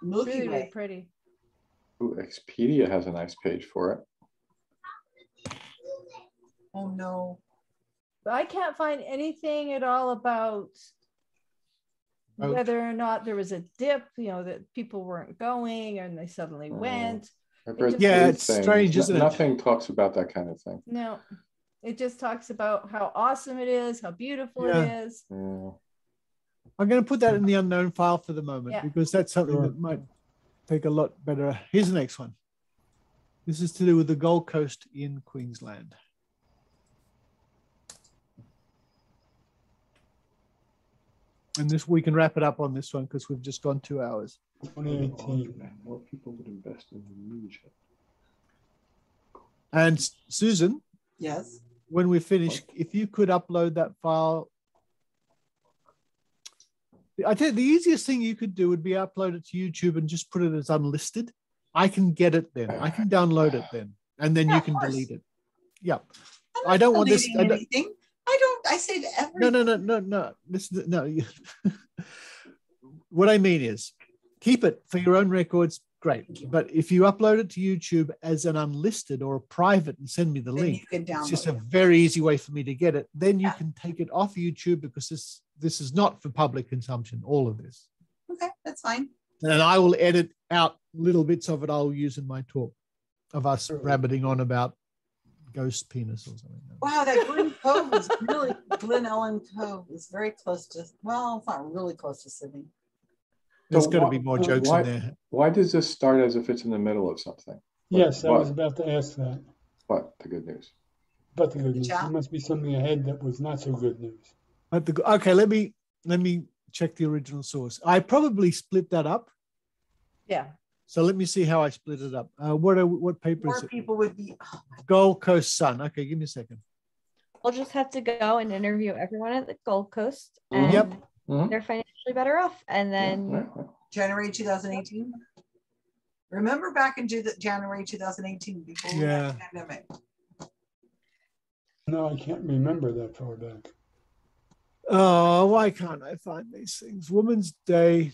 S1: Milky
S3: Really, really
S1: Way.
S3: pretty.
S7: Ooh, Expedia has a nice page for it.
S1: Oh no.
S3: But I can't find anything at all about
S2: Oh.
S3: whether or not there was a dip, that people weren't going and they suddenly went.
S7: I've read
S2: Yeah,
S7: three
S2: it's
S7: things.
S2: strange, isn't it?
S7: Nothing talks about that kind of thing.
S3: No, it just talks about how awesome it is, how beautiful
S2: Yeah.
S3: it is.
S7: Yeah.
S2: I'm going to put that in the unknown file for the moment
S3: Yeah.
S2: because that's something
S4: Sure.
S2: that might take a lot better. Here's the next one. This is to do with the Gold Coast in Queensland. And we can wrap it up on this one because we've just gone 2 hours.
S4: 2018.
S7: More people would invest in Indonesia.
S2: And Susan,
S1: Yes.
S2: when we finish, if you could upload that file. I tell you, the easiest thing you could do would be upload it to YouTube and just put it as unlisted. I can get it then. I can download it then, and then
S1: Yeah,
S2: you
S1: of
S2: can
S1: course.
S2: delete it. Yeah.
S1: I'm
S2: I don't want this.
S1: deleting anything. I say to everything.
S2: No. Listen, no. What I mean is, keep it for your own records. Great. But if you upload it to YouTube as an unlisted or a private and send me the
S1: Then
S2: link,
S1: you can download
S2: it's just a
S1: it.
S2: very easy way for me to get it. Then you
S1: Yeah.
S2: can take it off YouTube because this is not for public consumption, all of this.
S1: Okay, that's fine.
S2: And I will edit out little bits of it I'll use in my talk of us rabbiting on about ghost penis or something.
S1: Wow, that Glen Cove is really, Glen Ellen Cove is very close to, well, it's not really close to Sydney.
S2: There's
S7: So
S2: got to be more jokes in there.
S7: Why does this start as if it's in the middle of something?
S4: Yes, I was about to ask that.
S7: What the good news?
S4: But the good news,
S1: chat.
S4: there must be something ahead that was not so good news.
S2: Okay, let me check the original source. I probably split that up.
S3: Yeah.
S2: So let me see how I split it up. What paper
S1: More
S2: is it?
S1: people would be,
S2: Gold Coast Sun. Okay, give me a second.
S6: We'll just have to go and interview everyone at the Gold Coast,
S7: Mhm.
S6: and
S2: Yep.
S6: they're financially better off. And then
S1: January 2018. Remember back in January 2018 before we had the pandemic.
S4: No, I can't remember that far back.
S2: Oh, why can't I find these things? Women's Day,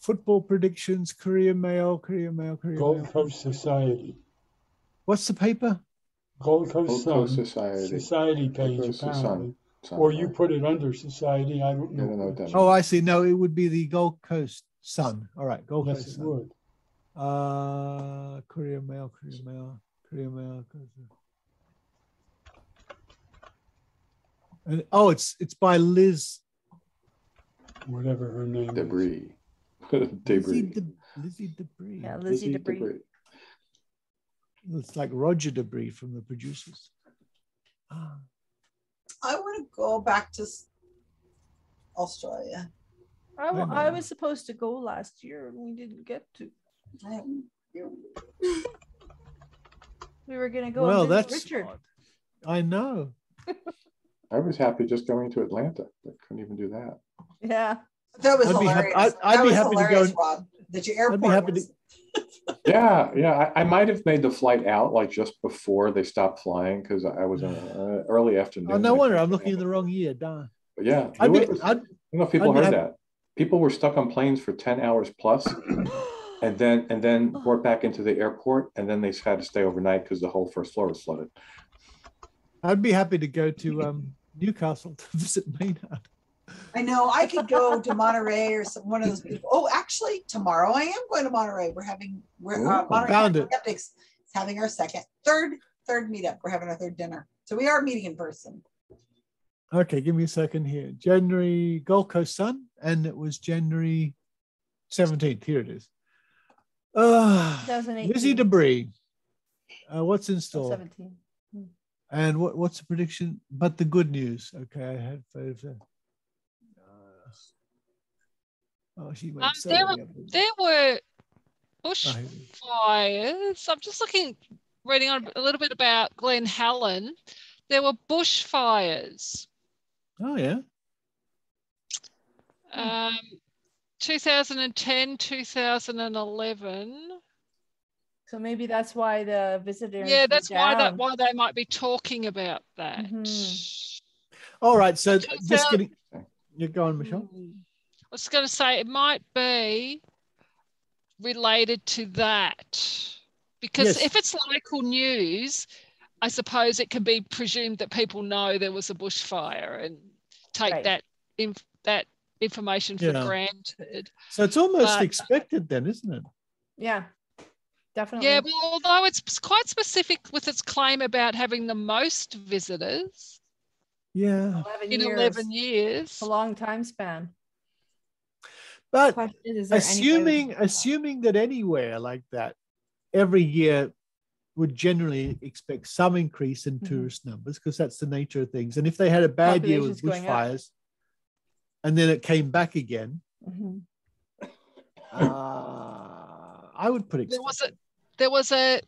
S2: football predictions, Korea Mail.
S4: Gold Coast Society.
S2: What's the paper?
S4: Gold Coast
S7: Gold Coast
S4: Sun.
S7: Society.
S4: Page,
S7: Gold Coast
S4: apparently.
S7: Sun,
S4: Or you
S7: right.
S4: put it under Society. I don't
S7: I don't know
S4: know.
S7: what that means.
S2: Oh, I see. No, it would be the Gold Coast Sun. All right, Gold
S4: Yes,
S2: Coast
S4: it
S2: Sun.
S4: would.
S2: Korea Mail. And, it's by Liz
S4: Whatever her name is.
S7: Debris.
S2: Lizzie Debris.
S3: Yeah, Lizzie Debris.
S2: It's like Roger Debris from the producers.
S1: I want to go back to Australia.
S3: I was supposed to go last year and we didn't get to. We were going to go.
S2: Well,
S3: and visit
S2: that's
S3: Richard.
S2: odd. I know.
S7: I was happy just going to Atlanta, but couldn't even do that.
S3: Yeah.
S1: That was
S2: I'd be happy-
S1: hilarious.
S2: I'd be happy to go
S1: hilarious,
S2: and-
S1: Rob, that your
S2: I'd
S1: airport
S2: be happy
S1: was,
S7: Yeah. I might have made the flight out like just before they stopped flying because I was in early afternoon.
S2: Oh, no wonder. I'm looking in the wrong year. Darn.
S7: But yeah,
S2: I
S7: I
S2: mean,
S7: don't know if people
S2: I'd be
S7: heard
S2: happy-
S7: that. People were stuck on planes for 10 hours plus, and then brought back into the airport, and then they had to stay overnight because the whole first floor was flooded.
S2: I'd be happy to go to Newcastle to visit Maynard.
S1: I know I could go to Monterey or one of those people. Oh, actually, tomorrow I am going to Monterey. Monterey
S2: Found it.
S1: Skeptics is having our third meetup. We're having our third dinner. So we are meeting in person.
S2: Okay, give me a second here. January, Gold Coast Sun, and it was January 17th. Here it is.
S3: 2018.
S2: Lizzie Debris. What's in store?
S3: 17.
S2: And what's the prediction? But the good news. Okay, I had photos there. She went so
S8: There were
S2: Oh,
S8: bushfires. I'm just reading on a little bit about Glen Helen. There were bushfires.
S2: oh yeah.
S8: 2010, 2011.
S3: So maybe that's why the visitors.
S8: Yeah, that's
S3: were down.
S8: why they might be talking about that.
S2: All right. So
S8: Turns
S2: just
S8: out-
S2: getting. You're going, Michelle.
S8: I was going to say it might be related to that, because
S2: Yes.
S8: if it's local news, I suppose it can be presumed that people know there was a bushfire and take
S3: Right.
S8: that information for
S2: Yeah.
S8: granted.
S2: So it's almost
S8: But-
S2: expected then, isn't it?
S3: Yeah, definitely.
S8: Yeah, well, although it's quite specific with its claim about having the most visitors
S2: Yeah.
S3: 11
S8: in
S3: years.
S8: 11 years.
S3: A long time span.
S2: But
S6: question is there any way we can-
S2: assuming that anywhere like that, every year would generally expect some increase in tourist numbers because that's the nature of things. And if they had a bad year with
S3: Population's going up.
S2: bushfires, and then it came back again,
S3: Mhm.
S2: I would put
S8: There
S2: expected.
S8: was a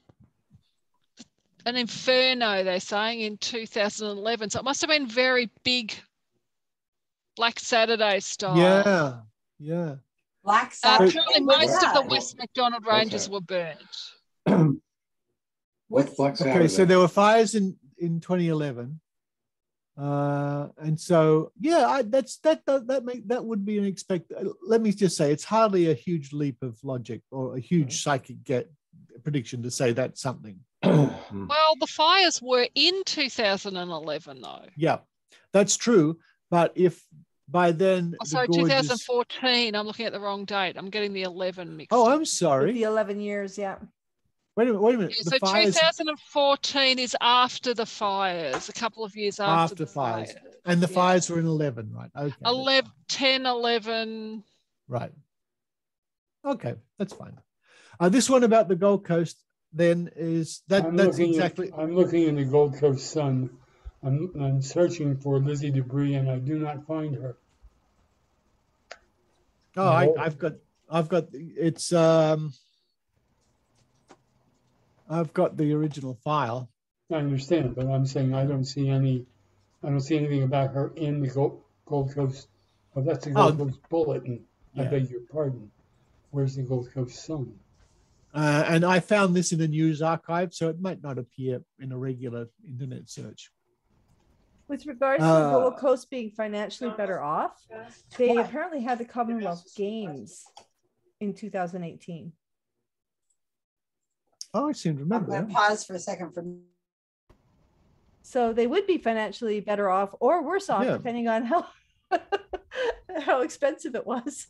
S8: an inferno, they're saying, in 2011. So it must have been very big, Black Saturday style.
S2: Yeah.
S1: Black Saturday.
S8: Apparently,
S1: What's
S8: most of the
S1: that?
S8: West McDonald
S7: What's
S8: ranges
S7: that?
S8: were burnt.
S7: What's Black Saturday?
S2: Okay, so there were fires in 2011. And so, yeah, that would be an expected. Let me just say, it's hardly a huge leap of logic or a huge psychic prediction to say that's something.
S8: Well, the fires were in 2011, though.
S2: Yeah, that's true. But if by then,
S8: So 2014, I'm looking at the wrong date. I'm getting the 11 mixed up.
S2: Oh, I'm sorry.
S3: With the 11 years, yeah.
S2: Wait a minute.
S8: Yeah, so 2014 is after the fires, a couple of years after the fires.
S2: And the fires were in 11, right? Okay.
S8: 10, 11.
S2: Right. Okay, that's fine. This one about the Gold Coast then is that's exactly.
S4: I'm looking in the Gold Coast Sun. I'm searching for Lizzie Debris and I do not find her.
S2: Oh, I've got it's I've got the original file.
S4: I understand, but I'm saying I don't see anything about her in the Gold Coast. Oh, that's the Gold Coast Bulletin. Yeah. I beg your pardon. Where's the Gold Coast Sun?
S2: And I found this in the news archive, so it might not appear in a regular internet search.
S3: With regards to the Gold Coast being financially better off, they apparently had the Commonwealth Games in 2018.
S2: Oh, I seem to remember.
S1: I'm going to pause for a second.
S3: So they would be financially better off or worse off, depending on how expensive it was.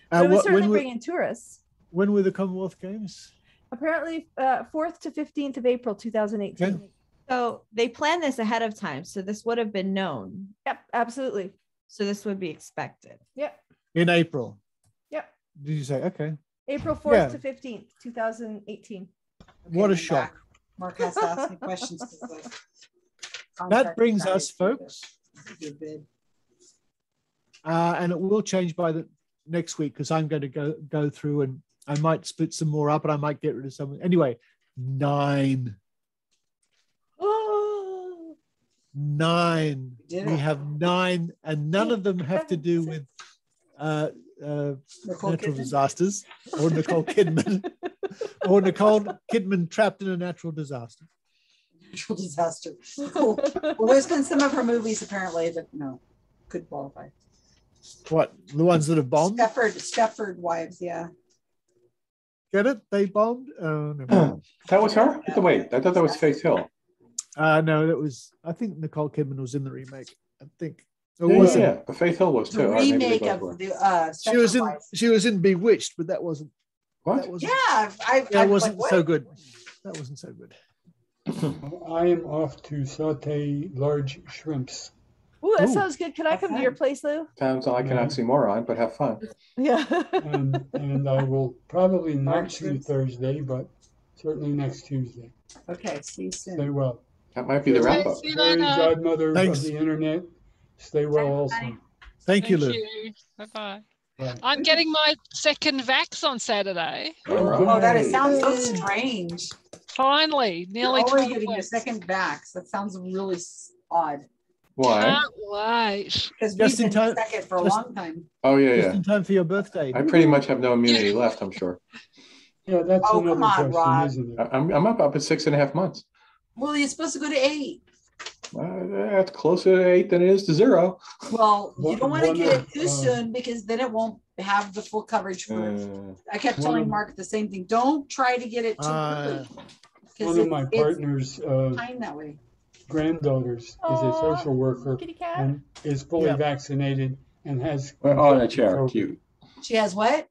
S3: But it would certainly bring in tourists.
S2: When were the Commonwealth Games?
S3: Apparently 4th to 15th of April, 2018.
S2: Okay.
S6: So they planned this ahead of time. So this would have been known.
S3: Yep, absolutely.
S6: So this would be expected.
S3: Yep.
S2: In April.
S3: Yep.
S2: Did you say? Okay.
S3: April 4th to 15th, 2018.
S2: What a shock.
S1: Mark has to ask me questions.
S2: That brings us, folks. And it will change by the next week because I'm going to go through and I might split some more up and I might get rid of some. Anyway, 9.
S3: Oh.
S2: 9. We have 9 and none of them have to do with natural disasters or Nicole Kidman or Nicole Kidman trapped in a natural disaster.
S1: Natural disaster. Cool. Well, there's been some of her movies apparently that could qualify.
S2: What, the ones that have bombed?
S1: Stepford Wives, yeah.
S2: Get it? They bombed? Oh, no.
S7: That was her? Wait, I thought that was Faith Hill.
S2: No, that was, I think Nicole Kidman was in the remake. I think.
S7: Yeah, but Faith Hill was too.
S1: The remake of the
S2: she was in Bewitched, but that wasn't.
S7: What?
S2: That wasn't,
S1: that
S2: wasn't so good. That wasn't so good.
S4: I am off to saute large shrimps.
S3: Ooh, that sounds good. Can I come to your place, Lou?
S7: Sounds like an oxymoron, but have fun.
S3: Yeah.
S4: and I will probably not see Thursday, but certainly next Tuesday.
S1: Okay, see you soon.
S4: Stay well.
S7: That might be the wrap up.
S4: Fairy godmother of the internet. Stay well also.
S2: Thank you, Lou.
S8: Bye-bye. I'm getting my second vax on Saturday.
S1: Oh, that sounds so strange.
S8: Finally, nearly 12
S1: getting your second vax. That sounds really odd.
S7: Why?
S8: Can't wait.
S1: Because we've been second for a long time.
S7: Oh, yeah,
S2: Just in time for your birthday.
S7: I pretty much have no immunity left, I'm sure.
S4: Yeah, that's another question,
S1: Rod.
S4: isn't it?
S7: I'm up at 6.5 months.
S1: Well, you're supposed to go to 8.
S7: That's closer to 8 than it is to 0.
S1: Well, you don't want to get it too soon because then it won't have the full coverage for I kept telling Mark the same thing. Don't try to get it too early.
S4: One of my partner's
S1: time that way.
S4: granddaughters is a social worker and is fully vaccinated and has
S7: on a chair. COVID. Cute.
S1: She has what?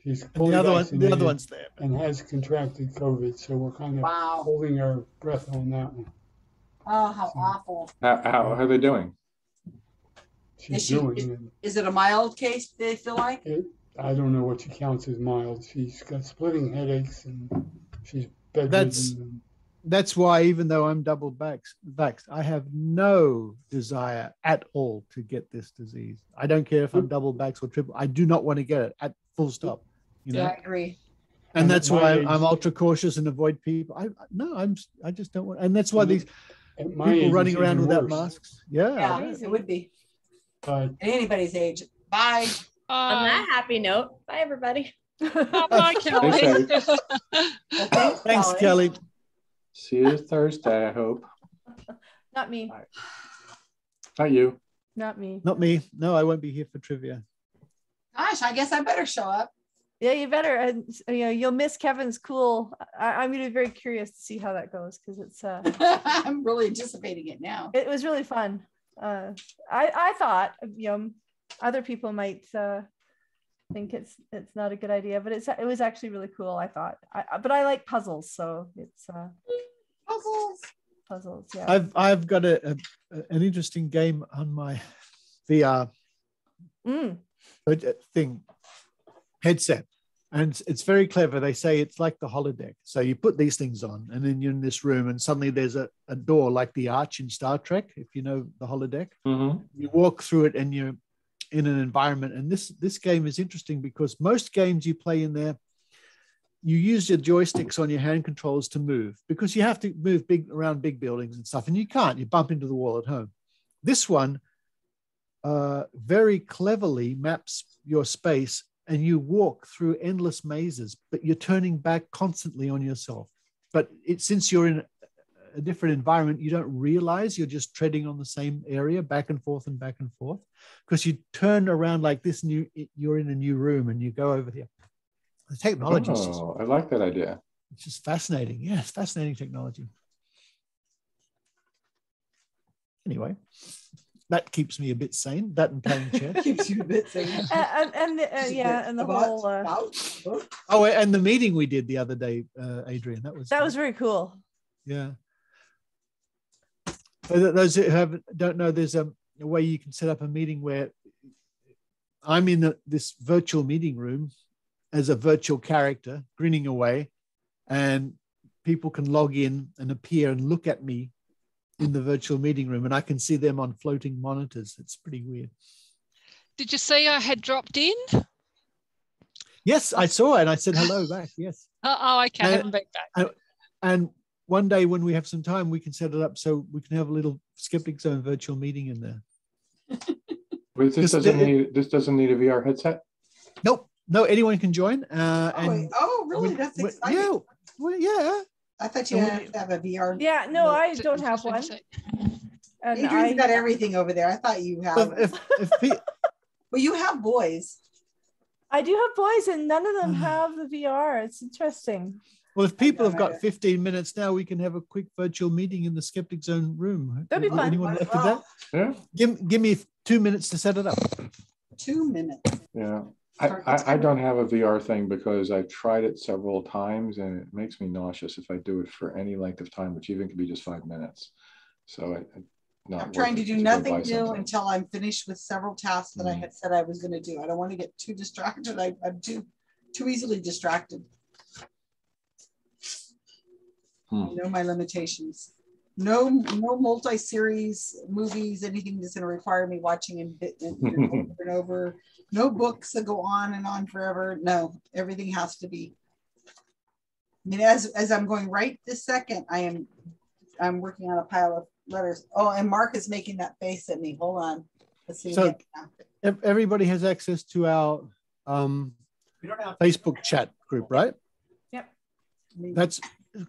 S4: She's fully vaccinated
S2: the other one's there
S4: and has contracted COVID. So we're kind of holding our breath on that one.
S1: Oh, how awful!
S7: How are they doing?
S1: Is it a mild case? Do they feel like?
S4: I don't know what she counts as mild. She's got splitting headaches and she's bedridden.
S2: That's why, even though I'm double vaxxed, I have no desire at all to get this disease. I don't care if I'm double vaxxed or triple. I do not want to get it. At full stop.
S1: Yeah, I agree.
S2: And that's
S4: at my
S2: why
S4: age-
S2: I'm ultra cautious and avoid people. I just don't want, and that's why these
S4: At my
S2: people
S4: age,
S2: running
S4: it's
S2: around
S4: even
S2: without
S4: worse.
S2: masks. Yeah.
S1: Yeah,
S3: Crazy.
S1: it would be
S4: Bye.
S1: at anybody's age. Bye.
S6: On that happy note, bye everybody.
S8: Bye, Kelly.
S7: safe.
S1: Well,
S2: Thanks, Kelly.
S7: See you Thursday, I hope.
S3: Not me.
S7: Not you.
S3: Not me.
S2: Not me. No, I won't be here for trivia.
S1: Gosh, I guess I better show up.
S3: Yeah, you better. And you'll miss Kevin's cool. I'm going to be very curious to see how that goes because it's.
S1: I'm really anticipating it now.
S3: It was really fun. I thought other people might think it's not a good idea, but it was actually really cool. I thought. But I like puzzles, so it's puzzles. Yeah.
S2: I've got an interesting game on my VR thing headset. And it's very clever. They say it's like the holodeck. So you put these things on and then you're in this room and suddenly there's a door like the arch in Star Trek, if you know the holodeck.
S7: Mm-hmm.
S2: You walk through it and you're in an environment. And this game is interesting because most games you play in there, you use your joysticks on your hand controls to move because you have to move around big buildings and stuff. And you can't. You bump into the wall at home. This one very cleverly maps your space and you walk through endless mazes, but you're turning back constantly on yourself. But since you're in a different environment, you don't realize you're just treading on the same area back and forth because you turn around like this and you're in a new room and you go over here. The technology is just,
S7: I like that idea.
S2: it's just fascinating. Yeah, it's fascinating technology. Anyway, that keeps me a bit sane. That and playing chess.
S1: Keeps you a bit sane.
S3: And the whole.
S2: Oh, and the meeting we did the other day, Adrian. That was
S3: very cool.
S2: Yeah. For those who don't know, there's a way you can set up a meeting where I'm in this virtual meeting room as a virtual character, grinning away, and people can log in and appear and look at me in the virtual meeting room, and I can see them on floating monitors. It's pretty weird.
S8: Did you see I had dropped in?
S2: Yes, I saw it, and I said hello back. Yes.
S8: Oh, okay. I haven't been back.
S2: And one day when we have some time, we can set it up so we can have a little Skeptic Zone virtual meeting in there.
S7: Wait, this doesn't need a VR headset?
S2: Nope. No, anyone can join.
S1: Really? That's exciting.
S2: Yeah. Well, yeah.
S1: I thought you had to have a VR.
S3: Yeah, no, I don't have one. And
S1: Adrian's got everything over there. I thought you have. Well, you have boys.
S3: I do have boys, and none of them have the VR. It's interesting.
S2: Well, if people have got 15 minutes now, we can have a quick virtual meeting in the Skeptic Zone room.
S3: That'd be fun.
S2: Anyone left with that?
S7: Yeah.
S2: Give me 2 minutes to set it up.
S1: 2 minutes.
S7: Yeah. I don't have a VR thing because I've tried it several times and it makes me nauseous if I do it for any length of time, which even could be just 5 minutes. So
S1: I'm trying to do nothing new until I'm finished with several tasks that I had said I was going to do. I don't want to get too distracted. I'm too easily distracted. I know my limitations. No multi-series movies, anything that's going to require me watching over and over. No books that go on and on forever. No, everything has to be. I mean, as I'm going right this second, I'm working on a pile of letters. Oh, and Mark is making that face at me. Hold on. Let's see.
S2: So everybody has access to our Facebook chat group, right?
S3: Yep.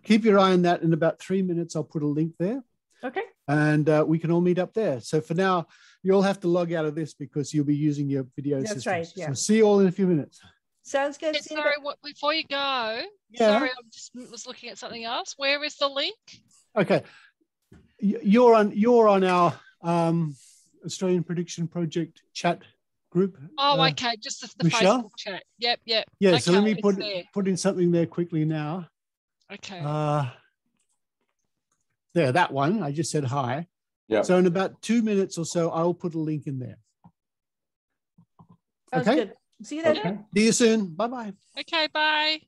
S2: Keep your eye on that. In about 3 minutes, I'll put a link there.
S3: Okay.
S2: And we can all meet up there. So for now, you all have to log out of this because you'll be using your video system.
S3: That's right. Yeah.
S2: So see you all in a few minutes.
S3: Sounds good.
S8: Sorry, before you go, sorry, I just was looking at something else. Where is the link?
S2: Okay. You're on our Australian Prediction Project chat group.
S8: Oh, okay. Just the
S2: Michelle?
S8: Facebook chat. Yep. Yeah.
S2: Okay,
S8: so
S2: let me put in something there quickly now.
S8: Okay.
S2: There, that one. I just said hi.
S7: Yeah.
S2: So in about 2 minutes or so, I'll put a link in there.
S3: Sounds good. See you then.
S2: See you soon. Bye-bye.
S8: Okay, bye.